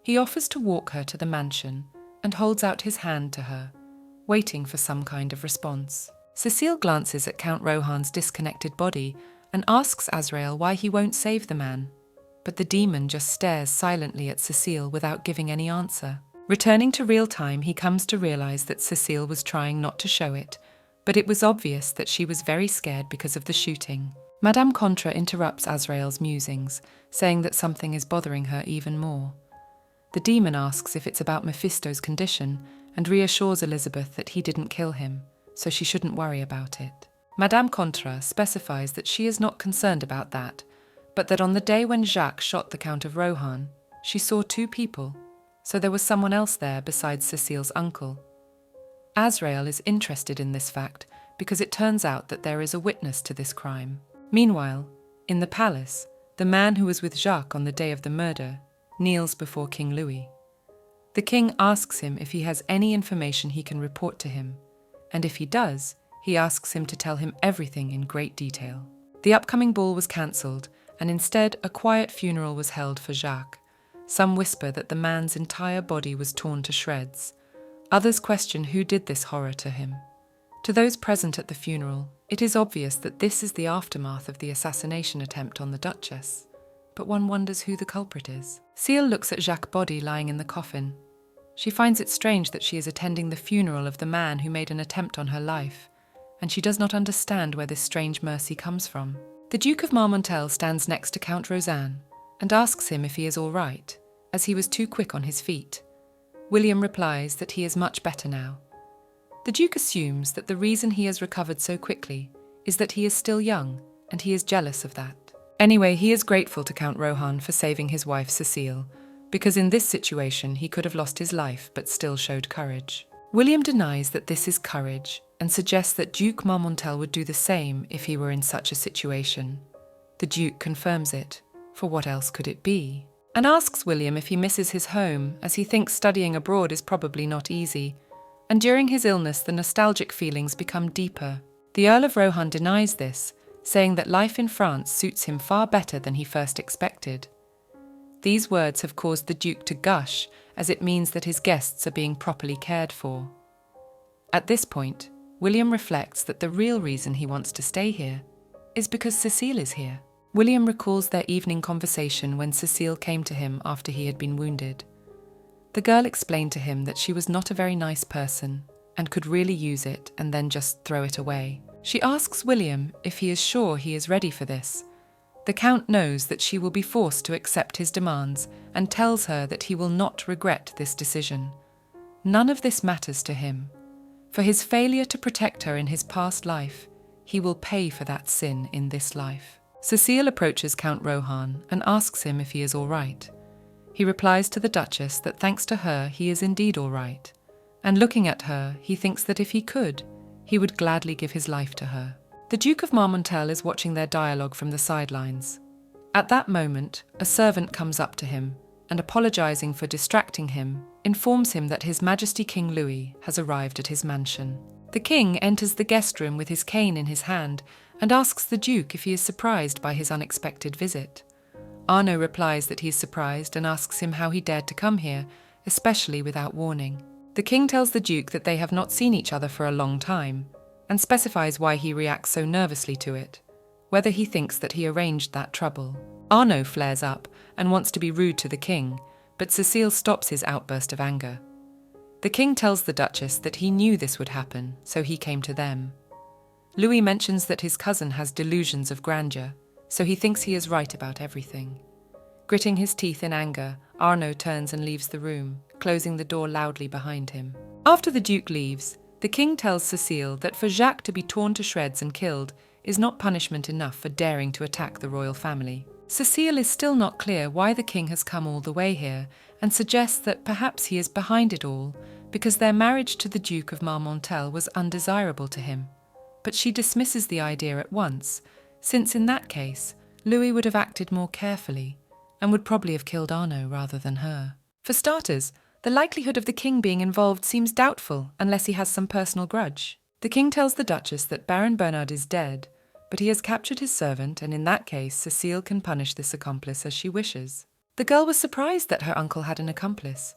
He offers to walk her to the mansion and holds out his hand to her, waiting for some kind of response. Cecile glances at Count Rohan's disconnected body and asks Azrael why he won't save the man, but the demon just stares silently at Cecile without giving any answer. Returning to real time, he comes to realize that Cecile was trying not to show it, but it was obvious that she was very scared because of the shooting. Madame Contra interrupts Azrael's musings, saying that something is bothering her even more. The demon asks if it's about Mephisto's condition and reassures Elizabeth that he didn't kill him, so she shouldn't worry about it. Madame Contra specifies that she is not concerned about that, but that on the day when Jacques shot the Count of Rohan, she saw two people, so there was someone else there besides Cecile's uncle. Azrael is interested in this fact because it turns out that there is a witness to this crime. Meanwhile, in the palace, the man who was with Jacques on the day of the murder kneels before King Louis. The king asks him if he has any information he can report to him, and if he does, he asks him to tell him everything in great detail. The upcoming ball was cancelled, and instead a quiet funeral was held for Jacques. Some whisper that the man's entire body was torn to shreds. Others question who did this horror to him. To those present at the funeral, it is obvious that this is the aftermath of the assassination attempt on the Duchess, but one wonders who the culprit is. Cecile looks at Jacques' body lying in the coffin. She finds it strange that she is attending the funeral of the man who made an attempt on her life, and she does not understand where this strange mercy comes from. The Duke of Marmontel stands next to Count Rosanne and asks him if he is all right, as he was too quick on his feet. William replies that he is much better now. The Duke assumes that the reason he has recovered so quickly is that he is still young, and he is jealous of that. Anyway, he is grateful to Count Rohan for saving his wife Cecile, because in this situation he could have lost his life but still showed courage. William denies that this is courage and suggests that Duke Marmontel would do the same if he were in such a situation. The Duke confirms it, for what else could it be? And asks William if he misses his home, as he thinks studying abroad is probably not easy. And during his illness, the nostalgic feelings become deeper. The Earl of Rohan denies this, saying that life in France suits him far better than he first expected. These words have caused the Duke to gush, as it means that his guests are being properly cared for. At this point, William reflects that the real reason he wants to stay here is because Cecile is here. William recalls their evening conversation when Cecile came to him after he had been wounded. The girl explained to him that she was not a very nice person and could really use it and then just throw it away. She asks William if he is sure he is ready for this. The Count knows that she will be forced to accept his demands and tells her that he will not regret this decision. None of this matters to him. For his failure to protect her in his past life, he will pay for that sin in this life. Cecile approaches Count Rohan and asks him if he is all right. He replies to the Duchess that thanks to her he is indeed all right, and looking at her, he thinks that if he could, he would gladly give his life to her. The Duke of Marmontel is watching their dialogue from the sidelines. At that moment, a servant comes up to him and, apologizing for distracting him, informs him that His Majesty King Louis has arrived at his mansion. The king enters the guest room with his cane in his hand and asks the Duke if he is surprised by his unexpected visit. Arnaud replies that he is surprised and asks him how he dared to come here, especially without warning. The king tells the Duke that they have not seen each other for a long time, and specifies why he reacts so nervously to it, whether he thinks that he arranged that trouble. Arnaud flares up and wants to be rude to the king, but Cecile stops his outburst of anger. The king tells the Duchess that he knew this would happen, so he came to them. Louis mentions that his cousin has delusions of grandeur, so he thinks he is right about everything. Gritting his teeth in anger, Arnaud turns and leaves the room, closing the door loudly behind him. After the Duke leaves, the king tells Cecile that for Jacques to be torn to shreds and killed is not punishment enough for daring to attack the royal family. Cecile is still not clear why the king has come all the way here and suggests that perhaps he is behind it all because their marriage to the Duke of Marmontel was undesirable to him. But she dismisses the idea at once, since in that case, Louis would have acted more carefully and would probably have killed Arnaud rather than her. For starters, the likelihood of the king being involved seems doubtful unless he has some personal grudge. The king tells the Duchess that Baron Bernard is dead, but he has captured his servant, and in that case, Cecile can punish this accomplice as she wishes. The girl was surprised that her uncle had an accomplice.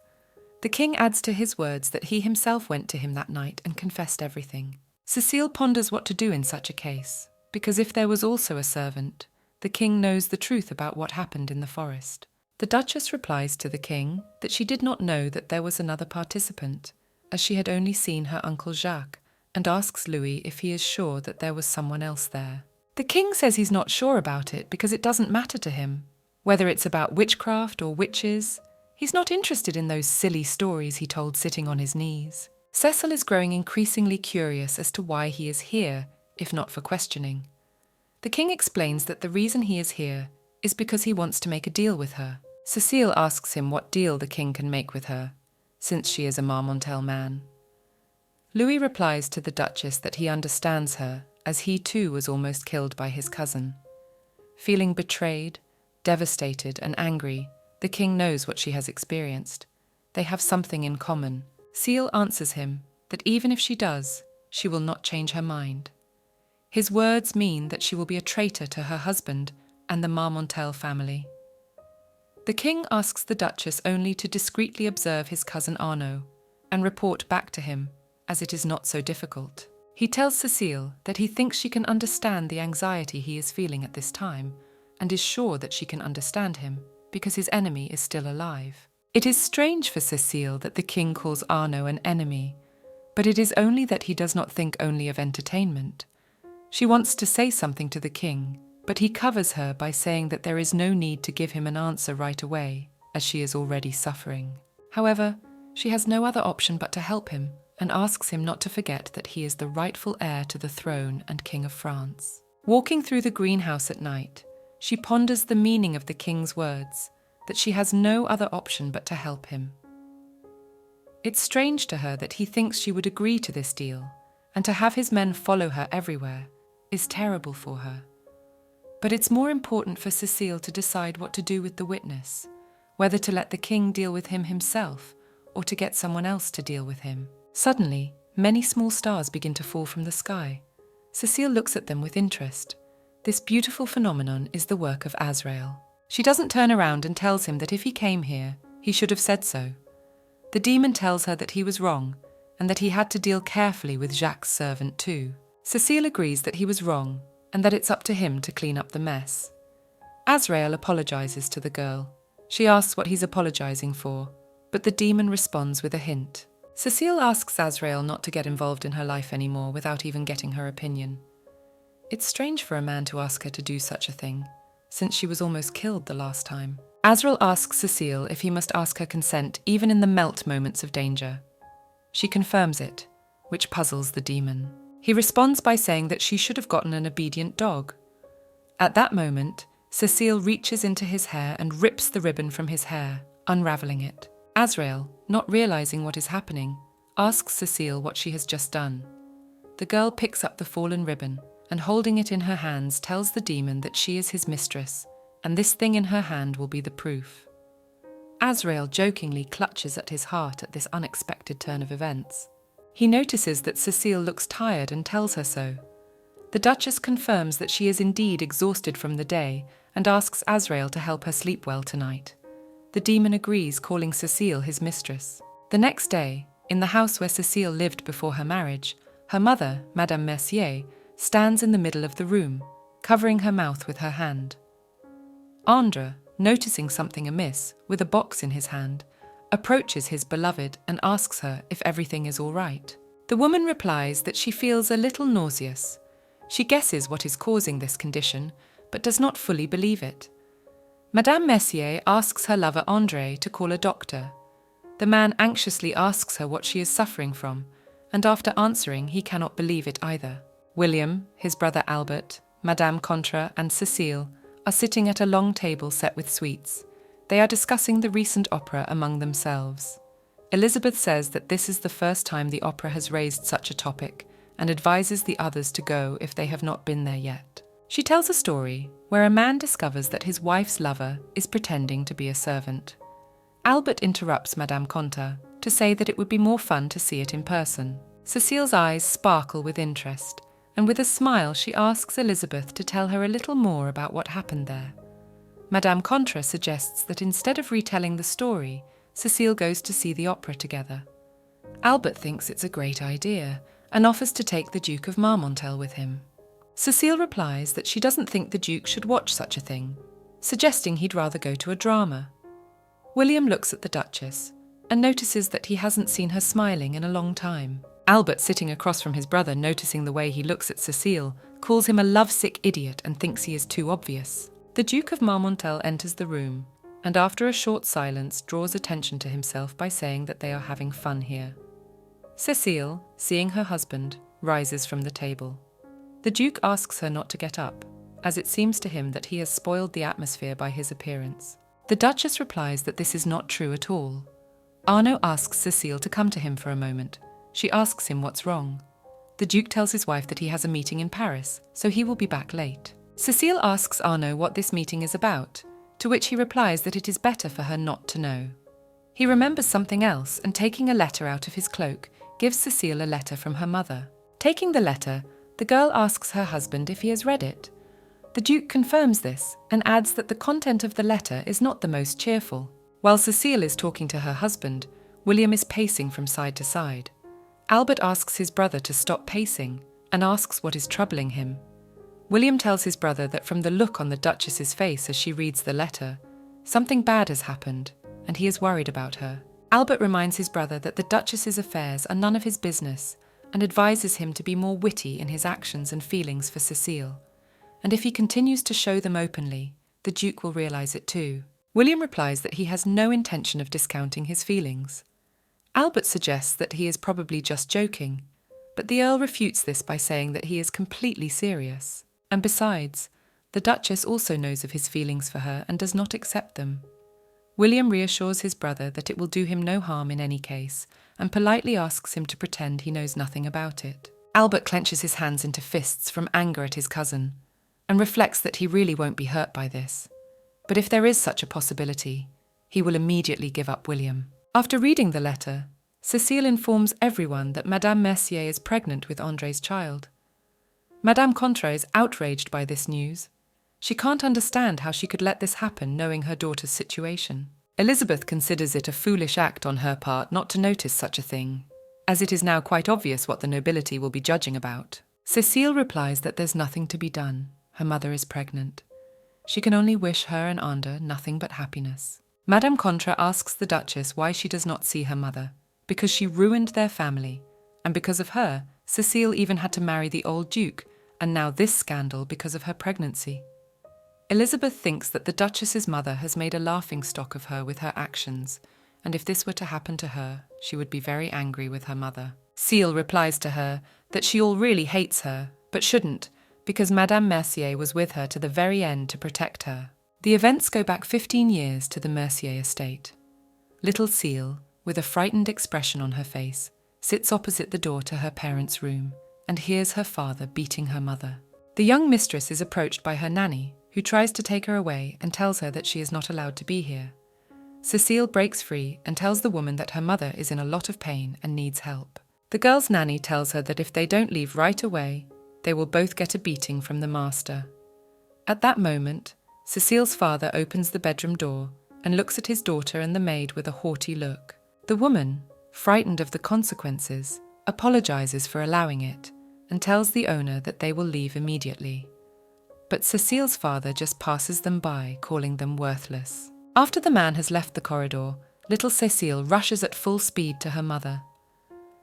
The king adds to his words that he himself went to him that night and confessed everything. Cecile ponders what to do in such a case, because if there was also a servant, the king knows the truth about what happened in the forest. The Duchess replies to the king that she did not know that there was another participant, as she had only seen her uncle Jacques, and asks Louis if he is sure that there was someone else there. The king says he's not sure about it because it doesn't matter to him. Whether it's about witchcraft or witches, he's not interested in those silly stories he told sitting on his knees. Cecile is growing increasingly curious as to why he is here, if not for questioning. The king explains that the reason he is here is because he wants to make a deal with her. Cecile asks him what deal the king can make with her, since she is a Marmontel man. Louis replies to the Duchess that he understands her, as he too was almost killed by his cousin. Feeling betrayed, devastated and angry, the king knows what she has experienced. They have something in common. Cecile answers him that even if she does, she will not change her mind. His words mean that she will be a traitor to her husband and the Marmontel family. The king asks the Duchess only to discreetly observe his cousin Arnaud and report back to him, as it is not so difficult. He tells Cecile that he thinks she can understand the anxiety he is feeling at this time and is sure that she can understand him because his enemy is still alive. It is strange for Cecile that the king calls Arnaud an enemy, but it is only that he does not think only of entertainment. She wants to say something to the king, but he covers her by saying that there is no need to give him an answer right away, as she is already suffering. However, she has no other option but to help him and asks him not to forget that he is the rightful heir to the throne and king of France. Walking through the greenhouse at night, she ponders the meaning of the king's words, that she has no other option but to help him. It's strange to her that he thinks she would agree to this deal, and to have his men follow her everywhere is terrible for her. But it's more important for Cecile to decide what to do with the witness, whether to let the king deal with him himself or to get someone else to deal with him. Suddenly, many small stars begin to fall from the sky. Cecile looks at them with interest. This beautiful phenomenon is the work of Azrael. She doesn't turn around and tells him that if he came here, he should have said so. The demon tells her that he was wrong and that he had to deal carefully with Jacques' servant too. Cecile agrees that he was wrong and that it's up to him to clean up the mess. Azrael apologizes to the girl. She asks what he's apologizing for, but the demon responds with a hint. Cecile asks Azrael not to get involved in her life anymore without even getting her opinion. It's strange for a man to ask her to do such a thing, since she was almost killed the last time. Azrael asks Cecile if he must ask her consent even in the melt moments of danger. She confirms it, which puzzles the demon. He responds by saying that she should have gotten an obedient dog. At that moment, Cecile reaches into his hair and rips the ribbon from his hair, unraveling it. Azrael, not realizing what is happening, asks Cecile what she has just done. The girl picks up the fallen ribbon and, holding it in her hands, tells the demon that she is his mistress, and this thing in her hand will be the proof. Azrael jokingly clutches at his heart at this unexpected turn of events. He notices that Cecile looks tired and tells her so. The Duchess confirms that she is indeed exhausted from the day and asks Azrael to help her sleep well tonight. The demon agrees, calling Cecile his mistress. The next day, in the house where Cecile lived before her marriage, her mother, Madame Mercier, stands in the middle of the room, covering her mouth with her hand. Andre, noticing something amiss, with a box in his hand, approaches his beloved and asks her if everything is all right. The woman replies that she feels a little nauseous. She guesses what is causing this condition, but does not fully believe it. Madame Mercier asks her lover André to call a doctor. The man anxiously asks her what she is suffering from, and after answering, he cannot believe it either. William, his brother Albert, Madame Contra and Cecile are sitting at a long table set with sweets. They are discussing the recent opera among themselves. Elizabeth says that this is the first time the opera has raised such a topic and advises the others to go if they have not been there yet. She tells a story where a man discovers that his wife's lover is pretending to be a servant. Albert interrupts Madame Conta to say that it would be more fun to see it in person. Cecile's eyes sparkle with interest, and with a smile she asks Elizabeth to tell her a little more about what happened there. Madame Contra suggests that instead of retelling the story, Cecile goes to see the opera together. Albert thinks it's a great idea and offers to take the Duke of Marmontel with him. Cecile replies that she doesn't think the Duke should watch such a thing, suggesting he'd rather go to a drama. William looks at the Duchess and notices that he hasn't seen her smiling in a long time. Albert, sitting across from his brother, noticing the way he looks at Cecile, calls him a lovesick idiot and thinks he is too obvious. The Duke of Marmontel enters the room, and after a short silence draws attention to himself by saying that they are having fun here. Cecile, seeing her husband, rises from the table. The Duke asks her not to get up, as it seems to him that he has spoiled the atmosphere by his appearance. The Duchess replies that this is not true at all. Arnaud asks Cecile to come to him for a moment. She asks him what's wrong. The Duke tells his wife that he has a meeting in Paris, so he will be back late. Cecile asks Arnaud what this meeting is about, to which he replies that it is better for her not to know. He remembers something else and, taking a letter out of his cloak, gives Cecile a letter from her mother. Taking the letter, the girl asks her husband if he has read it. The Duke confirms this and adds that the content of the letter is not the most cheerful. While Cecile is talking to her husband, William is pacing from side to side. Albert asks his brother to stop pacing and asks what is troubling him. William tells his brother that from the look on the Duchess's face as she reads the letter, something bad has happened and he is worried about her. Albert reminds his brother that the Duchess's affairs are none of his business and advises him to be more witty in his actions and feelings for Cecile. And if he continues to show them openly, the Duke will realise it too. William replies that he has no intention of discounting his feelings. Albert suggests that he is probably just joking, but the Earl refutes this by saying that he is completely serious. And besides, the Duchess also knows of his feelings for her and does not accept them. William reassures his brother that it will do him no harm in any case and politely asks him to pretend he knows nothing about it. Albert clenches his hands into fists from anger at his cousin, and reflects that he really won't be hurt by this. But if there is such a possibility, he will immediately give up William. After reading the letter, Cecile informs everyone that Madame Mercier is pregnant with André's child. Madame Contra is outraged by this news. She can't understand how she could let this happen knowing her daughter's situation. Elizabeth considers it a foolish act on her part not to notice such a thing, as it is now quite obvious what the nobility will be judging about. Cecile replies that there's nothing to be done. Her mother is pregnant. She can only wish her and Ander nothing but happiness. Madame Contra asks the Duchess why she does not see her mother, because she ruined their family, and because of her, Cecile even had to marry the old Duke, and now this scandal because of her pregnancy. Elizabeth thinks that the Duchess's mother has made a laughingstock of her with her actions, and if this were to happen to her, she would be very angry with her mother. Cecile replies to her that she all really hates her, but shouldn't, because Madame Mercier was with her to the very end to protect her. The events go back 15 years to the Mercier estate. Little Cecile, with a frightened expression on her face, sits opposite the door to her parents' room and hears her father beating her mother. The young mistress is approached by her nanny, who tries to take her away and tells her that she is not allowed to be here. Cecile breaks free and tells the woman that her mother is in a lot of pain and needs help. The girl's nanny tells her that if they don't leave right away, they will both get a beating from the master. At that moment, Cecile's father opens the bedroom door and looks at his daughter and the maid with a haughty look. The woman, frightened of the consequences, apologizes for allowing it and tells the owner that they will leave immediately. But Cecile's father just passes them by, calling them worthless. After the man has left the corridor, little Cecile rushes at full speed to her mother.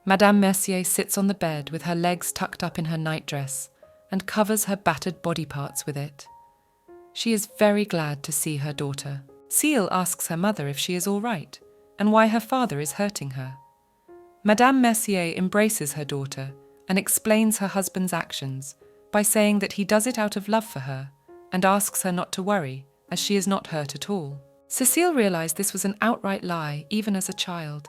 Madame Mercier sits on the bed with her legs tucked up in her nightdress and covers her battered body parts with it. She is very glad to see her daughter. Cecile asks her mother if she is all right and why her father is hurting her. Madame Mercier embraces her daughter and explains her husband's actions by saying that he does it out of love for her and asks her not to worry, as she is not hurt at all. Cecile realized this was an outright lie, even as a child.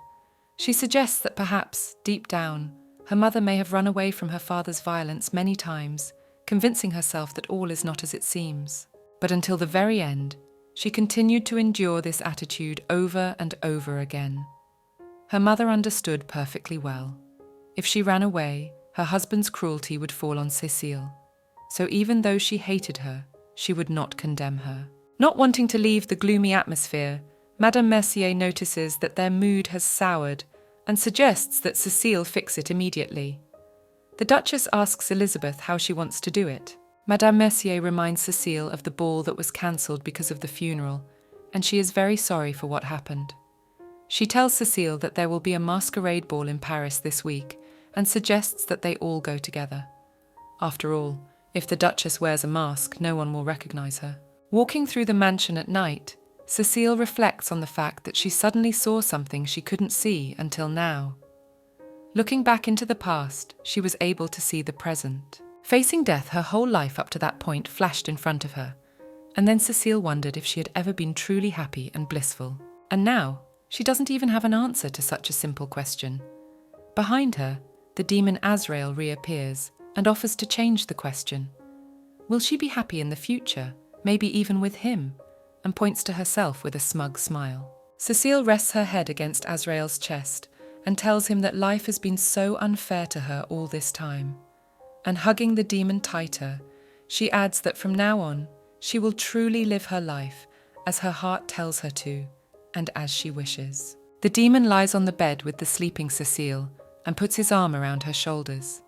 She suggests that perhaps, deep down, her mother may have run away from her father's violence many times, convincing herself that all is not as it seems. But until the very end, she continued to endure this attitude over and over again. Her mother understood perfectly well. If she ran away, her husband's cruelty would fall on Cecile. So even though she hated her, she would not condemn her. Not wanting to leave the gloomy atmosphere, Madame Mercier notices that their mood has soured and suggests that Cecile fix it immediately. The Duchess asks Elizabeth how she wants to do it. Madame Mercier reminds Cecile of the ball that was cancelled because of the funeral, and she is very sorry for what happened. She tells Cecile that there will be a masquerade ball in Paris this week and suggests that they all go together. After all, if the Duchess wears a mask, no one will recognize her. Walking through the mansion at night, Cecile reflects on the fact that she suddenly saw something she couldn't see until now. Looking back into the past, she was able to see the present. Facing death her whole life up to that point flashed in front of her, and then Cecile wondered if she had ever been truly happy and blissful. And now, she doesn't even have an answer to such a simple question. Behind her, the demon Azrael reappears and offers to change the question. Will she be happy in the future, maybe even with him? And points to herself with a smug smile. Cecile rests her head against Azrael's chest and tells him that life has been so unfair to her all this time. And hugging the demon tighter, she adds that from now on, she will truly live her life as her heart tells her to, and as she wishes. The demon lies on the bed with the sleeping Cecile and puts his arm around her shoulders.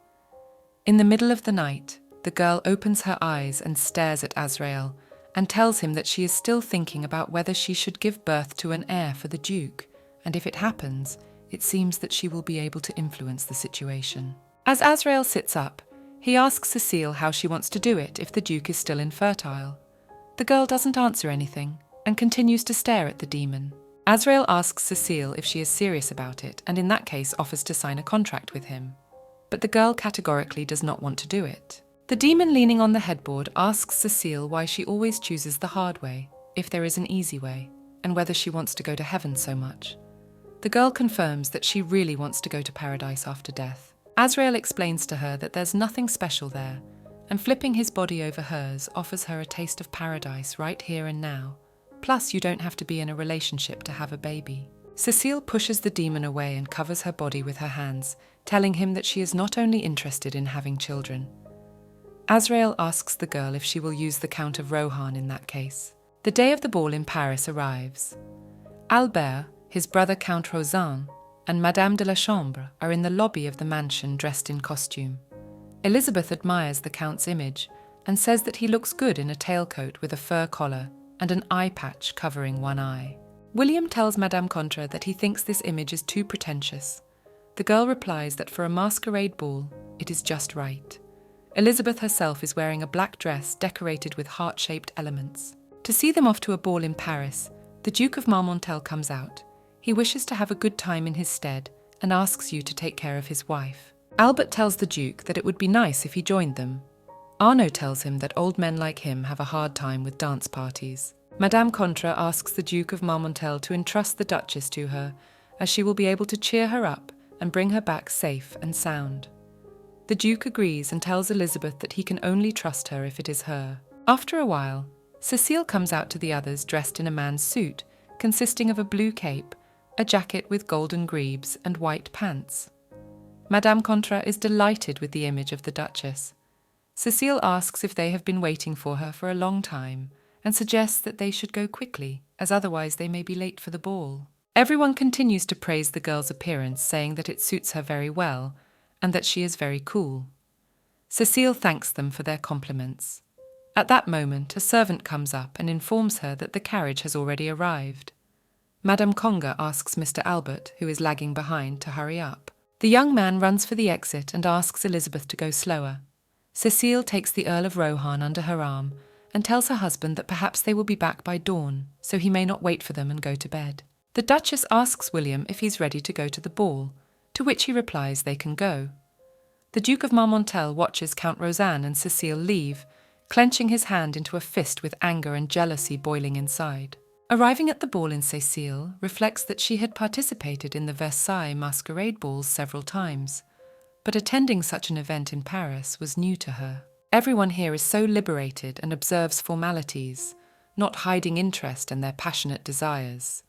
In the middle of the night, the girl opens her eyes and stares at Azrael and tells him that she is still thinking about whether she should give birth to an heir for the Duke, and if it happens, it seems that she will be able to influence the situation. As Azrael sits up, he asks Cecile how she wants to do it if the Duke is still infertile. The girl doesn't answer anything and continues to stare at the demon. Azrael asks Cecile if she is serious about it and in that case offers to sign a contract with him. But the girl categorically does not want to do it. The demon leaning on the headboard asks Cecile why she always chooses the hard way, if there is an easy way, and whether she wants to go to heaven so much. The girl confirms that she really wants to go to paradise after death. Azrael explains to her that there's nothing special there, and flipping his body over hers offers her a taste of paradise right here and now. Plus, you don't have to be in a relationship to have a baby. Cecile pushes the demon away and covers her body with her hands, telling him that she is not only interested in having children. Azrael asks the girl if she will use the Count of Rohan in that case. The day of the ball in Paris arrives. Albert, his brother Count Rosan, and Madame de la Chambre are in the lobby of the mansion dressed in costume. Elizabeth admires the Count's image and says that he looks good in a tailcoat with a fur collar and an eye patch covering one eye. William tells Madame Contra that he thinks this image is too pretentious. The girl replies that for a masquerade ball, it is just right. Elizabeth herself is wearing a black dress decorated with heart-shaped elements. To see them off to a ball in Paris, the Duke of Marmontel comes out. He wishes to have a good time in his stead and asks you to take care of his wife. Albert tells the Duke that it would be nice if he joined them. Arnaud tells him that old men like him have a hard time with dance parties. Madame Contra asks the Duke of Marmontel to entrust the Duchess to her, as she will be able to cheer her up and bring her back safe and sound. The Duke agrees and tells Elizabeth that he can only trust her if it is her. After a while, Cecile comes out to the others dressed in a man's suit, consisting of a blue cape, a jacket with golden greaves, and white pants. Madame Contra is delighted with the image of the Duchess. Cecile asks if they have been waiting for her for a long time, and suggests that they should go quickly, as otherwise they may be late for the ball. Everyone continues to praise the girl's appearance, saying that it suits her very well, and that she is very cool. Cecile thanks them for their compliments. At that moment, a servant comes up and informs her that the carriage has already arrived. Madame Conga asks Mr. Albert, who is lagging behind, to hurry up. The young man runs for the exit and asks Elizabeth to go slower. Cecile takes the Earl of Rohan under her arm and tells her husband that perhaps they will be back by dawn, so he may not wait for them and go to bed. The Duchess asks William if he's ready to go to the ball, to which he replies they can go. The Duke of Marmontel watches Count Rosan and Cecile leave, clenching his hand into a fist with anger and jealousy boiling inside. Arriving at the ball in Cecile reflects that she had participated in the Versailles masquerade balls several times, but attending such an event in Paris was new to her. Everyone here is so liberated and observes formalities, not hiding interest in their passionate desires.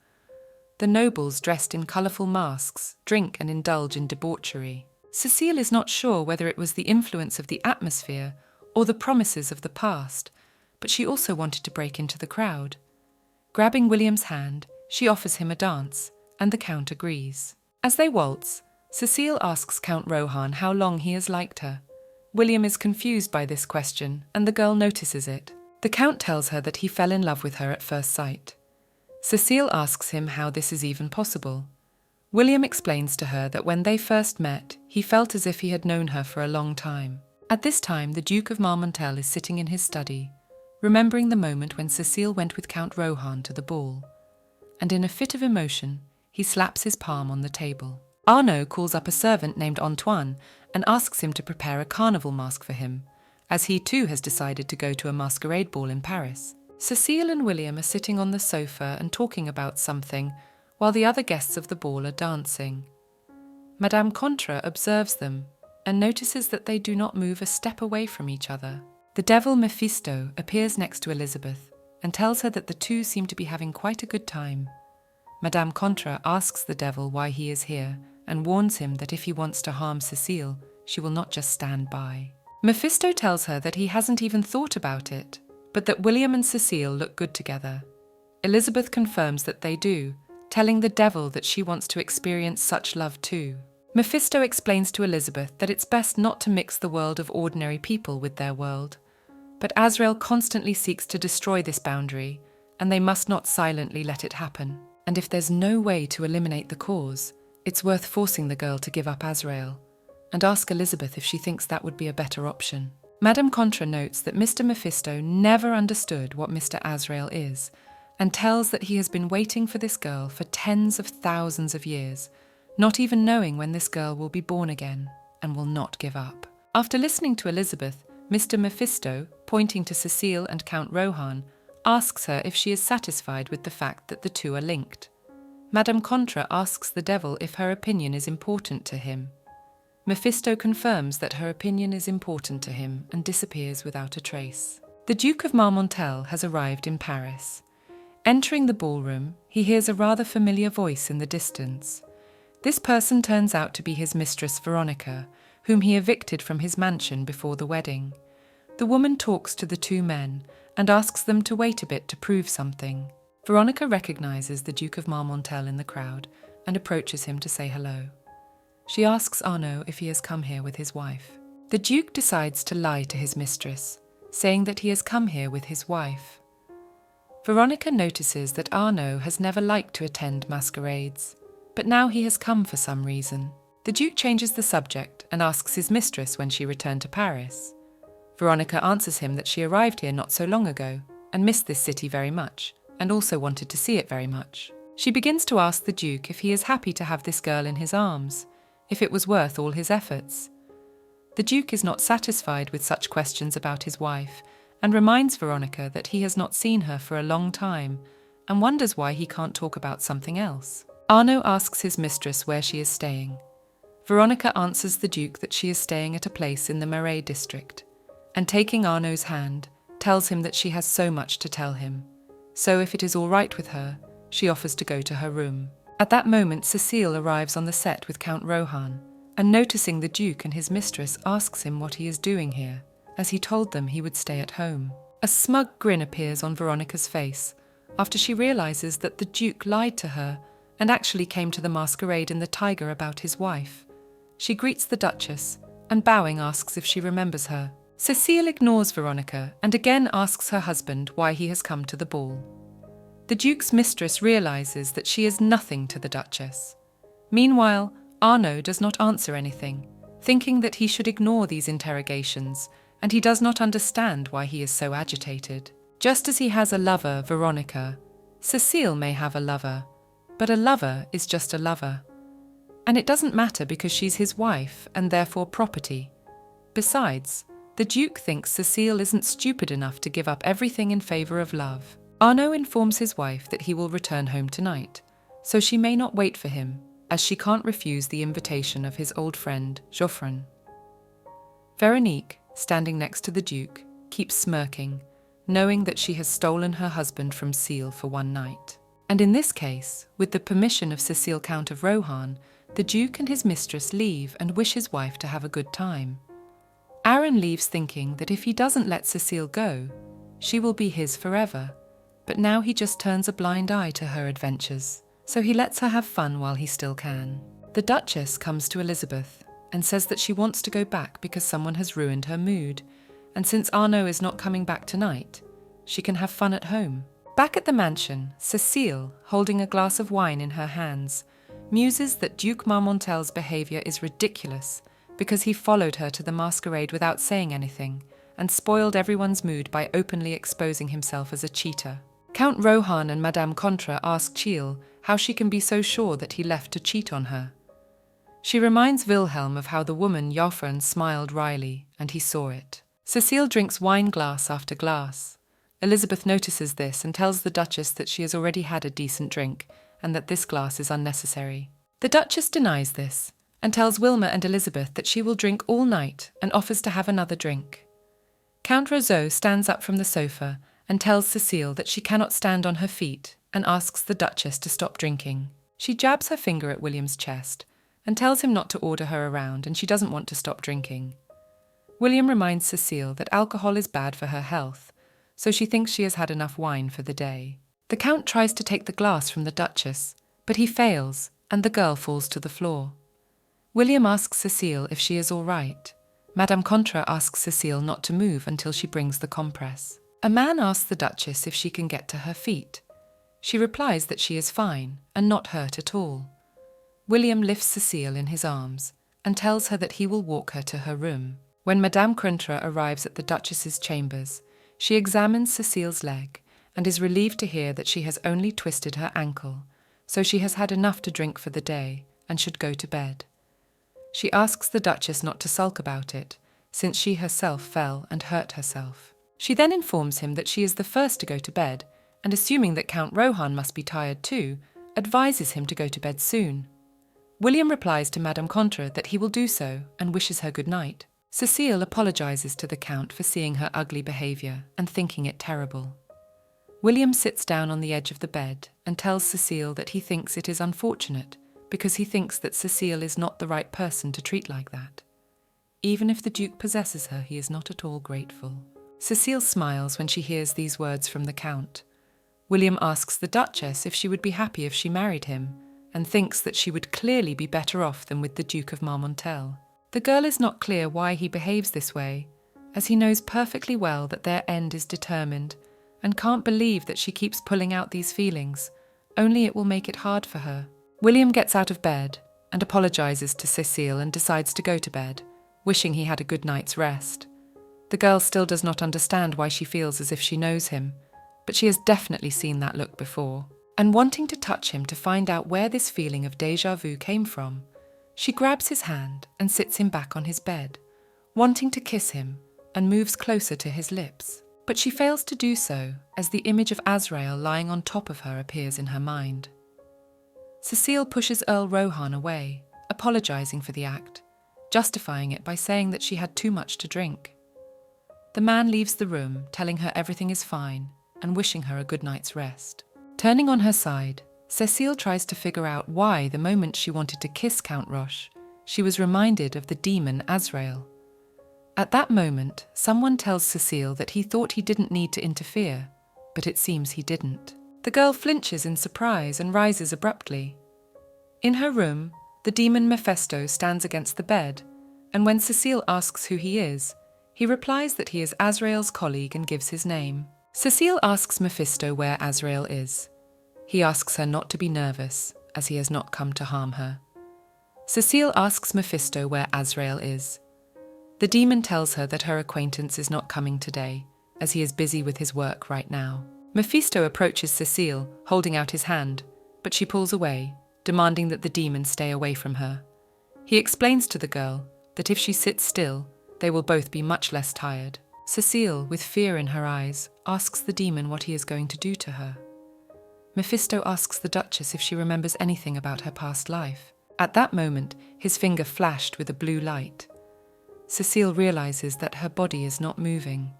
The nobles, dressed in colourful masks, drink and indulge in debauchery. Cecile is not sure whether it was the influence of the atmosphere or the promises of the past, but she also wanted to break into the crowd. Grabbing William's hand, she offers him a dance, and the Count agrees. As they waltz, Cecile asks Count Rohan how long he has liked her. William is confused by this question, and the girl notices it. The Count tells her that he fell in love with her at first sight. Cecile asks him how this is even possible. William explains to her that when they first met, he felt as if he had known her for a long time. At this time, the Duke of Marmontel is sitting in his study, remembering the moment when Cecile went with Count Rohan to the ball, and in a fit of emotion, he slaps his palm on the table. Arnaud calls up a servant named Antoine and asks him to prepare a carnival mask for him, as he too has decided to go to a masquerade ball in Paris. Cecile and William are sitting on the sofa and talking about something, while the other guests of the ball are dancing. Madame Contra observes them and notices that they do not move a step away from each other. The devil Mephisto appears next to Elizabeth and tells her that the two seem to be having quite a good time. Madame Contra asks the devil why he is here and warns him that if he wants to harm Cecile, she will not just stand by. Mephisto tells her that he hasn't even thought about it, but that William and Cecile look good together. Elizabeth confirms that they do, telling the devil that she wants to experience such love too. Mephisto explains to Elizabeth that it's best not to mix the world of ordinary people with their world, but Azrael constantly seeks to destroy this boundary, and they must not silently let it happen. And if there's no way to eliminate the cause, it's worth forcing the girl to give up Azrael, and ask Elizabeth if she thinks that would be a better option. Madame Contra notes that Mr. Mephisto never understood what Mr. Azrael is, and tells that he has been waiting for this girl for tens of thousands of years, not even knowing when this girl will be born again, and will not give up. After listening to Elizabeth, Mr. Mephisto, pointing to Cecile and Count Rohan, asks her if she is satisfied with the fact that the two are linked. Madame Contra asks the devil if her opinion is important to him. Mephisto confirms that her opinion is important to him and disappears without a trace. The Duke of Marmontel has arrived in Paris. Entering the ballroom, he hears a rather familiar voice in the distance. This person turns out to be his mistress Veronica, whom he evicted from his mansion before the wedding. The woman talks to the two men and asks them to wait a bit to prove something. Veronica recognizes the Duke of Marmontel in the crowd and approaches him to say hello. She asks Arnaud if he has come here with his wife. The Duke decides to lie to his mistress, saying that he has come here with his wife. Veronica notices that Arnaud has never liked to attend masquerades, but now he has come for some reason. The Duke changes the subject and asks his mistress when she returned to Paris. Veronica answers him that she arrived here not so long ago and missed this city very much, and also wanted to see it very much. She begins to ask the Duke if he is happy to have this girl in his arms, if it was worth all his efforts. The Duke is not satisfied with such questions about his wife and reminds Veronica that he has not seen her for a long time and wonders why he can't talk about something else. Arnaud asks his mistress where she is staying. Veronica answers the Duke that she is staying at a place in the Marais district, and taking Arnaud's hand, tells him that she has so much to tell him. So if it is all right with her, she offers to go to her room. At that moment, Cecile arrives on the set with Count Rohan, and noticing the Duke and his mistress asks him what he is doing here, as he told them he would stay at home. A smug grin appears on Veronica's face, after she realizes that the Duke lied to her and actually came to the masquerade in the tiger about his wife. She greets the Duchess, and bowing asks if she remembers her. Cecile ignores Veronica and again asks her husband why he has come to the ball. The Duke's mistress realizes that she is nothing to the Duchess. Meanwhile, Arnaud does not answer anything, thinking that he should ignore these interrogations, and he does not understand why he is so agitated. Just as he has a lover, Veronica, Cecile may have a lover, but a lover is just a lover. And it doesn't matter because she's his wife and therefore property. Besides, the Duke thinks Cecile isn't stupid enough to give up everything in favor of love. Arnaud informs his wife that he will return home tonight, so she may not wait for him, as she can't refuse the invitation of his old friend, Geoffrin. Veronique, standing next to the Duke, keeps smirking, knowing that she has stolen her husband from Cecile for one night. And in this case, with the permission of Cecile Count of Rohan, the Duke and his mistress leave and wish his wife to have a good time. Aaron leaves thinking that if he doesn't let Cecile go, she will be his forever, but now he just turns a blind eye to her adventures, so he lets her have fun while he still can. The Duchess comes to Elizabeth and says that she wants to go back because someone has ruined her mood, and since Arnaud is not coming back tonight, she can have fun at home. Back at the mansion, Cecile, holding a glass of wine in her hands, muses that Duke Marmontel's behaviour is ridiculous because he followed her to the masquerade without saying anything and spoiled everyone's mood by openly exposing himself as a cheater. Count Rohan and Madame Contra ask Cecile how she can be so sure that he left to cheat on her. She reminds Wilhelm of how the woman Joffren smiled wryly, and he saw it. Cecile drinks wine glass after glass. Elizabeth notices this and tells the Duchess that she has already had a decent drink and that this glass is unnecessary. The Duchess denies this and tells Wilma and Elizabeth that she will drink all night and offers to have another drink. Count Roseau stands up from the sofa and tells Cecile that she cannot stand on her feet and asks the Duchess to stop drinking. She jabs her finger at William's chest and tells him not to order her around and she doesn't want to stop drinking. William reminds Cecile that alcohol is bad for her health, so she thinks she has had enough wine for the day. The Count tries to take the glass from the Duchess, but he fails and the girl falls to the floor. William asks Cecile if she is all right. Madame Contra asks Cecile not to move until she brings the compress. A man asks the Duchess if she can get to her feet. She replies that she is fine and not hurt at all. William lifts Cecile in his arms and tells her that he will walk her to her room. When Madame Contra arrives at the Duchess's chambers, she examines Cecile's leg and is relieved to hear that she has only twisted her ankle, so she has had enough to drink for the day and should go to bed. She asks the Duchess not to sulk about it, since she herself fell and hurt herself. She then informs him that she is the first to go to bed, and assuming that Count Rohan must be tired too, advises him to go to bed soon. William replies to Madame Contre that he will do so and wishes her good night. Cecile apologizes to the Count for seeing her ugly behavior and thinking it terrible. William sits down on the edge of the bed and tells Cecile that he thinks it is unfortunate because he thinks that Cecile is not the right person to treat like that. Even if the Duke possesses her, he is not at all grateful. Cecile smiles when she hears these words from the Count. William asks the Duchess if she would be happy if she married him, and thinks that she would clearly be better off than with the Duke of Marmontel. The girl is not clear why he behaves this way, as he knows perfectly well that their end is determined, and can't believe that she keeps pulling out these feelings, only it will make it hard for her. William gets out of bed and apologizes to Cecile and decides to go to bed, wishing he had a good night's rest. The girl still does not understand why she feels as if she knows him, but she has definitely seen that look before. And wanting to touch him to find out where this feeling of déjà vu came from, she grabs his hand and sits him back on his bed, wanting to kiss him, and moves closer to his lips. But she fails to do so as the image of Azrael lying on top of her appears in her mind. Cecile pushes Earl Rohan away, apologizing for the act, justifying it by saying that she had too much to drink. The man leaves the room, telling her everything is fine and wishing her a good night's rest. Turning on her side, Cecile tries to figure out why the moment she wanted to kiss Count Roche, she was reminded of the demon Azrael. At that moment, someone tells Cecile that he thought he didn't need to interfere, but it seems he didn't. The girl flinches in surprise and rises abruptly. In her room, the demon Mephisto stands against the bed, and when Cecile asks who he is, he replies that he is Azrael's colleague and gives his name. Cecile asks Mephisto where Azrael is. He asks her not to be nervous, as he has not come to harm her. Cecile asks Mephisto where Azrael is. The demon tells her that her acquaintance is not coming today, as he is busy with his work right now. Mephisto approaches Cecile, holding out his hand, but she pulls away, demanding that the demon stay away from her. He explains to the girl that if she sits still, they will both be much less tired. Cecile, with fear in her eyes, asks the demon what he is going to do to her. Mephisto asks the Duchess if she remembers anything about her past life. At that moment, his finger flashed with a blue light. Cecile realizes that her body is not moving.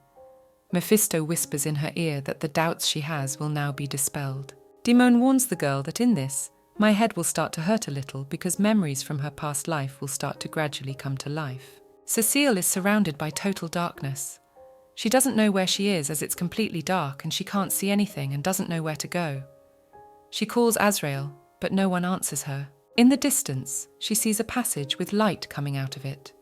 Mephisto whispers in her ear that the doubts she has will now be dispelled. Dimone warns the girl that in this, my head will start to hurt a little because memories from her past life will start to gradually come to life. Cecile is surrounded by total darkness. She doesn't know where she is as it's completely dark and she can't see anything and doesn't know where to go. She calls Azrael, but no one answers her. In the distance, she sees a passage with light coming out of it.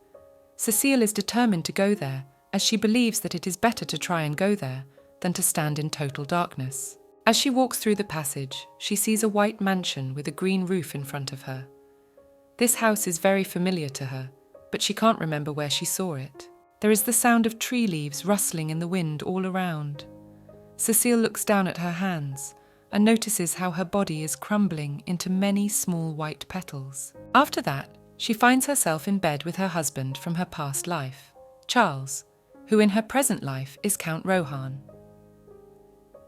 Cecile is determined to go there, as she believes that it is better to try and go there than to stand in total darkness. As she walks through the passage, she sees a white mansion with a green roof in front of her. This house is very familiar to her, but she can't remember where she saw it. There is the sound of tree leaves rustling in the wind all around. Cecile looks down at her hands and notices how her body is crumbling into many small white petals. After that, she finds herself in bed with her husband from her past life, Charles, who in her present life is Count Rohan.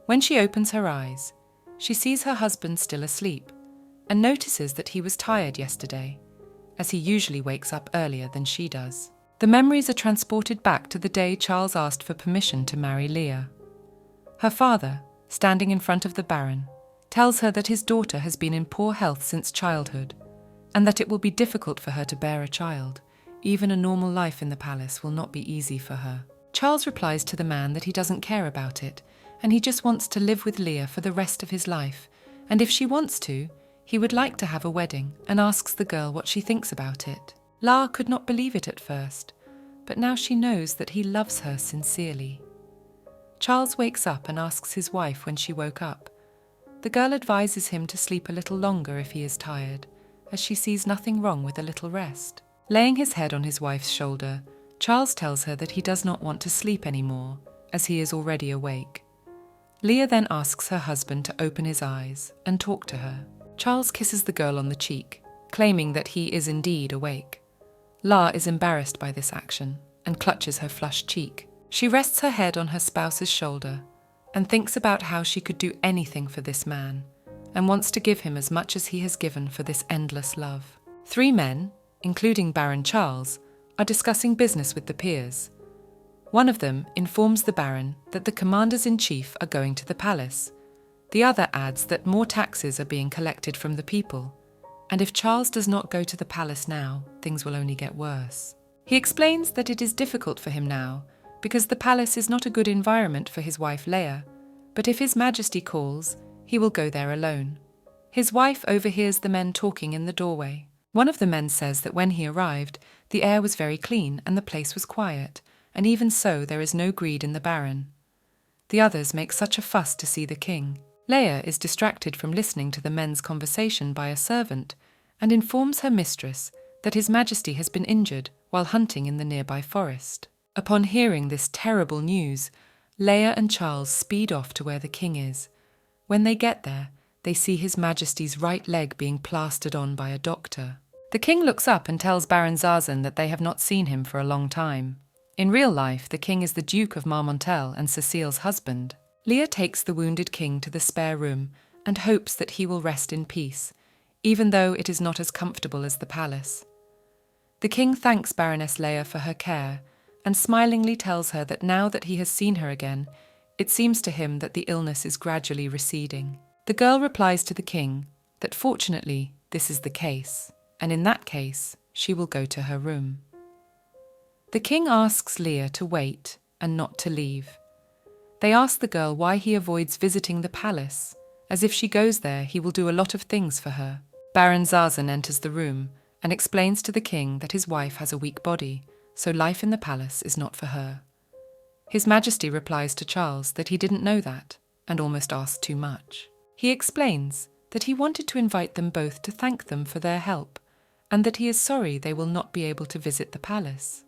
When she opens her eyes, she sees her husband still asleep and notices that he was tired yesterday, as he usually wakes up earlier than she does. The memories are transported back to the day Charles asked for permission to marry Leah. Her father, standing in front of the Baron, tells her that his daughter has been in poor health since childhood, and that it will be difficult for her to bear a child. Even a normal life in the palace will not be easy for her. Charles replies to the man that he doesn't care about it, and he just wants to live with Leah for the rest of his life, and if she wants to, he would like to have a wedding, and asks the girl what she thinks about it. La could not believe it at first, but now she knows that he loves her sincerely. Charles wakes up and asks his wife when she woke up. The girl advises him to sleep a little longer if he is tired, as she sees nothing wrong with a little rest. Laying his head on his wife's shoulder, Charles tells her that he does not want to sleep anymore, as he is already awake. Leah then asks her husband to open his eyes and talk to her. Charles kisses the girl on the cheek, claiming that he is indeed awake. La is embarrassed by this action and clutches her flushed cheek. She rests her head on her spouse's shoulder and thinks about how she could do anything for this man, and wants to give him as much as he has given for this endless love. 3 men, including Baron Charles, are discussing business with the peers. One of them informs the Baron that the commanders-in-chief are going to the palace. The other adds that more taxes are being collected from the people, and if Charles does not go to the palace now, things will only get worse. He explains that it is difficult for him now, because the palace is not a good environment for his wife Leia, but if His Majesty calls, he will go there alone. His wife overhears the men talking in the doorway. One of the men says that when he arrived, the air was very clean and the place was quiet, and even so there is no greed in the Baron. The others make such a fuss to see the king. Leia is distracted from listening to the men's conversation by a servant and informs her mistress that His Majesty has been injured while hunting in the nearby forest. Upon hearing this terrible news, Leia and Charles speed off to where the king is. When they get there, they see His Majesty's right leg being plastered on by a doctor. The king looks up and tells Baron Zazen that they have not seen him for a long time. In real life, the king is the Duke of Marmontel and Cecile's husband. Leia takes the wounded king to the spare room and hopes that he will rest in peace, even though it is not as comfortable as the palace. The king thanks Baroness Leia for her care and smilingly tells her that now that he has seen her again, it seems to him that the illness is gradually receding. The girl replies to the king that fortunately this is the case, and in that case she will go to her room. The king asks Leia to wait and not to leave. They ask the girl why he avoids visiting the palace, as if she goes there he will do a lot of things for her. Baron Zazen enters the room and explains to the king that his wife has a weak body, so life in the palace is not for her. His Majesty replies to Charles that he didn't know that and almost asked too much. He explains that he wanted to invite them both to thank them for their help and that he is sorry they will not be able to visit the palace.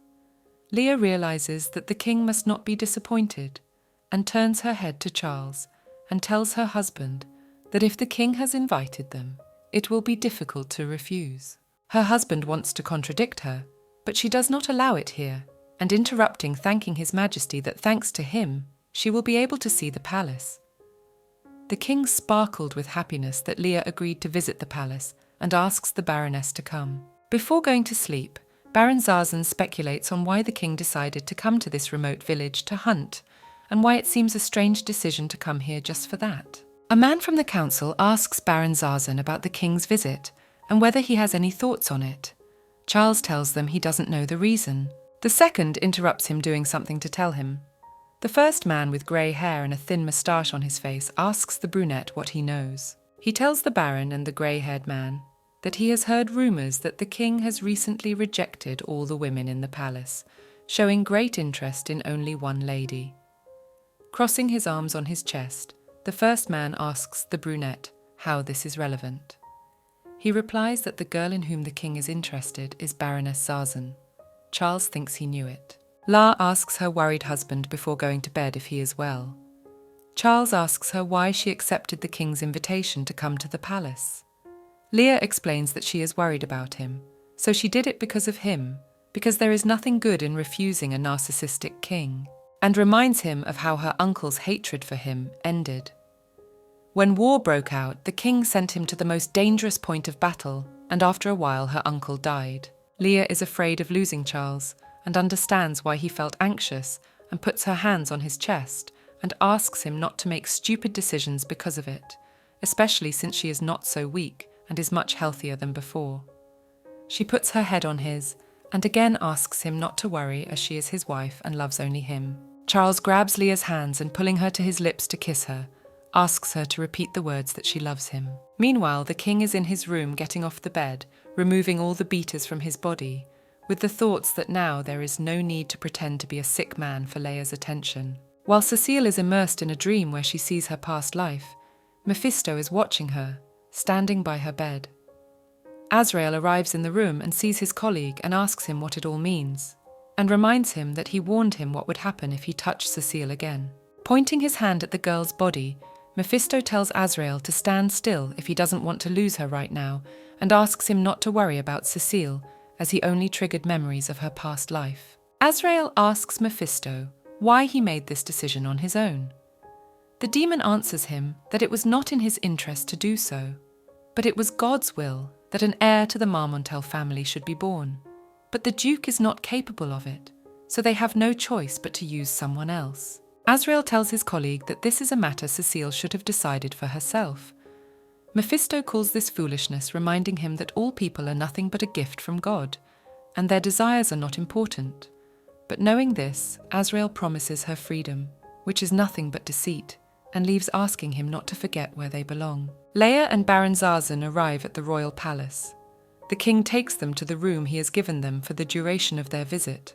Leia realizes that the king must not be disappointed and turns her head to Charles and tells her husband that if the king has invited them, it will be difficult to refuse. Her husband wants to contradict her, but she does not allow it here, and interrupting thanking His Majesty that thanks to him, she will be able to see the palace. The king sparkled with happiness that Leia agreed to visit the palace and asks the Baroness to come. Before going to sleep, Baron Zazen speculates on why the king decided to come to this remote village to hunt, and why it seems a strange decision to come here just for that. A man from the council asks Baron Zazen about the king's visit and whether he has any thoughts on it. Charles tells them he doesn't know the reason. The second interrupts him doing something to tell him. The first man with grey hair and a thin moustache on his face asks the brunette what he knows. He tells the Baron and the grey-haired man that he has heard rumours that the king has recently rejected all the women in the palace, showing great interest in only one lady. Crossing his arms on his chest, the first man asks the brunette how this is relevant. He replies that the girl in whom the king is interested is Baroness Zazen. Charles thinks he knew it. La asks her worried husband before going to bed if he is well. Charles asks her why she accepted the king's invitation to come to the palace. Leia explains that she is worried about him, so she did it because of him, because there is nothing good in refusing a narcissistic king, and reminds him of how her uncle's hatred for him ended. When war broke out, the king sent him to the most dangerous point of battle, and after a while her uncle died. Leia is afraid of losing Charles, and understands why he felt anxious, and puts her hands on his chest, and asks him not to make stupid decisions because of it, especially since she is not so weak and is much healthier than before. She puts her head on his, and again asks him not to worry as she is his wife and loves only him. Charles grabs Lea's hands and pulling her to his lips to kiss her, asks her to repeat the words that she loves him. Meanwhile, the king is in his room getting off the bed, removing all the beaters from his body, with the thoughts that now there is no need to pretend to be a sick man for Leia's attention. While Cecile is immersed in a dream where she sees her past life, Mephisto is watching her, standing by her bed. Azrael arrives in the room and sees his colleague and asks him what it all means, and reminds him that he warned him what would happen if he touched Cecile again. Pointing his hand at the girl's body, Mephisto tells Azrael to stand still if he doesn't want to lose her right now, and asks him not to worry about Cecile, as he only triggered memories of her past life. Azrael asks Mephisto why he made this decision on his own. The demon answers him that it was not in his interest to do so, but it was God's will that an heir to the Marmontel family should be born. But the Duke is not capable of it, so they have no choice but to use someone else. Azrael tells his colleague that this is a matter Cecile should have decided for herself. Mephisto calls this foolishness, reminding him that all people are nothing but a gift from God, and their desires are not important. But knowing this, Azrael promises her freedom, which is nothing but deceit, and leaves asking him not to forget where they belong. Leia and Baron Zazen arrive at the royal palace. The king takes them to the room he has given them for the duration of their visit.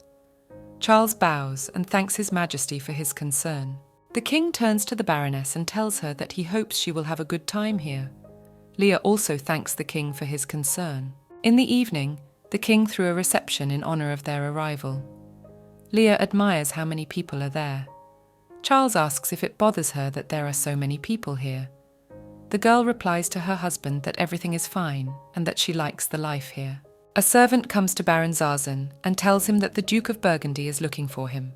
Charles bows and thanks His Majesty for his concern. The king turns to the Baroness and tells her that he hopes she will have a good time here. Leia also thanks the king for his concern. In the evening, the king threw a reception in honor of their arrival. Leia admires how many people are there. Charles asks if it bothers her that there are so many people here. The girl replies to her husband that everything is fine and that she likes the life here. A servant comes to Baron Zazen and tells him that the Duke of Burgundy is looking for him.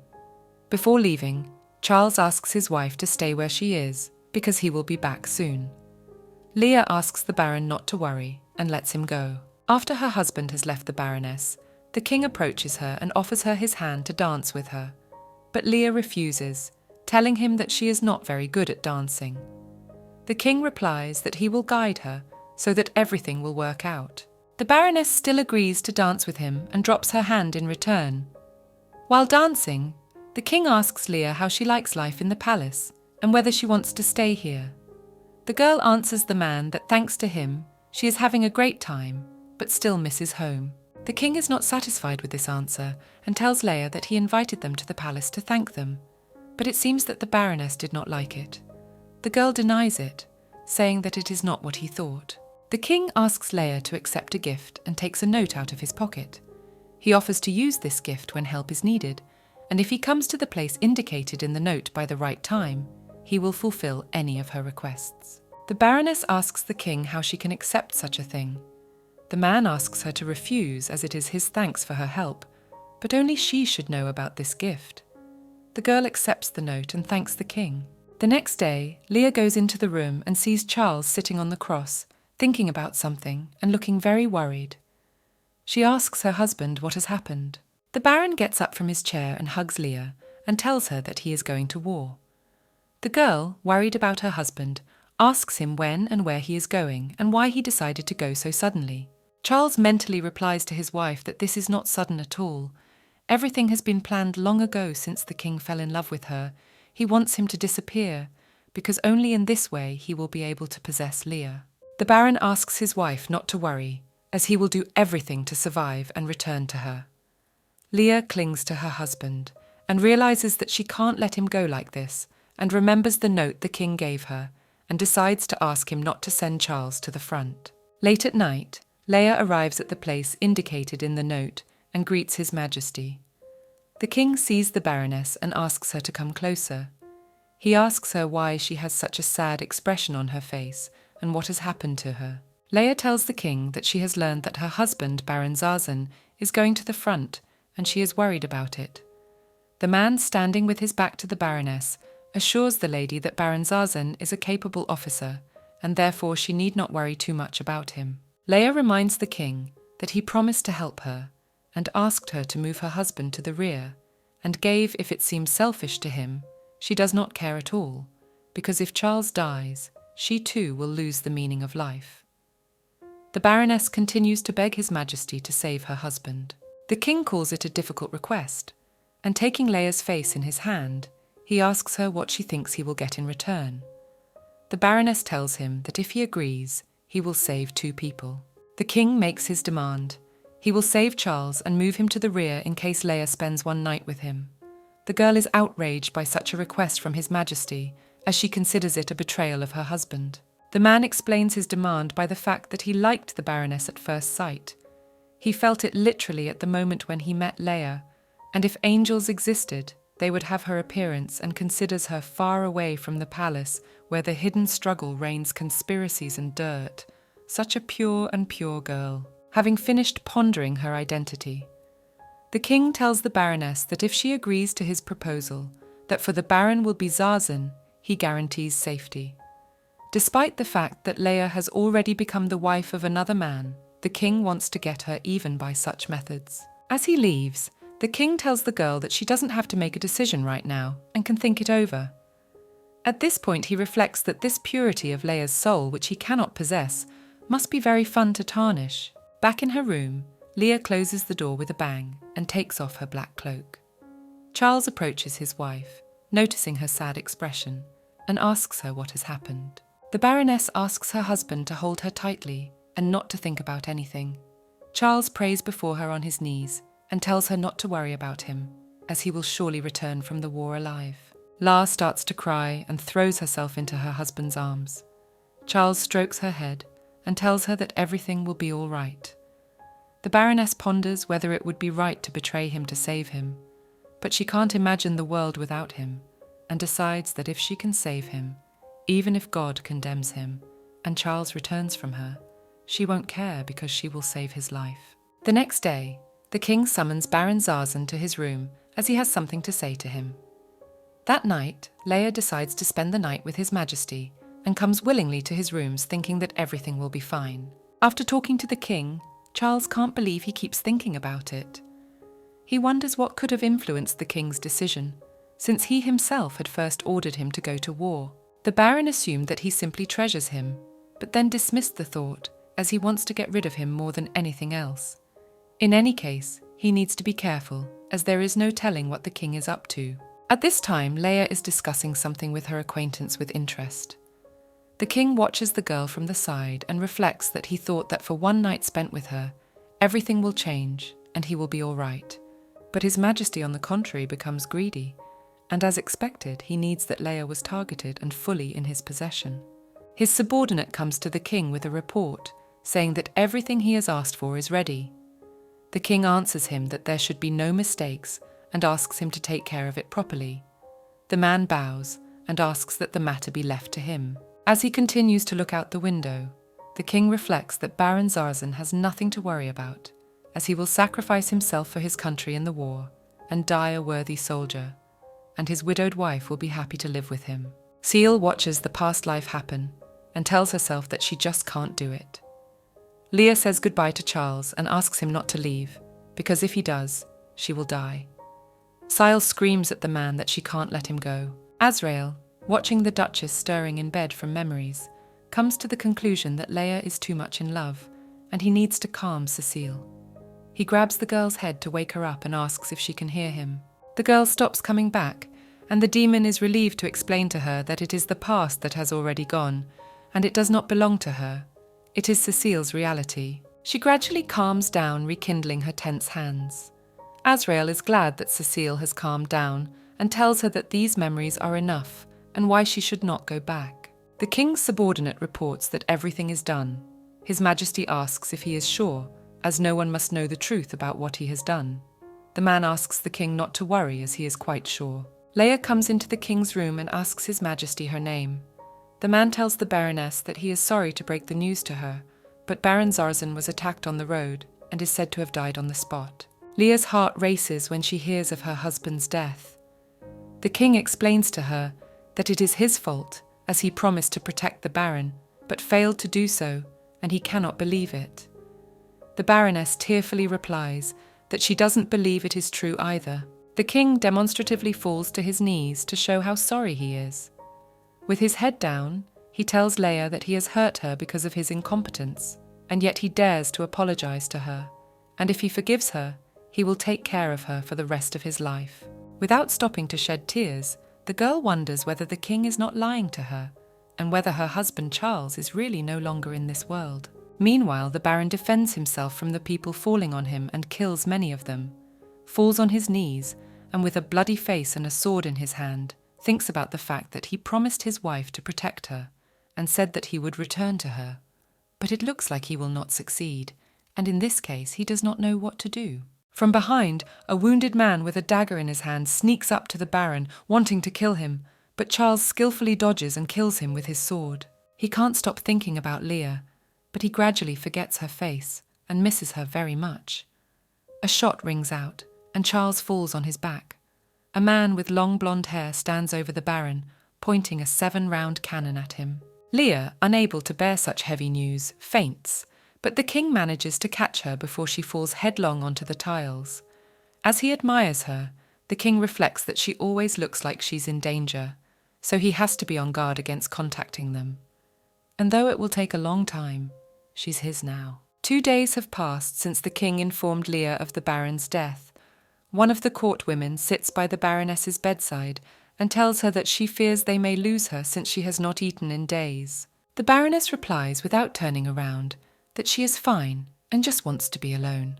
Before leaving, Charles asks his wife to stay where she is because he will be back soon. Leia asks the Baron not to worry and lets him go. After her husband has left the Baroness, the king approaches her and offers her his hand to dance with her. But Leia refuses, telling him that she is not very good at dancing. The king replies that he will guide her so that everything will work out. The Baroness still agrees to dance with him and drops her hand in return. While dancing, the king asks Leia how she likes life in the palace and whether she wants to stay here. The girl answers the man that thanks to him, she is having a great time, but still misses home. The king is not satisfied with this answer and tells Leia that he invited them to the palace to thank them, but it seems that the Baroness did not like it. The girl denies it, saying that it is not what he thought. The king asks Leia to accept a gift and takes a note out of his pocket. He offers to use this gift when help is needed, and if he comes to the place indicated in the note by the right time, he will fulfill any of her requests. The Baroness asks the king how she can accept such a thing. The man asks her to refuse as it is his thanks for her help, but only she should know about this gift. The girl accepts the note and thanks the king. The next day, Leia goes into the room and sees Charles sitting on the cross, thinking about something and looking very worried. She asks her husband what has happened. The Baron gets up from his chair and hugs Leia and tells her that he is going to war. The girl, worried about her husband, asks him when and where he is going and why he decided to go so suddenly. Charles mentally replies to his wife that this is not sudden at all. Everything has been planned long ago since the king fell in love with her. He wants him to disappear, because only in this way he will be able to possess Leia. The Baron asks his wife not to worry, as he will do everything to survive and return to her. Leia clings to her husband and realizes that she can't let him go like this, and remembers the note the king gave her and decides to ask him not to send Charles to the front. Late at night, Leia arrives at the place indicated in the note and greets His Majesty. The king sees the Baroness and asks her to come closer. He asks her why she has such a sad expression on her face and what has happened to her. Leia tells the king that she has learned that her husband, Baron Zazen, is going to the front and she is worried about it. The man standing with his back to the Baroness assures the lady that Baron Zazen is a capable officer and therefore she need not worry too much about him. Leia reminds the king that he promised to help her and asked her to move her husband to the rear, and gave, if it seems selfish to him, she does not care at all, because if Charles dies, she too will lose the meaning of life. The Baroness continues to beg His Majesty to save her husband. The king calls it a difficult request, and taking Leia's face in his hand, he asks her what she thinks he will get in return. The Baroness tells him that if he agrees, he will save 2 people. The king makes his demand. He will save Charles and move him to the rear in case Leia spends one night with him. The girl is outraged by such a request from His Majesty, as she considers it a betrayal of her husband. The man explains his demand by the fact that he liked the Baroness at first sight. He felt it literally at the moment when he met Leia, and if angels existed, they would have her appearance and considers her far away from the palace where the hidden struggle reigns conspiracies and dirt. Such a pure and pure girl. Having finished pondering her identity, the king tells the Baroness that if she agrees to his proposal, that for the Baron will be Zazen, he guarantees safety. Despite the fact that Leia has already become the wife of another man, the king wants to get her even by such methods. As he leaves, the king tells the girl that she doesn't have to make a decision right now and can think it over. At this point, he reflects that this purity of Leia's soul, which he cannot possess, must be very fun to tarnish. Back in her room, Leia closes the door with a bang and takes off her black cloak. Charles approaches his wife, noticing her sad expression, and asks her what has happened. The Baroness asks her husband to hold her tightly and not to think about anything. Charles prays before her on his knees and tells her not to worry about him, as he will surely return from the war alive. La starts to cry and throws herself into her husband's arms. Charles strokes her head and tells her that everything will be all right. The Baroness ponders whether it would be right to betray him to save him, but she can't imagine the world without him, and decides that if she can save him, even if God condemns him and Charles returns from her, she won't care because she will save his life. The next day, the king summons Baron Zarzan to his room as he has something to say to him. That night, Leia decides to spend the night with His Majesty and comes willingly to his rooms thinking that everything will be fine. After talking to the king, Charles can't believe he keeps thinking about it. He wonders what could have influenced the king's decision, since he himself had first ordered him to go to war. The Baron assumed that he simply treasures him, but then dismissed the thought as he wants to get rid of him more than anything else. In any case, he needs to be careful, as there is no telling what the king is up to. At this time, Leia is discussing something with her acquaintance with interest. The king watches the girl from the side and reflects that he thought that for one night spent with her, everything will change and he will be all right. But His Majesty, on the contrary, becomes greedy, and as expected, he needs that Leia was targeted and fully in his possession. His subordinate comes to the king with a report, saying that everything he has asked for is ready. The king answers him that there should be no mistakes and asks him to take care of it properly. The man bows and asks that the matter be left to him. As he continues to look out the window, the king reflects that Baron Zarzan has nothing to worry about, as he will sacrifice himself for his country in the war and die a worthy soldier, and his widowed wife will be happy to live with him. Cecile watches the past life happen and tells herself that she just can't do it. Leia says goodbye to Charles and asks him not to leave, because if he does, she will die. Cecile screams at the man that she can't let him go. Azrael, watching the Duchess stirring in bed from memories, comes to the conclusion that Leia is too much in love, and he needs to calm Cecile. He grabs the girl's head to wake her up and asks if she can hear him. The girl stops coming back, and the demon is relieved to explain to her that it is the past that has already gone, and it does not belong to her. It is Cecile's reality. She gradually calms down, rekindling her tense hands. Azrael is glad that Cecile has calmed down and tells her that these memories are enough and why she should not go back. The king's subordinate reports that everything is done. His Majesty asks if he is sure, as no one must know the truth about what he has done. The man asks the king not to worry, as he is quite sure. Leia comes into the king's room and asks His Majesty her name. The man tells the Baroness that he is sorry to break the news to her, but Baron Zarzan was attacked on the road and is said to have died on the spot. Leia's heart races when she hears of her husband's death. The king explains to her that it is his fault, as he promised to protect the Baron, but failed to do so, and he cannot believe it. The Baroness tearfully replies that she doesn't believe it is true either. The king demonstratively falls to his knees to show how sorry he is. With his head down, he tells Leia that he has hurt her because of his incompetence, and yet he dares to apologize to her, and if he forgives her, he will take care of her for the rest of his life. Without stopping to shed tears, the girl wonders whether the king is not lying to her, and whether her husband Charles is really no longer in this world. Meanwhile, the Baron defends himself from the people falling on him and kills many of them, falls on his knees, and with a bloody face and a sword in his hand, thinks about the fact that he promised his wife to protect her, and said that he would return to her. But it looks like he will not succeed, and in this case he does not know what to do. From behind, a wounded man with a dagger in his hand sneaks up to the Baron, wanting to kill him, but Charles skillfully dodges and kills him with his sword. He can't stop thinking about Leia, but he gradually forgets her face and misses her very much. A shot rings out, and Charles falls on his back. A man with long blonde hair stands over the Baron, pointing a 7-round cannon at him. Leah, unable to bear such heavy news, faints, but the king manages to catch her before she falls headlong onto the tiles. As he admires her, the king reflects that she always looks like she's in danger, so he has to be on guard against contacting them. And though it will take a long time, she's his now. 2 days have passed since the king informed Leah of the baron's death. One of the court women sits by the baroness's bedside and tells her that she fears they may lose her since she has not eaten in days. The baroness replies without turning around that she is fine and just wants to be alone.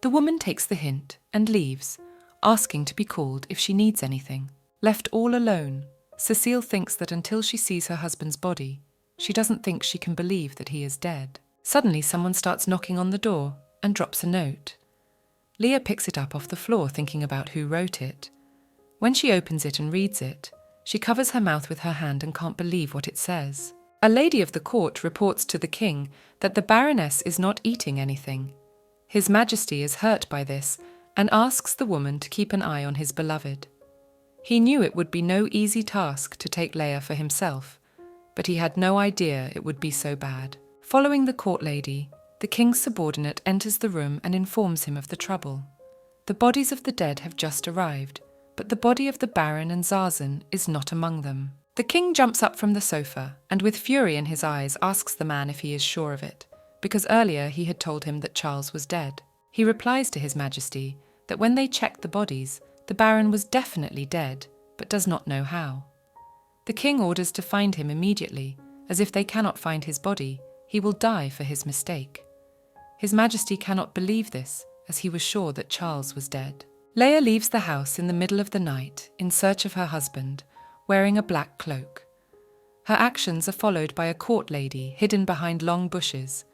The woman takes the hint and leaves, asking to be called if she needs anything. Left all alone, Cecile thinks that until she sees her husband's body, she doesn't think she can believe that he is dead. Suddenly someone starts knocking on the door and drops a note. Leah picks it up off the floor, thinking about who wrote it. When she opens it and reads it, she covers her mouth with her hand and can't believe what it says. A lady of the court reports to the king that the baroness is not eating anything. His Majesty is hurt by this and asks the woman to keep an eye on his beloved. He knew it would be no easy task to take Leah for himself, but he had no idea it would be so bad. Following the court lady, the king's subordinate enters the room and informs him of the trouble. The bodies of the dead have just arrived, but the body of the baron and Zazen is not among them. The king jumps up from the sofa and with fury in his eyes asks the man if he is sure of it, because earlier he had told him that Charles was dead. He replies to his Majesty that when they checked the bodies, the baron was definitely dead, but does not know how. The king orders to find him immediately, as if they cannot find his body, he will die for his mistake. His Majesty cannot believe this, as he was sure that Charles was dead. Leah leaves the house in the middle of the night in search of her husband, wearing a black cloak. Her actions are followed by a court lady hidden behind long bushes.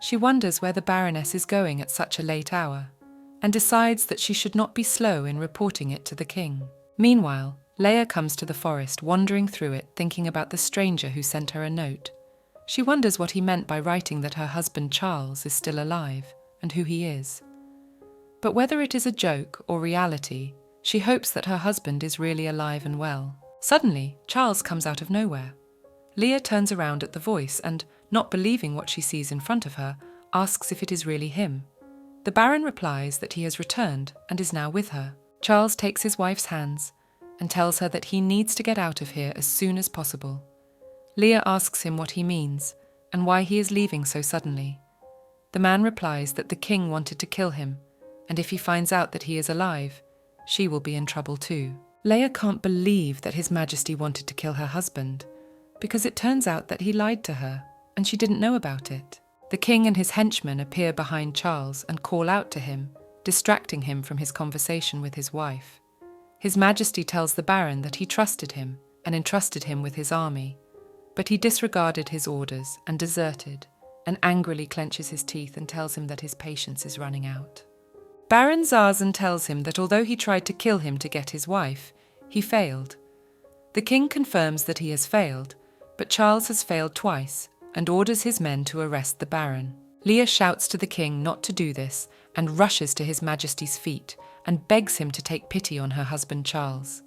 She wonders where the baroness is going at such a late hour, and decides that she should not be slow in reporting it to the king. Meanwhile, Leah comes to the forest, wandering through it, thinking about the stranger who sent her a note. She wonders what he meant by writing that her husband Charles is still alive, and who he is. But whether it is a joke or reality, she hopes that her husband is really alive and well. Suddenly, Charles comes out of nowhere. Leah turns around at the voice and, not believing what she sees in front of her, asks if it is really him. The baron replies that he has returned and is now with her. Charles takes his wife's hands and tells her that he needs to get out of here as soon as possible. Leah asks him what he means and why he is leaving so suddenly. The man replies that the king wanted to kill him, and if he finds out that he is alive, she will be in trouble too. Leah can't believe that His Majesty wanted to kill her husband, because it turns out that he lied to her, and she didn't know about it. The king and his henchmen appear behind Charles and call out to him, distracting him from his conversation with his wife. His Majesty tells the baron that he trusted him and entrusted him with his army, but he disregarded his orders and deserted, and angrily clenches his teeth and tells him that his patience is running out. Baron Zazen tells him that although he tried to kill him to get his wife, he failed. The king confirms that he has failed, but Charles has failed twice and orders his men to arrest the baron. Leah shouts to the king not to do this and rushes to His Majesty's feet and begs him to take pity on her husband Charles.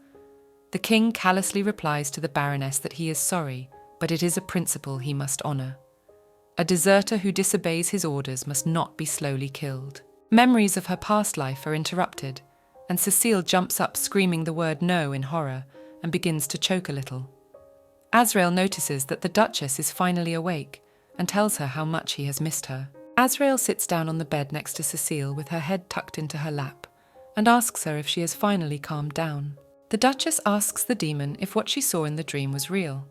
The king callously replies to the baroness that he is sorry, but it is a principle he must honour. A deserter who disobeys his orders must not be slowly killed. Memories of her past life are interrupted, and Cecile jumps up screaming the word no in horror and begins to choke a little. Azrael notices that the Duchess is finally awake and tells her how much he has missed her. Azrael sits down on the bed next to Cecile with her head tucked into her lap and asks her if she has finally calmed down. The Duchess asks the demon if what she saw in the dream was real.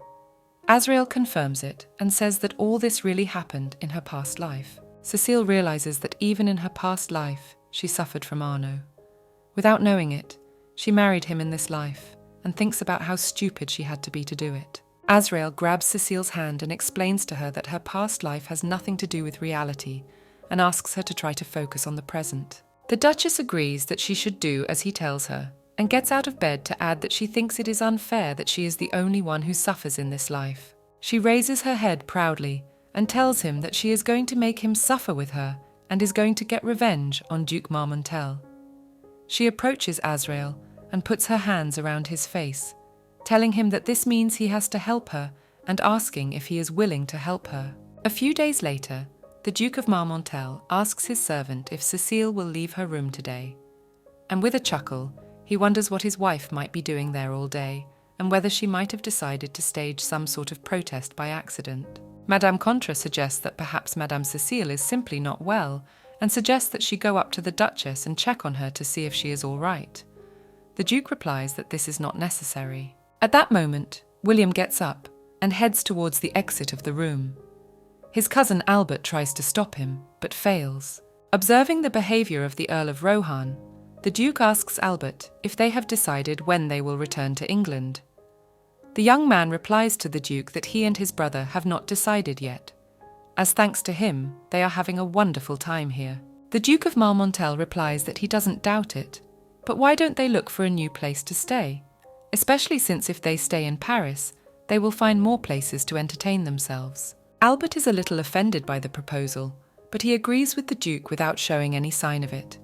Azrael confirms it and says that all this really happened in her past life. Cecile realizes that even in her past life, she suffered from Arno. Without knowing it, she married him in this life and thinks about how stupid she had to be to do it. Azrael grabs Cecile's hand and explains to her that her past life has nothing to do with reality and asks her to try to focus on the present. The Duchess agrees that she should do as he tells her and gets out of bed to add that she thinks it is unfair that she is the only one who suffers in this life. She raises her head proudly and tells him that she is going to make him suffer with her and is going to get revenge on Duke Marmontel. She approaches Azrael and puts her hands around his face, telling him that this means he has to help her and asking if he is willing to help her. A few days later, the Duke of Marmontel asks his servant if Cecile will leave her room today. And with a chuckle, he wonders what his wife might be doing there all day and whether she might have decided to stage some sort of protest by accident. Madame Contra suggests that perhaps Madame Cecile is simply not well and suggests that she go up to the Duchess and check on her to see if she is all right. The Duke replies that this is not necessary. At that moment, William gets up and heads towards the exit of the room. His cousin Albert tries to stop him, but fails. Observing the behaviour of the Earl of Rohan, the Duke asks Albert if they have decided when they will return to England. The young man replies to the Duke that he and his brother have not decided yet, as thanks to him, they are having a wonderful time here. The Duke of Marmontel replies that he doesn't doubt it, but why don't they look for a new place to stay? Especially since if they stay in Paris, they will find more places to entertain themselves. Albert is a little offended by the proposal, but he agrees with the Duke without showing any sign of it.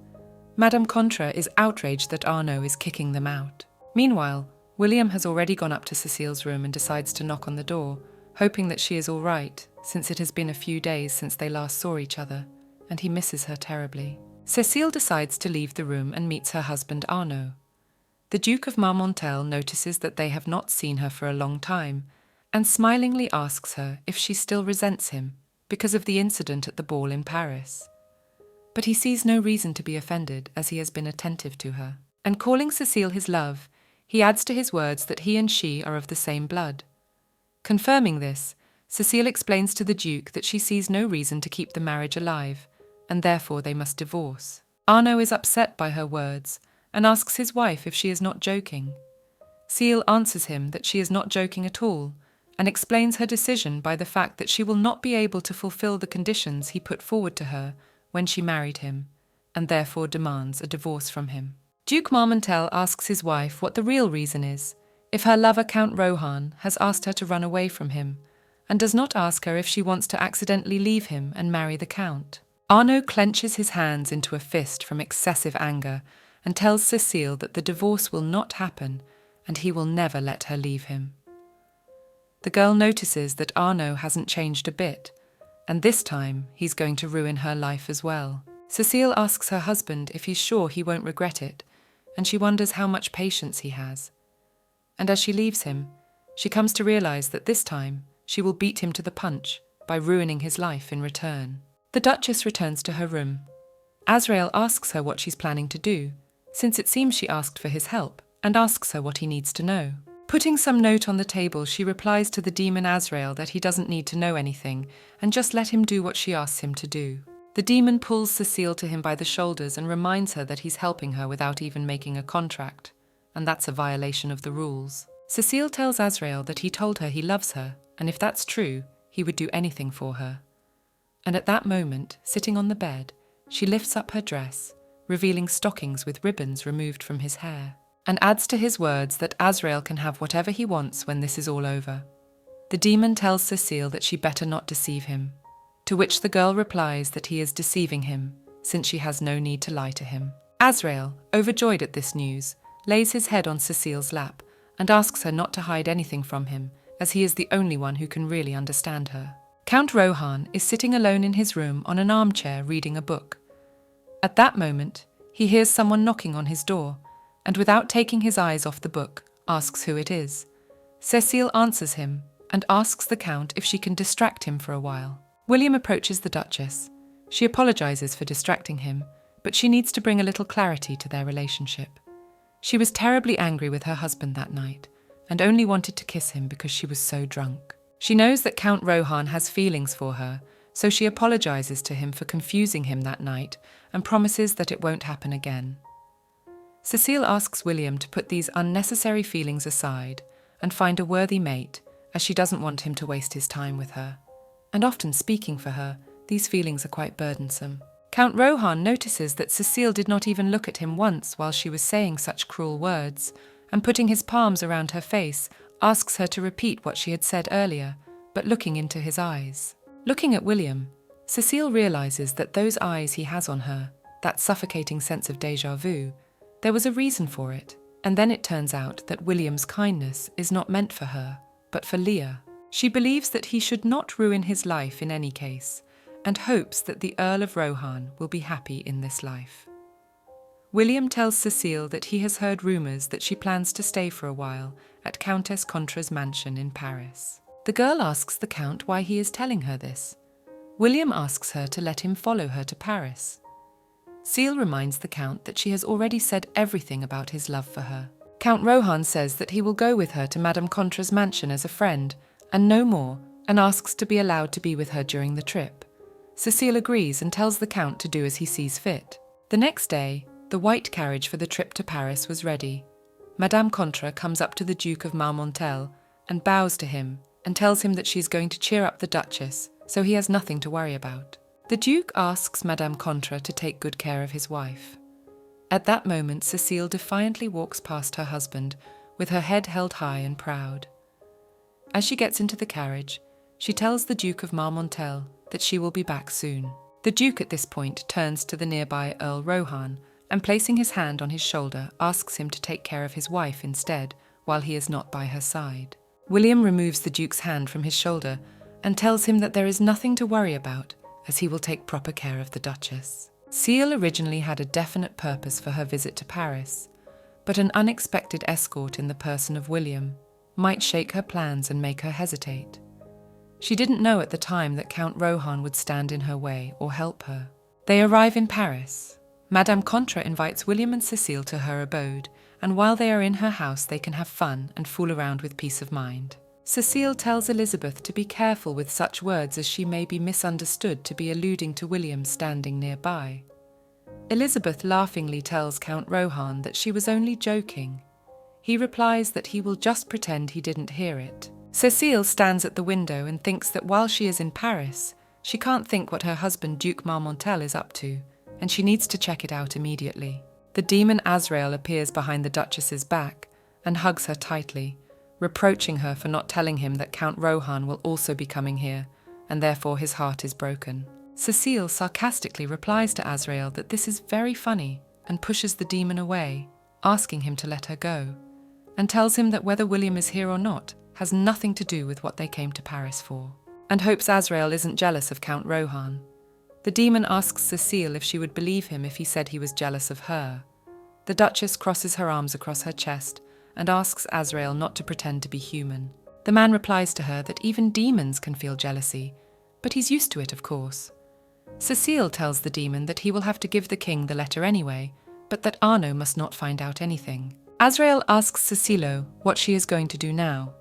Madame Contra is outraged that Arnaud is kicking them out. Meanwhile, William has already gone up to Cecile's room and decides to knock on the door, hoping that she is all right, since it has been a few days since they last saw each other, and he misses her terribly. Cecile decides to leave the room and meets her husband Arnaud. The Duke of Marmontel notices that they have not seen her for a long time, and smilingly asks her if she still resents him because of the incident at the ball in Paris. But he sees no reason to be offended as he has been attentive to her. And calling Cecile his love, he adds to his words that he and she are of the same blood. Confirming this, Cecile explains to the Duke that she sees no reason to keep the marriage alive, and therefore they must divorce. Arnaud is upset by her words and asks his wife if she is not joking. Cecile answers him that she is not joking at all, and explains her decision by the fact that she will not be able to fulfill the conditions he put forward to her when she married him, and therefore demands a divorce from him. Duke Marmontel asks his wife what the real reason is, if her lover Count Rohan has asked her to run away from him, and does not ask her if she wants to accidentally leave him and marry the Count. Arnaud clenches his hands into a fist from excessive anger and tells Cecile that the divorce will not happen and he will never let her leave him. The girl notices that Arnaud hasn't changed a bit, and this time he's going to ruin her life as well. Cecile asks her husband if he's sure he won't regret it, and she wonders how much patience he has. And as she leaves him, she comes to realize that this time she will beat him to the punch by ruining his life in return. The Duchess returns to her room. Azrael asks her what she's planning to do, since it seems she asked for his help, and asks her what he needs to know. Putting some note on the table, she replies to the demon Azrael that he doesn't need to know anything, and just let him do what she asks him to do. The demon pulls Cecile to him by the shoulders and reminds her that he's helping her without even making a contract, and that's a violation of the rules. Cecile tells Azrael that he told her he loves her, and if that's true, he would do anything for her. And at that moment, sitting on the bed, she lifts up her dress, revealing stockings with ribbons removed from his hair, and adds to his words that Azrael can have whatever he wants when this is all over. The demon tells Cecile that she better not deceive him, to which the girl replies that he is deceiving him, since she has no need to lie to him. Azrael, overjoyed at this news, lays his head on Cecile's lap and asks her not to hide anything from him, as he is the only one who can really understand her. Count Rohan is sitting alone in his room on an armchair reading a book. At that moment, he hears someone knocking on his door, and without taking his eyes off the book, asks who it is. Cecile answers him and asks the Count if she can distract him for a while. William approaches the Duchess. She apologizes for distracting him, but she needs to bring a little clarity to their relationship. She was terribly angry with her husband that night, and only wanted to kiss him because she was so drunk. She knows that Count Rohan has feelings for her, so she apologizes to him for confusing him that night and promises that it won't happen again. Cecile asks William to put these unnecessary feelings aside and find a worthy mate, as she doesn't want him to waste his time with her. And often speaking for her, these feelings are quite burdensome. Count Rohan notices that Cecile did not even look at him once while she was saying such cruel words, and putting his palms around her face, asks her to repeat what she had said earlier, but looking into his eyes. Looking at William, Cecile realizes that those eyes he has on her, that suffocating sense of déjà vu, there was a reason for it. And then it turns out that William's kindness is not meant for her, but for Leah. She believes that he should not ruin his life in any case, and hopes that the Earl of Rohan will be happy in this life. William tells Cecile that he has heard rumours that she plans to stay for a while at Countess Contra's mansion in Paris. The girl asks the Count why he is telling her this. William asks her to let him follow her to Paris. Cecile reminds the Count that she has already said everything about his love for her. Count Rohan says that he will go with her to Madame Contra's mansion as a friend, and no more, and asks to be allowed to be with her during the trip. Cecile agrees and tells the Count to do as he sees fit. The next day, the white carriage for the trip to Paris was ready. Madame Contra comes up to the Duke of Marmontel and bows to him and tells him that she is going to cheer up the Duchess, so he has nothing to worry about. The Duke asks Madame Contra to take good care of his wife. At that moment, Cecile defiantly walks past her husband, with her head held high and proud. As she gets into the carriage, she tells the Duke of Marmontel that she will be back soon. The Duke at this point turns to the nearby Earl Rohan and, placing his hand on his shoulder, asks him to take care of his wife instead, while he is not by her side. William removes the Duke's hand from his shoulder and tells him that there is nothing to worry about, as he will take proper care of the Duchess. Cecile originally had a definite purpose for her visit to Paris, but an unexpected escort in the person of William might shake her plans and make her hesitate. She didn't know at the time that Count Rohan would stand in her way or help her. They arrive in Paris. Madame Contra invites William and Cecile to her abode, and while they are in her house they can have fun and fool around with peace of mind. Cecile tells Elizabeth to be careful with such words, as she may be misunderstood to be alluding to William standing nearby. Elizabeth laughingly tells Count Rohan that she was only joking. He replies that he will just pretend he didn't hear it. Cecile stands at the window and thinks that while she is in Paris, she can't think what her husband Duke Marmontel is up to, and she needs to check it out immediately. The demon Azrael appears behind the Duchess's back and hugs her tightly, reproaching her for not telling him that Count Rohan will also be coming here, and therefore his heart is broken. Cecile sarcastically replies to Azrael that this is very funny and pushes the demon away, asking him to let her go, and tells him that whether William is here or not has nothing to do with what they came to Paris for, and hopes Azrael isn't jealous of Count Rohan. The demon asks Cecile if she would believe him if he said he was jealous of her. The Duchess crosses her arms across her chest and asks Azrael not to pretend to be human. The man replies to her that even demons can feel jealousy, but he's used to it, of course. Cecile tells the demon that he will have to give the king the letter anyway, but that Arno must not find out anything. Azrael asks Cecile what she is going to do now.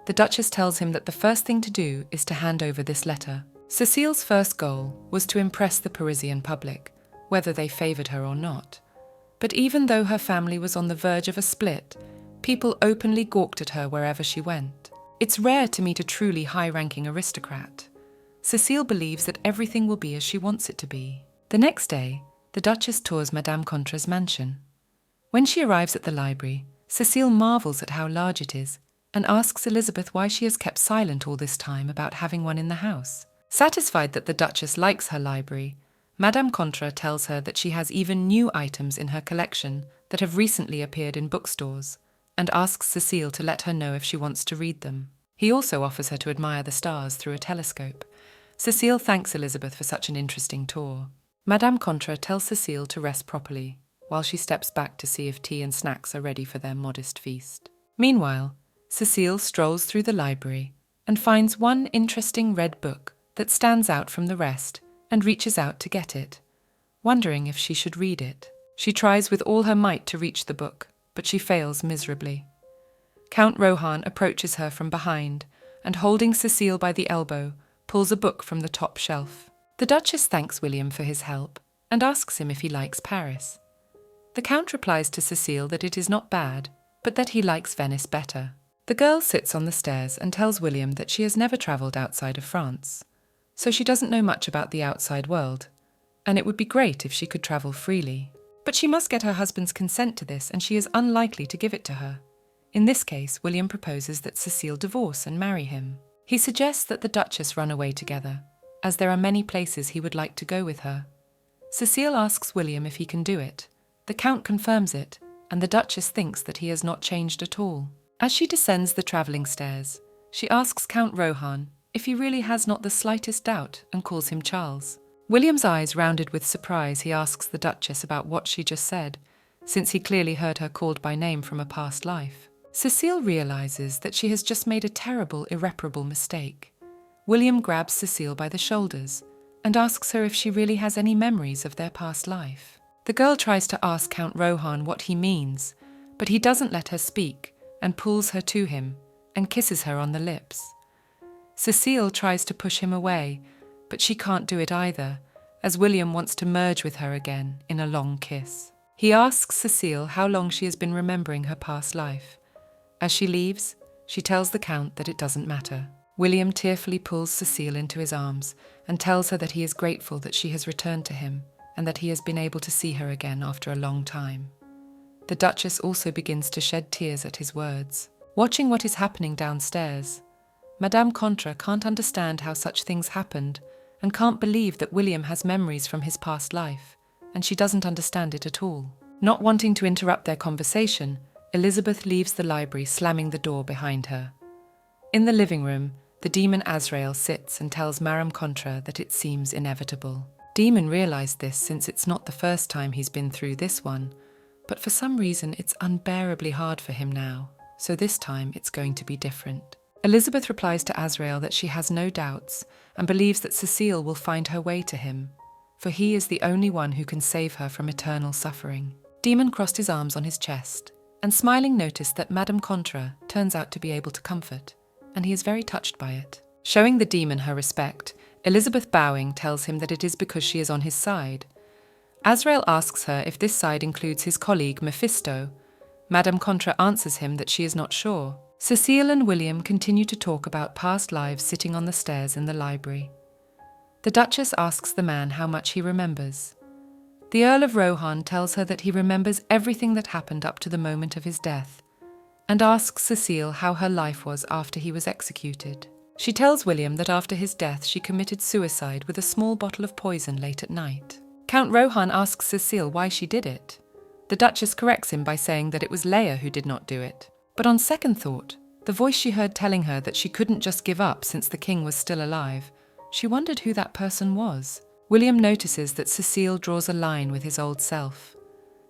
The Duchess tells him that the first thing to do is to hand over this letter. Cecile's first goal was to impress the Parisian public, whether they favoured her or not. But even though her family was on the verge of a split, people openly gawked at her wherever she went. It's rare to meet a truly high-ranking aristocrat. Cecile believes that everything will be as she wants it to be. The next day, the Duchess tours Madame Contra's mansion. When she arrives at the library, Cecile marvels at how large it is and asks Elizabeth why she has kept silent all this time about having one in the house. Satisfied that the Duchess likes her library, Madame Contra tells her that she has even new items in her collection that have recently appeared in bookstores, and asks Cecile to let her know if she wants to read them. He also offers her to admire the stars through a telescope. Cecile thanks Elizabeth for such an interesting tour. Madame Contra tells Cecile to rest properly, while she steps back to see if tea and snacks are ready for their modest feast. Meanwhile, Cecile strolls through the library and finds one interesting red book that stands out from the rest and reaches out to get it, wondering if she should read it. She tries with all her might to reach the book, but she fails miserably. Count Rohan approaches her from behind and, holding Cecile by the elbow, pulls a book from the top shelf. The Duchess thanks William for his help and asks him if he likes Paris. The Count replies to Cecile that it is not bad, but that he likes Venice better. The girl sits on the stairs and tells William that she has never travelled outside of France, so she doesn't know much about the outside world, and it would be great if she could travel freely. But she must get her husband's consent to this, and she is unlikely to give it to her. In this case, William proposes that Cecile divorce and marry him. He suggests that the Duchess run away together, as there are many places he would like to go with her. Cecile asks William if he can do it. The Count confirms it, and the Duchess thinks that he has not changed at all. As she descends the travelling stairs, she asks Count Rohan if he really has not the slightest doubt and calls him Charles. William's eyes rounded with surprise, he asks the Duchess about what she just said, since he clearly heard her called by name from a past life. Cecile realises that she has just made a terrible, irreparable mistake. William grabs Cecile by the shoulders and asks her if she really has any memories of their past life. The girl tries to ask Count Rohan what he means, but he doesn't let her speak and pulls her to him and kisses her on the lips. Cecile tries to push him away, but she can't do it either, as William wants to merge with her again in a long kiss. He asks Cecile how long she has been remembering her past life. As she leaves, she tells the Count that it doesn't matter. William tearfully pulls Cecile into his arms and tells her that he is grateful that she has returned to him and that he has been able to see her again after a long time. The Duchess also begins to shed tears at his words. Watching what is happening downstairs, Madame Contra can't understand how such things happened and can't believe that William has memories from his past life, and she doesn't understand it at all. Not wanting to interrupt their conversation, Elizabeth leaves the library, slamming the door behind her. In the living room, the demon Azrael sits and tells Madame Contra that it seems inevitable. Demon realised this since it's not the first time he's been through this one, but for some reason it's unbearably hard for him now, so this time it's going to be different. Elizabeth replies to Azrael that she has no doubts and believes that Cecile will find her way to him, for he is the only one who can save her from eternal suffering. Demon crossed his arms on his chest and smiling noticed that Madame Contra turns out to be able to comfort, and he is very touched by it. Showing the demon her respect, Elizabeth bowing tells him that it is because she is on his side. Azrael asks her if this side includes his colleague Mephisto. Madame Contra answers him that she is not sure. Cecile and William continue to talk about past lives sitting on the stairs in the library. The Duchess asks the man how much he remembers. The Earl of Rohan tells her that he remembers everything that happened up to the moment of his death, and asks Cecile how her life was after he was executed. She tells William that after his death she committed suicide with a small bottle of poison late at night. Count Rohan asks Cecile why she did it. The Duchess corrects him by saying that it was Leia who did not do it. But on second thought, the voice she heard telling her that she couldn't just give up since the king was still alive, she wondered who that person was. William notices that Cecile draws a line with his old self.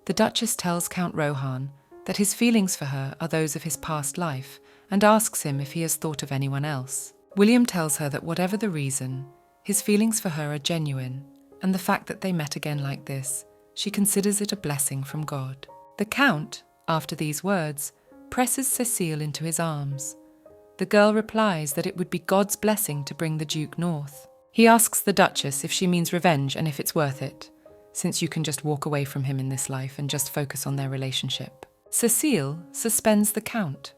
The Duchess tells Count Rohan that his feelings for her are those of his past life and asks him if he has thought of anyone else. William tells her that whatever the reason, his feelings for her are genuine, and the fact that they met again like this, she considers it a blessing from God. The Count, after these words, presses Cecile into his arms. The girl replies that it would be God's blessing to bring the Duke north. He asks the Duchess if she means revenge and if it's worth it, since you can just walk away from him in this life and just focus on their relationship. Cecile suspends the Count.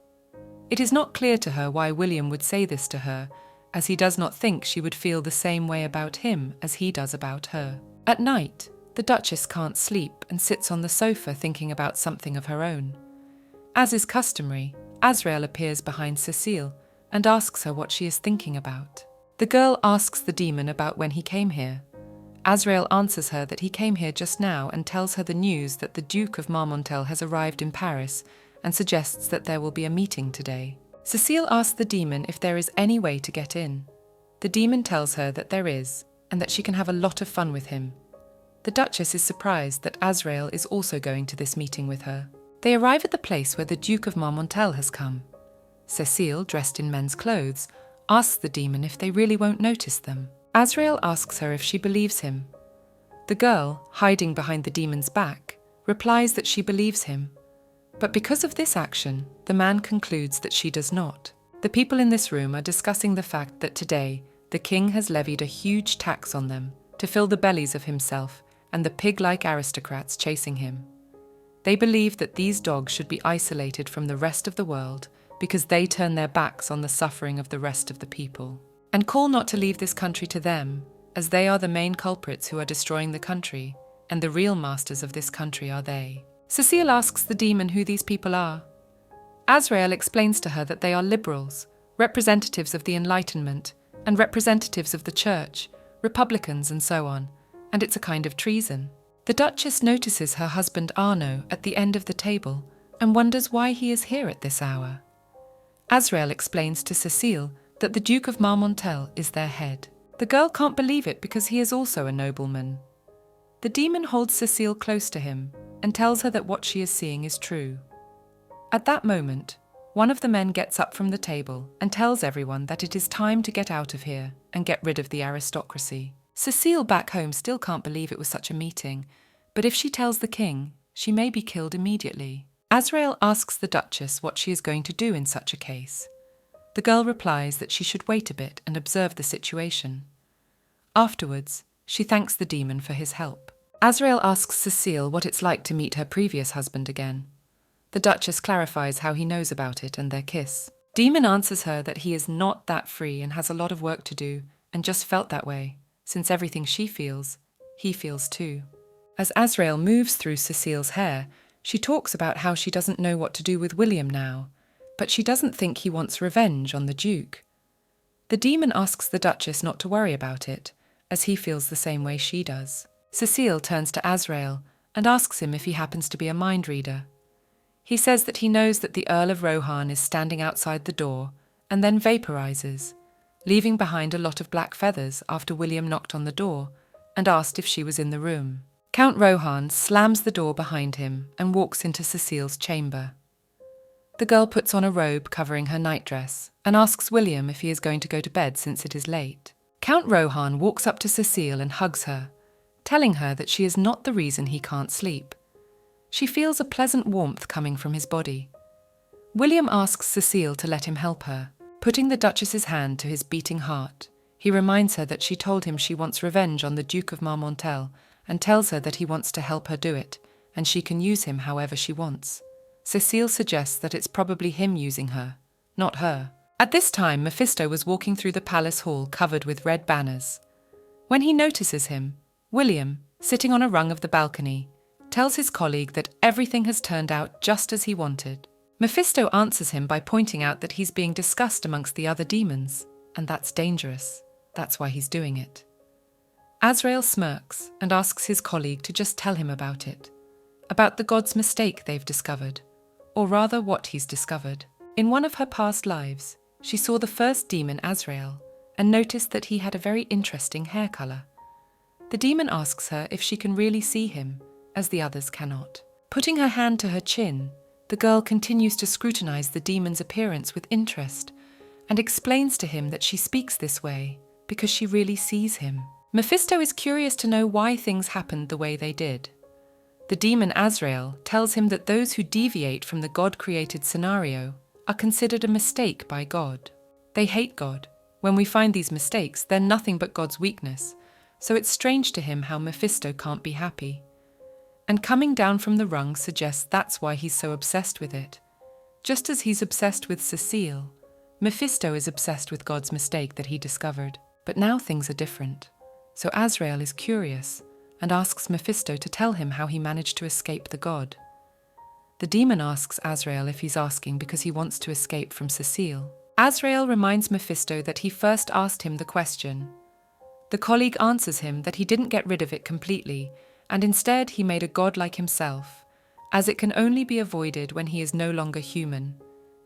It is not clear to her why William would say this to her, as he does not think she would feel the same way about him as he does about her. At night, the Duchess can't sleep and sits on the sofa thinking about something of her own. As is customary, Azrael appears behind Cecile and asks her what she is thinking about. The girl asks the demon about when he came here. Azrael answers her that he came here just now and tells her the news that the Duke of Marmontel has arrived in Paris and suggests that there will be a meeting today. Cecile asks the demon if there is any way to get in. The demon tells her that there is, and that she can have a lot of fun with him. The Duchess is surprised that Azrael is also going to this meeting with her. They arrive at the place where the Duke of Marmontel has come. Cecile, dressed in men's clothes, asks the demon if they really won't notice them. Azrael asks her if she believes him. The girl, hiding behind the demon's back, replies that she believes him. But because of this action, the man concludes that she does not. The people in this room are discussing the fact that today the king has levied a huge tax on them to fill the bellies of himself and the pig-like aristocrats chasing him. They believe that these dogs should be isolated from the rest of the world because they turn their backs on the suffering of the rest of the people, and call not to leave this country to them, as they are the main culprits who are destroying the country, and the real masters of this country are they. Cecile asks the demon who these people are. Azrael explains to her that they are liberals, representatives of the Enlightenment, and representatives of the Church, Republicans and so on, and it's a kind of treason. The Duchess notices her husband Arno at the end of the table and wonders why he is here at this hour. Azrael explains to Cecile that the Duke of Marmontel is their head. The girl can't believe it because he is also a nobleman. The demon holds Cecile close to him and tells her that what she is seeing is true. At that moment, one of the men gets up from the table and tells everyone that it is time to get out of here and get rid of the aristocracy. Cecile back home still can't believe it was such a meeting, but if she tells the king, she may be killed immediately. Azrael asks the Duchess what she is going to do in such a case. The girl replies that she should wait a bit and observe the situation. Afterwards, she thanks the demon for his help. Azrael asks Cecile what it's like to meet her previous husband again. The Duchess clarifies how he knows about it and their kiss. Demon answers her that he is not that free and has a lot of work to do and just felt that way, since everything she feels, he feels too. As Azrael moves through Cecile's hair, she talks about how she doesn't know what to do with William now, but she doesn't think he wants revenge on the Duke. The demon asks the Duchess not to worry about it, as he feels the same way she does. Cecile turns to Azrael and asks him if he happens to be a mind reader. He says that he knows that the Earl of Rohan is standing outside the door and then vaporizes, leaving behind a lot of black feathers after William knocked on the door and asked if she was in the room. Count Rohan slams the door behind him and walks into Cecile's chamber. The girl puts on a robe covering her nightdress and asks William if he is going to go to bed since it is late. Count Rohan walks up to Cecile and hugs her, telling her that she is not the reason he can't sleep. She feels a pleasant warmth coming from his body. William asks Cecile to let him help her, putting the Duchess's hand to his beating heart. He reminds her that she told him she wants revenge on the Duke of Marmontel and tells her that he wants to help her do it, and she can use him however she wants. Cecile suggests that it's probably him using her, not her. At this time, Mephisto was walking through the palace hall covered with red banners. When he notices him, William, sitting on a rung of the balcony, tells his colleague that everything has turned out just as he wanted. Mephisto answers him by pointing out that he's being discussed amongst the other demons, and that's dangerous. That's why he's doing it. Azrael smirks and asks his colleague to just tell him about it, about the god's mistake they've discovered, or rather what he's discovered. In one of her past lives, she saw the first demon Azrael and noticed that he had a very interesting hair colour. The demon asks her if she can really see him, as the others cannot. Putting her hand to her chin, the girl continues to scrutinize the demon's appearance with interest and explains to him that she speaks this way because she really sees him. Mephisto is curious to know why things happened the way they did. The demon Azrael tells him that those who deviate from the God-created scenario are considered a mistake by God. They hate God. When we find these mistakes, they're nothing but God's weakness, so it's strange to him how Mephisto can't be happy. And coming down from the rung suggests that's why he's so obsessed with it. Just as he's obsessed with Cecile, Mephisto is obsessed with God's mistake that he discovered. But now things are different. So Azrael is curious and asks Mephisto to tell him how he managed to escape the god. The demon asks Azrael if he's asking because he wants to escape from Cecile. Azrael reminds Mephisto that he first asked him the question. The colleague answers him that he didn't get rid of it completely, and instead he made a god like himself, as it can only be avoided when he is no longer human.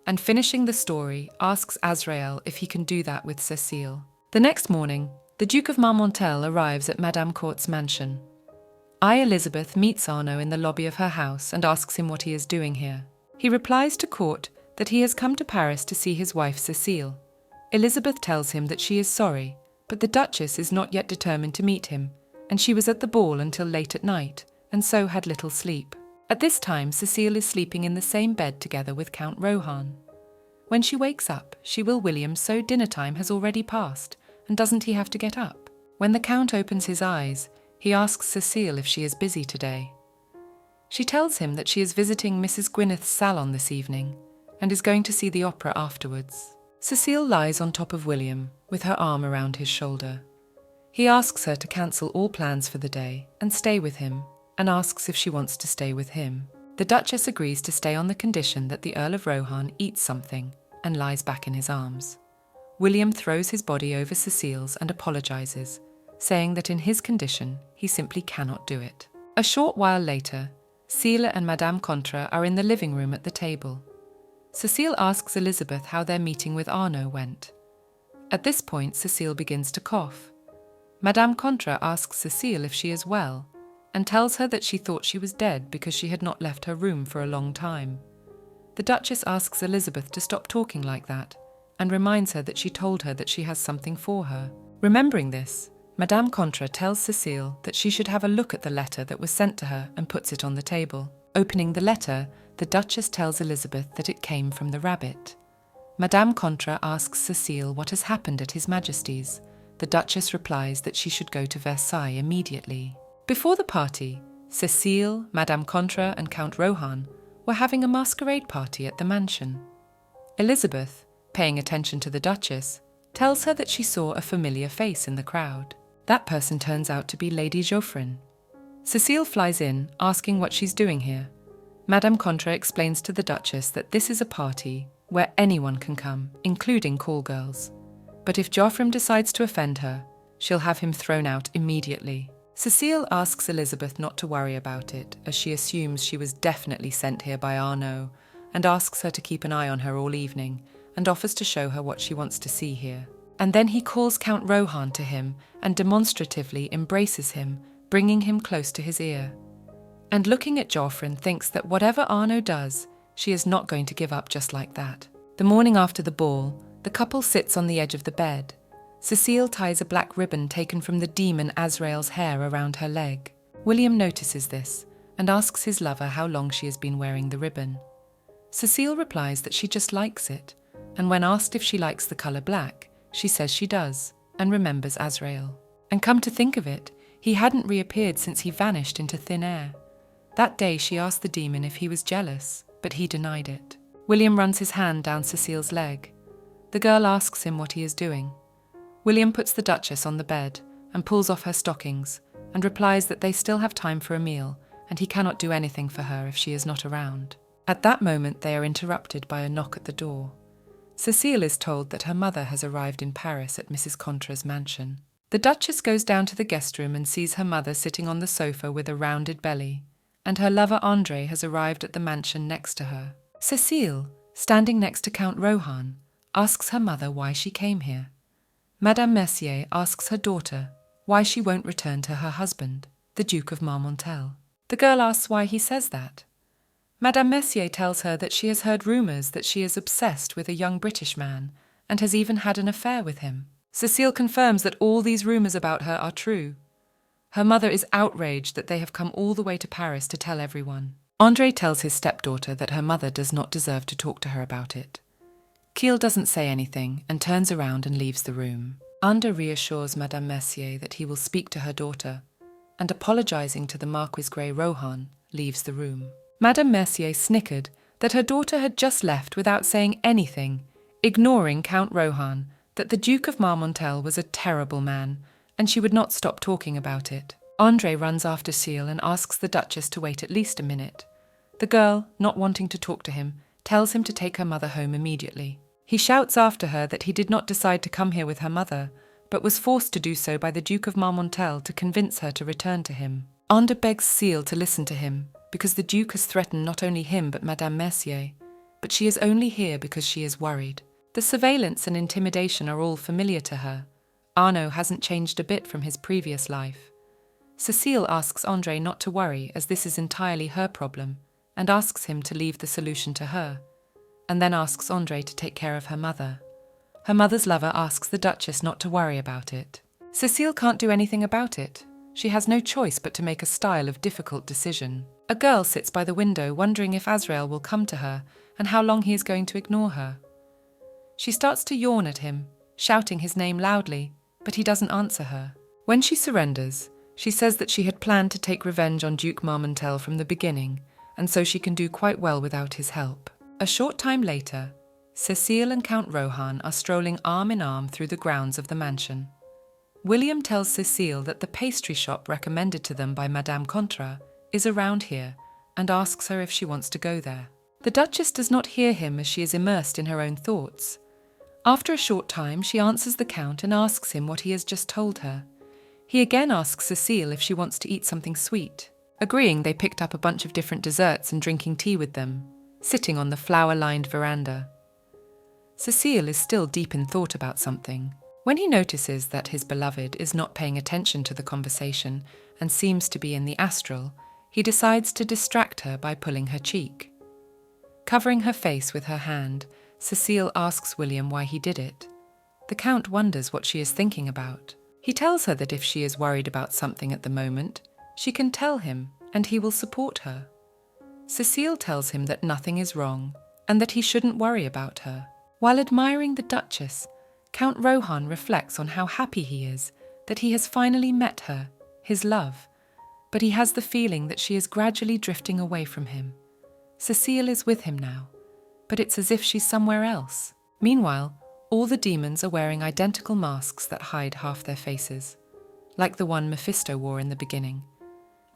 And finishing the story, asks Azrael if he can do that with Cecile. The next morning, the Duke of Marmontel arrives at Madame Court's mansion. Elizabeth meets Arno in the lobby of her house and asks him what he is doing here. He replies to Court that he has come to Paris to see his wife Cecile. Elizabeth tells him that she is sorry, but the Duchess is not yet determined to meet him, and she was at the ball until late at night, and so had little sleep. At this time, Cecile is sleeping in the same bed together with Count Rohan. When she wakes up, she will William so dinner time has already passed, and doesn't he have to get up? When the Count opens his eyes, he asks Cecile if she is busy today. She tells him that she is visiting Mrs. Gwyneth's salon this evening, and is going to see the opera afterwards. Cecile lies on top of William, with her arm around his shoulder. He asks her to cancel all plans for the day and stay with him, and asks if she wants to stay with him. The Duchess agrees to stay on the condition that the Earl of Rohan eats something and lies back in his arms. William throws his body over Cecile's and apologizes, saying that in his condition he simply cannot do it. A short while later, Cecile and Madame Contra are in the living room at the table. Cecile asks Elizabeth how their meeting with Arnaud went. At this point, Cecile begins to cough. Madame Contra asks Cecile if she is well, and tells her that she thought she was dead because she had not left her room for a long time. The Duchess asks Elizabeth to stop talking like that, and reminds her that she told her that she has something for her. Remembering this, Madame Contra tells Cecile that she should have a look at the letter that was sent to her and puts it on the table. Opening the letter, the Duchess tells Elizabeth that it came from the rabbit. Madame Contra asks Cecile what has happened at His Majesty's. The Duchess replies that she should go to Versailles immediately. Before the party, Cecile, Madame Contra and Count Rohan were having a masquerade party at the mansion. Elizabeth, paying attention to the Duchess, tells her that she saw a familiar face in the crowd. That person turns out to be Lady Geoffrin. Cecile flies in, asking what she's doing here. Madame Contra explains to the Duchess that this is a party where anyone can come, including call girls. But if Geoffrin decides to offend her, she'll have him thrown out immediately. Cecile asks Elizabeth not to worry about it, as she assumes she was definitely sent here by Arnaud, and asks her to keep an eye on her all evening, and offers to show her what she wants to see here. And then he calls Count Rohan to him and demonstratively embraces him, bringing him close to his ear. And looking at Geoffrin thinks that whatever Arnaud does, she is not going to give up just like that. The morning after the ball, the couple sits on the edge of the bed. Cecile ties a black ribbon taken from the demon Azrael's hair around her leg. William notices this and asks his lover how long she has been wearing the ribbon. Cecile replies that she just likes it, and when asked if she likes the colour black, she says she does, and remembers Azrael. And come to think of it, he hadn't reappeared since he vanished into thin air. That day she asked the demon if he was jealous, but he denied it. William runs his hand down Cecile's leg. The girl asks him what he is doing. William puts the Duchess on the bed and pulls off her stockings and replies that they still have time for a meal and he cannot do anything for her if she is not around. At that moment they are interrupted by a knock at the door. Cecile is told that her mother has arrived in Paris at Mrs. Contra's mansion. The Duchess goes down to the guest room and sees her mother sitting on the sofa with a rounded belly, and her lover André has arrived at the mansion next to her. Cecile, standing next to Count Rohan, asks her mother why she came here. Madame Mercier asks her daughter why she won't return to her husband, the Duke of Marmontel. The girl asks why he says that. Madame Mercier tells her that she has heard rumours that she is obsessed with a young British man and has even had an affair with him. Cecile confirms that all these rumours about her are true. Her mother is outraged that they have come all the way to Paris to tell everyone. André tells his stepdaughter that her mother does not deserve to talk to her about it. Kiel doesn't say anything and turns around and leaves the room. Ander reassures Madame Mercier that he will speak to her daughter, and apologising to the Marquis Grey Rohan, leaves the room. Madame Mercier snickered that her daughter had just left without saying anything, ignoring Count Rohan, that the Duke of Marmontel was a terrible man, and she would not stop talking about it. André runs after Cecile and asks the Duchess to wait at least a minute. The girl, not wanting to talk to him, tells him to take her mother home immediately. He shouts after her that he did not decide to come here with her mother, but was forced to do so by the Duke of Marmontel to convince her to return to him. Ander begs Cecile to listen to him, because the Duke has threatened not only him but Madame Mercier, but she is only here because she is worried. The surveillance and intimidation are all familiar to her. Arnaud hasn't changed a bit from his previous life. Cecile asks André not to worry as this is entirely her problem, and asks him to leave the solution to her, and then asks André to take care of her mother. Her mother's lover asks the Duchess not to worry about it. Cecile can't do anything about it. She has no choice but to make a style of difficult decision. A girl sits by the window wondering if Azrael will come to her and how long he is going to ignore her. She starts to yawn at him, shouting his name loudly, but he doesn't answer her. When she surrenders, she says that she had planned to take revenge on Duke Marmontel from the beginning, and so she can do quite well without his help. A short time later, Cecile and Count Rohan are strolling arm in arm through the grounds of the mansion. William tells Cecile that the pastry shop recommended to them by Madame Contra is around here and asks her if she wants to go there. The Duchess does not hear him as she is immersed in her own thoughts. After a short time, she answers the Count and asks him what he has just told her. He again asks Cecile if she wants to eat something sweet. agreeing they picked up a bunch of different desserts and drinking tea with them, sitting on the flower-lined veranda. Cecile is still deep in thought about something. When he notices that his beloved is not paying attention to the conversation and seems to be in the astral, he decides to distract her by pulling her cheek. Covering her face with her hand, Cecile asks William why he did it. The Count wonders what she is thinking about. He tells her that if she is worried about something at the moment, she can tell him and he will support her. Cecile tells him that nothing is wrong and that he shouldn't worry about her. While admiring the Duchess, Count Rohan reflects on how happy he is that he has finally met her, his love, but he has the feeling that she is gradually drifting away from him. Cecile is with him now, but it's as if she's somewhere else. Meanwhile, all the demons are wearing identical masks that hide half their faces, like the one Mephisto wore in the beginning.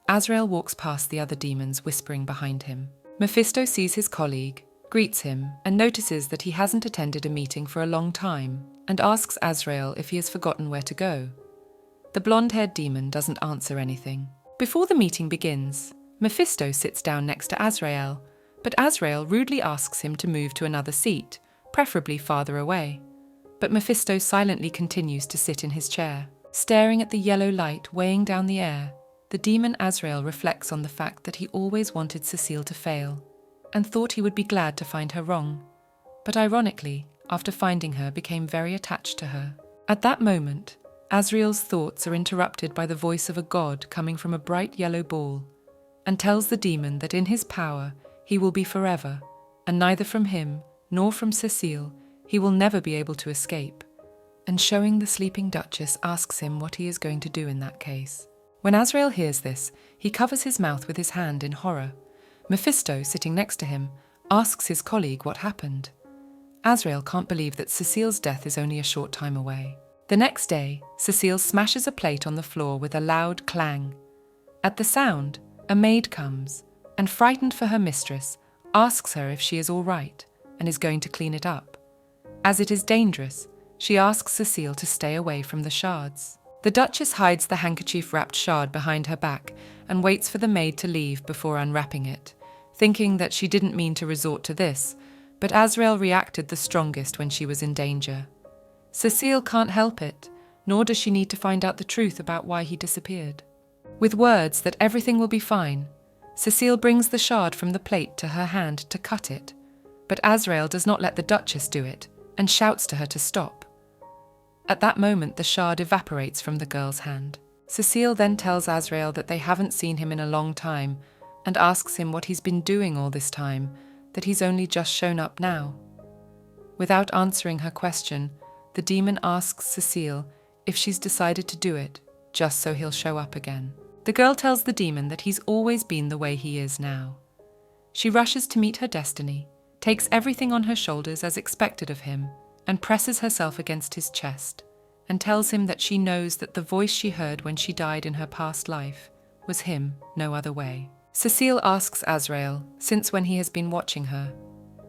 Azrael walks past the other demons, whispering behind him. Mephisto sees his colleague, greets him, and notices that he hasn't attended a meeting for a long time, and asks Azrael if he has forgotten where to go. The blonde-haired demon doesn't answer anything. Before the meeting begins, Mephisto sits down next to Azrael, but Azrael rudely asks him to move to another seat, preferably farther away. But Mephisto silently continues to sit in his chair. Staring at the yellow light weighing down the air, the demon Azrael reflects on the fact that he always wanted Cecile to fail, and thought he would be glad to find her wrong, but ironically, after finding her, became very attached to her. At that moment, Azrael's thoughts are interrupted by the voice of a god coming from a bright yellow ball, and tells the demon that in his power he will be forever, and neither from him nor from Cecile he will never be able to escape, and showing the sleeping Duchess asks him what he is going to do in that case. When Azrael hears this, he covers his mouth with his hand in horror. Mephisto, sitting next to him, asks his colleague what happened. Azrael can't believe that Cecile's death is only a short time away. The next day, Cecile smashes a plate on the floor with a loud clang. At the sound, a maid comes, and frightened for her mistress, asks her if she is all right and is going to clean it up. As it is dangerous, she asks Cecile to stay away from the shards. The Duchess hides the handkerchief-wrapped shard behind her back and waits for the maid to leave before unwrapping it, thinking that she didn't mean to resort to this, but Azrael reacted the strongest when she was in danger. Cecile can't help it, nor does she need to find out the truth about why he disappeared. With words that everything will be fine, Cecile brings the shard from the plate to her hand to cut it, but Azrael does not let the Duchess do it and shouts to her to stop. At that moment, the shard evaporates from the girl's hand. Cecile then tells Azrael that they haven't seen him in a long time and asks him what he's been doing all this time, that he's only just shown up now. Without answering her question, the demon asks Cecile if she's decided to do it, just so he'll show up again. The girl tells the demon that he's always been the way he is now. She rushes to meet her destiny, takes everything on her shoulders as expected of him, and presses herself against his chest, and tells him that she knows that the voice she heard when she died in her past life was him, no other way. Cecile asks Azrael since when he has been watching her.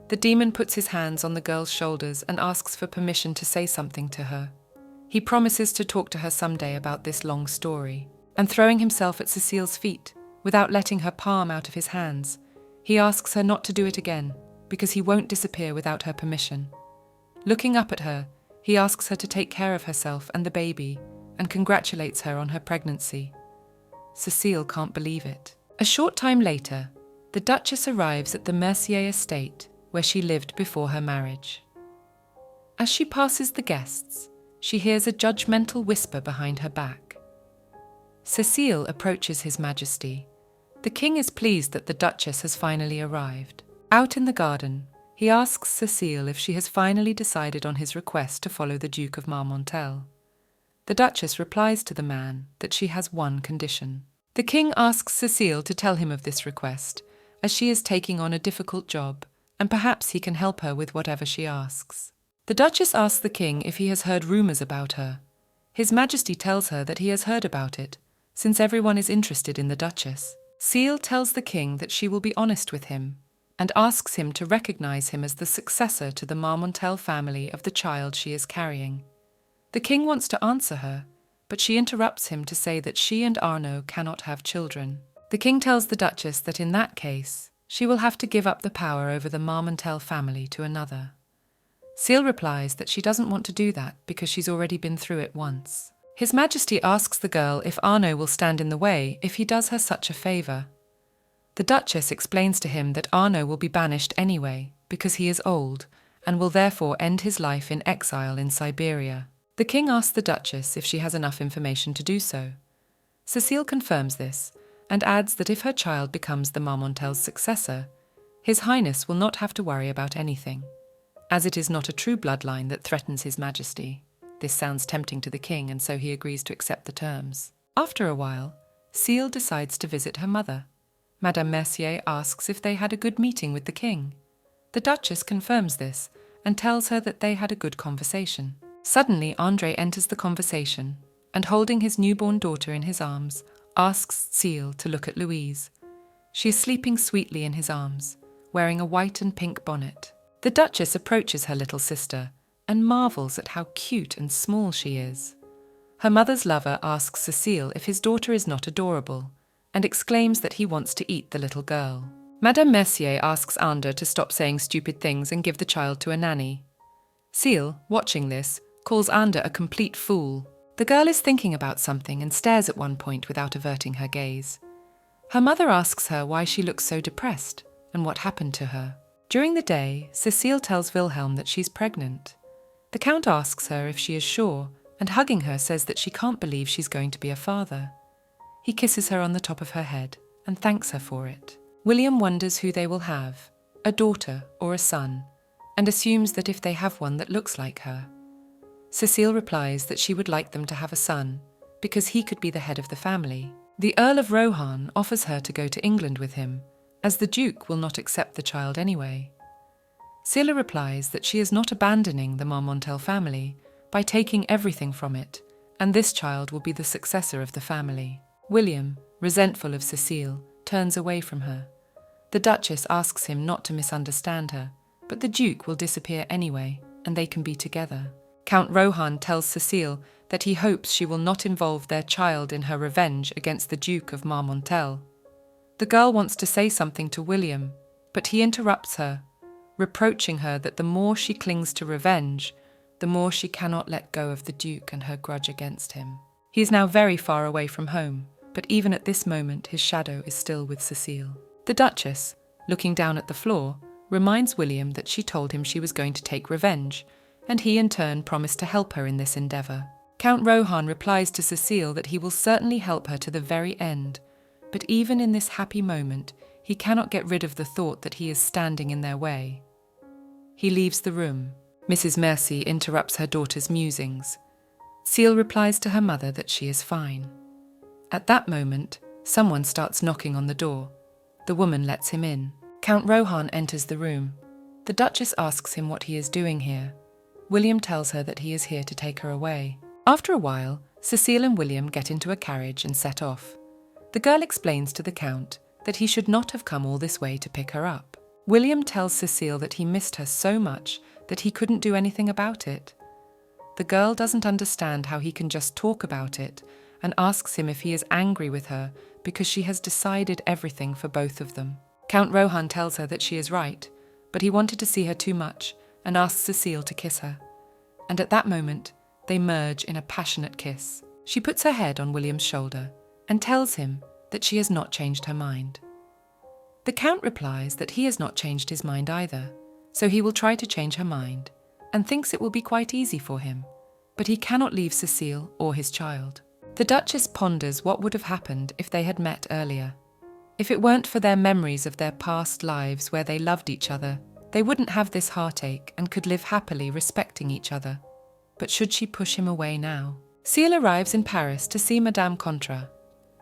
The demon puts his hands on the girl's shoulders and asks for permission to say something to her. He promises to talk to her someday about this long story, and throwing himself at Cecile's feet, without letting her palm out of his hands, he asks her not to do it again, because he won't disappear without her permission. Looking up at her, he asks her to take care of herself and the baby, and congratulates her on her pregnancy. Cecile can't believe it. A short time later, the Duchess arrives at the Mercier estate where she lived before her marriage. As she passes the guests, she hears a judgmental whisper behind her back. Cecile approaches His Majesty. The king is pleased that the Duchess has finally arrived. Out in the garden, he asks Cecile if she has finally decided on his request to follow the Duke of Marmontel. The Duchess replies to the man that she has one condition. The king asks Cecile to tell him of this request, as she is taking on a difficult job, and perhaps he can help her with whatever she asks. The Duchess asks the king if he has heard rumours about her. His Majesty tells her that he has heard about it, since everyone is interested in the Duchess. Cecile tells the king that she will be honest with him, and asks him to recognise him as the successor to the Marmontel family of the child she is carrying. The king wants to answer her, but she interrupts him to say that she and Arnaud cannot have children. The king tells the Duchess that in that case, she will have to give up the power over the Marmontel family to another. Cecile replies that she doesn't want to do that because she's already been through it once. His Majesty asks the girl if Arnaud will stand in the way if he does her such a favour. The Duchess explains to him that Arnaud will be banished anyway because he is old and will therefore end his life in exile in Siberia. The king asks the Duchess if she has enough information to do so. Cecile confirms this and adds that if her child becomes the Marmontel's successor, His Highness will not have to worry about anything, as it is not a true bloodline that threatens His Majesty. This sounds tempting to the king, and so he agrees to accept the terms. After a while, Cecile decides to visit her mother. Madame Mercier asks if they had a good meeting with the king. The Duchess confirms this and tells her that they had a good conversation. Suddenly, André enters the conversation and, holding his newborn daughter in his arms, asks Cecile to look at Louise. She is sleeping sweetly in his arms, wearing a white and pink bonnet. The Duchess approaches her little sister and marvels at how cute and small she is. Her mother's lover asks Cecile if his daughter is not adorable and exclaims that he wants to eat the little girl. Madame Mercier asks Andre to stop saying stupid things and give the child to a nanny. Cecile, watching this, calls Andre a complete fool. The girl is thinking about something and stares at one point without averting her gaze. Her mother asks her why she looks so depressed and what happened to her. During the day, Cecile tells Wilhelm that she's pregnant. The Count asks her if she is sure, and hugging her says that she can't believe she's going to be a father. He kisses her on the top of her head and thanks her for it. William wonders who they will have, a daughter or a son, and assumes that if they have one that looks like her. Cecile replies that she would like them to have a son, because he could be the head of the family. The Earl of Rohan offers her to go to England with him, as the Duke will not accept the child anyway. Cecile replies that she is not abandoning the Marmontel family by taking everything from it, and this child will be the successor of the family. William, resentful of Cecile, turns away from her. The Duchess asks him not to misunderstand her, but the Duke will disappear anyway, and they can be together. Count Rohan tells Cecile that he hopes she will not involve their child in her revenge against the Duke of Marmontel. The girl wants to say something to William, but he interrupts her, reproaching her that the more she clings to revenge, the more she cannot let go of the Duke and her grudge against him. He is now very far away from home, but even at this moment his shadow is still with Cecile. The Duchess, looking down at the floor, reminds William that she told him she was going to take revenge, and he in turn promised to help her in this endeavour. Count Rohan replies to Cecile that he will certainly help her to the very end, but even in this happy moment, he cannot get rid of the thought that he is standing in their way. He leaves the room. Mrs. Mercy interrupts her daughter's musings. Cecile replies to her mother that she is fine. At that moment, someone starts knocking on the door. The woman lets him in. Count Rohan enters the room. The Duchess asks him what he is doing here. William tells her that he is here to take her away. After a while, Cecile and William get into a carriage and set off. The girl explains to the Count that he should not have come all this way to pick her up. William tells Cecile that he missed her so much that he couldn't do anything about it. The girl doesn't understand how he can just talk about it and asks him if he is angry with her because she has decided everything for both of them. Count Rohan tells her that she is right, but he wanted to see her too much and asks Cecile to kiss her. And at that moment, they merge in a passionate kiss. She puts her head on William's shoulder and tells him that she has not changed her mind. The Count replies that he has not changed his mind either, so he will try to change her mind and thinks it will be quite easy for him, but he cannot leave Cecile or his child. The Duchess ponders what would have happened if they had met earlier. If it weren't for their memories of their past lives where they loved each other, they wouldn't have this heartache and could live happily respecting each other. But should she push him away now? Cecile arrives in Paris to see Madame Contra.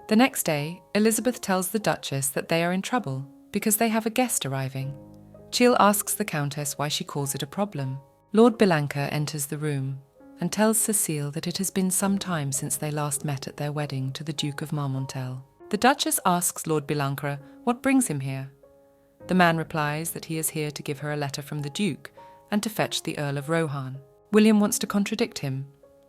The next day, Elizabeth tells the Duchess that they are in trouble because they have a guest arriving. Cecile asks the Countess why she calls it a problem. Lord Bianca enters the room and tells Cecile that it has been some time since they last met at their wedding to the Duke of Marmontel. The Duchess asks Lord Bianca what brings him here. The man replies that he is here to give her a letter from the Duke and to fetch the Earl of Rohan. William wants to contradict him,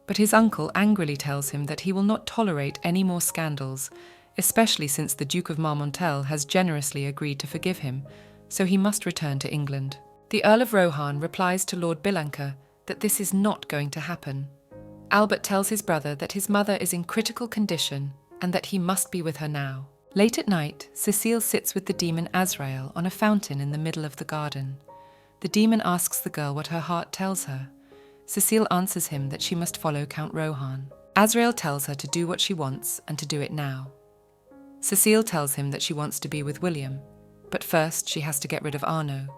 but his uncle angrily tells him that he will not tolerate any more scandals, especially since the Duke of Marmontel has generously agreed to forgive him, so he must return to England. The Earl of Rohan replies to Lord Bilanca that this is not going to happen. Albert tells his brother that his mother is in critical condition and that he must be with her now. Late at night, Cecile sits with the demon Azrael on a fountain in the middle of the garden. The demon asks the girl what her heart tells her. Cecile answers him that she must follow Count Rohan. Azrael tells her to do what she wants and to do it now. Cecile tells him that she wants to be with William, but first she has to get rid of Arno,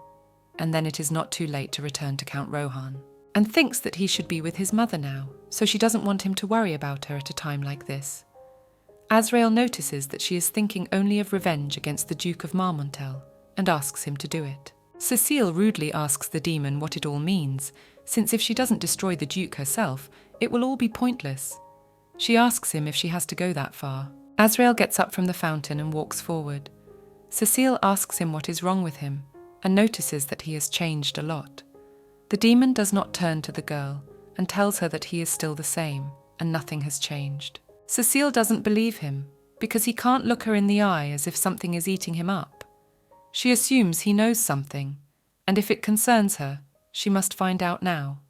and then it is not too late to return to Count Rohan, and thinks that he should be with his mother now, so she doesn't want him to worry about her at a time like this. Azrael notices that she is thinking only of revenge against the Duke of Marmontel and asks him to do it. Cecile rudely asks the demon what it all means, since if she doesn't destroy the Duke herself, it will all be pointless. She asks him if she has to go that far. Azrael gets up from the fountain and walks forward. Cecile asks him what is wrong with him and notices that he has changed a lot. The demon does not turn to the girl and tells her that he is still the same and nothing has changed. Cecile doesn't believe him because he can't look her in the eye as if something is eating him up. She assumes he knows something, and if it concerns her, she must find out now.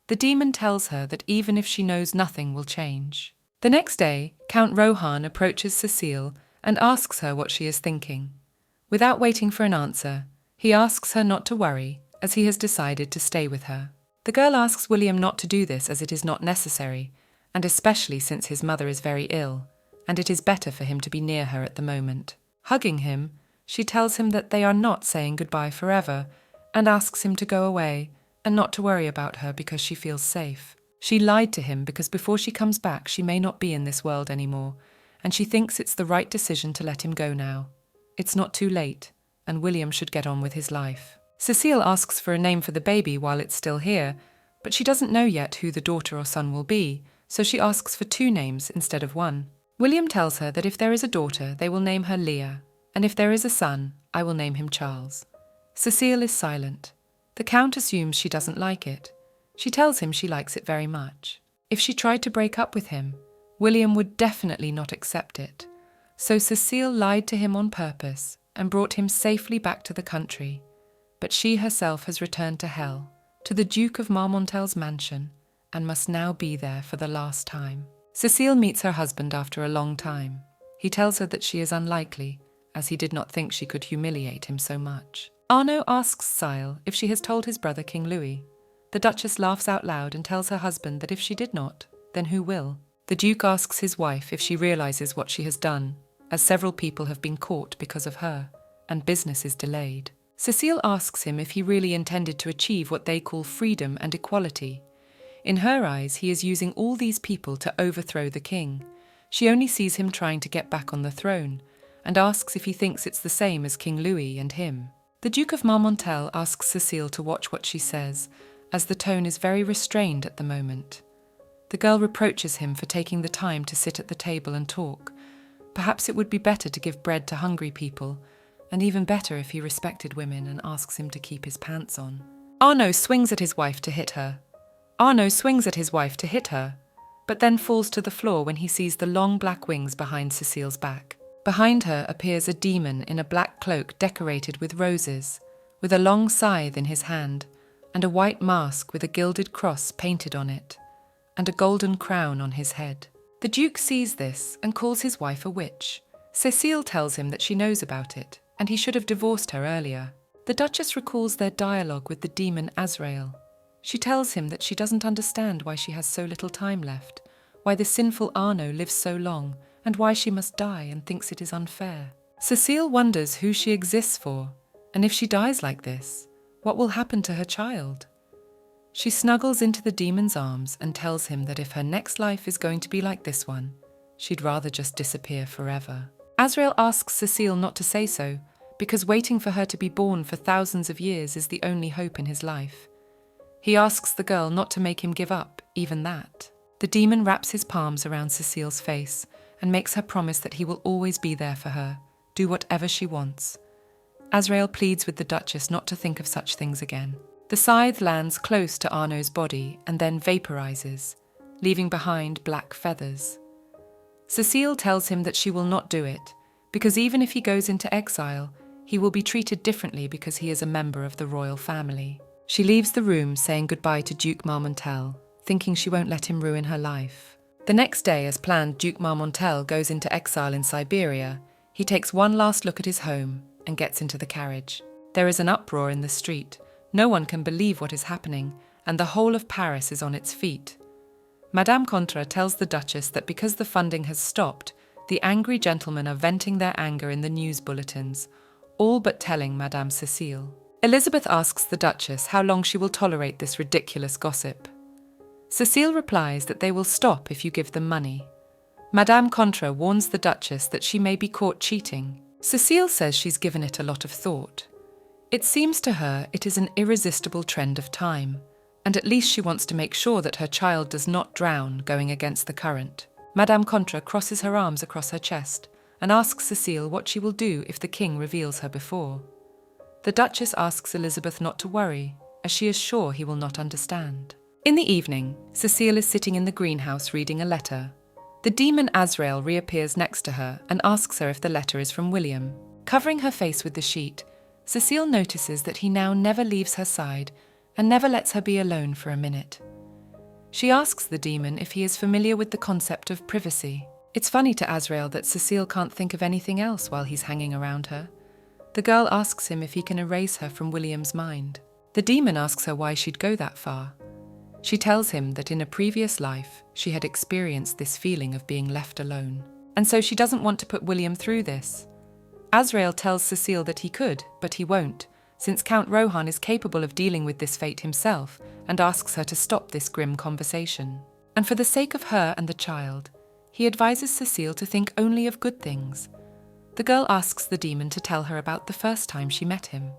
The demon tells her that even if she knows, nothing will change. The next day, Count Rohan approaches Cecile and asks her what she is thinking. Without waiting for an answer, he asks her not to worry, as he has decided to stay with her. The girl asks William not to do this as it is not necessary, and especially since his mother is very ill, and it is better for him to be near her at the moment. Hugging him, she tells him that they are not saying goodbye forever, and asks him to go away and not to worry about her because she feels safe. She lied to him because before she comes back she may not be in this world anymore, and she thinks it's the right decision to let him go now. It's not too late, and William should get on with his life. Cecile asks for a name for the baby while it's still here, but she doesn't know yet who the daughter or son will be, so she asks for 2 names instead of 1. William tells her that if there is a daughter, they will name her Leah, and if there is a son, I will name him Charles. Cecile is silent. The Count assumes she doesn't like it. She tells him she likes it very much. If she tried to break up with him, William would definitely not accept it. So Cecile lied to him on purpose and brought him safely back to the country. But she herself has returned to hell, to the Duke of Marmontel's mansion, and must now be there for the last time. Cecile meets her husband after a long time. He tells her that she is unlikely, as he did not think she could humiliate him so much. Arno asks Cecile if she has told his brother King Louis. The Duchess laughs out loud and tells her husband that if she did not, then who will? The Duke asks his wife if she realizes what she has done, as several people have been caught because of her, and business is delayed. Cecile asks him if he really intended to achieve what they call freedom and equality. In her eyes, he is using all these people to overthrow the king. She only sees him trying to get back on the throne, and asks if he thinks it's the same as King Louis and him. The Duke of Marmontel asks Cecile to watch what she says, as the tone is very restrained at the moment. The girl reproaches him for taking the time to sit at the table and talk. Perhaps it would be better to give bread to hungry people, and even better if he respected women and asks him to keep his pants on. Arno swings at his wife to hit her. But then falls to the floor when he sees the long black wings behind Cecile's back. Behind her appears a demon in a black cloak decorated with roses, with a long scythe in his hand, and a white mask with a gilded cross painted on it, and a golden crown on his head. The Duke sees this and calls his wife a witch. Cecile tells him that she knows about it, and he should have divorced her earlier. The Duchess recalls their dialogue with the demon Azrael. She tells him that she doesn't understand why she has so little time left, why the sinful Arno lives so long, and why she must die and thinks it is unfair. Cecile wonders who she exists for, and if she dies like this, what will happen to her child? She snuggles into the demon's arms and tells him that if her next life is going to be like this one, she'd rather just disappear forever. Azrael asks Cecile not to say so, because waiting for her to be born for thousands of years is the only hope in his life. He asks the girl not to make him give up, even that. The demon wraps his palms around Cecile's face and makes her promise that he will always be there for her, do whatever she wants. Azrael pleads with the Duchess not to think of such things again. The scythe lands close to Arno's body and then vaporizes, leaving behind black feathers. Cecile tells him that she will not do it, because even if he goes into exile, he will be treated differently because he is a member of the royal family. She leaves the room saying goodbye to Duke Marmontel, thinking she won't let him ruin her life. The next day, as planned, Duke Marmontel goes into exile in Siberia. He takes one last look at his home and gets into the carriage. There is an uproar in the street. No one can believe what is happening, and the whole of Paris is on its feet. Madame Contra tells the Duchess that because the funding has stopped, the angry gentlemen are venting their anger in the news bulletins, all but telling Madame Cecile. Elizabeth asks the Duchess how long she will tolerate this ridiculous gossip. Cecile replies that they will stop if you give them money. Madame Contra warns the Duchess that she may be caught cheating. Cecile says she's given it a lot of thought. It seems to her it is an irresistible trend of time, and at least she wants to make sure that her child does not drown going against the current. Madame Contra crosses her arms across her chest and asks Cecile what she will do if the king reveals her before. The Duchess asks Elizabeth not to worry, as she is sure he will not understand. In the evening, Cecile is sitting in the greenhouse reading a letter. The demon Azrael reappears next to her and asks her if the letter is from William. Covering her face with the sheet, Cecile notices that he now never leaves her side and never lets her be alone for a minute. She asks the demon if he is familiar with the concept of privacy. It's funny to Azrael that Cecile can't think of anything else while he's hanging around her. The girl asks him if he can erase her from William's mind. The demon asks her why she'd go that far. She tells him that in a previous life, she had experienced this feeling of being left alone. And so she doesn't want to put William through this. Azrael tells Cecile that he could, but he won't, since Count Rohan is capable of dealing with this fate himself and asks her to stop this grim conversation. And for the sake of her and the child, he advises Cecile to think only of good things. The girl asks the demon to tell her about the first time she met him.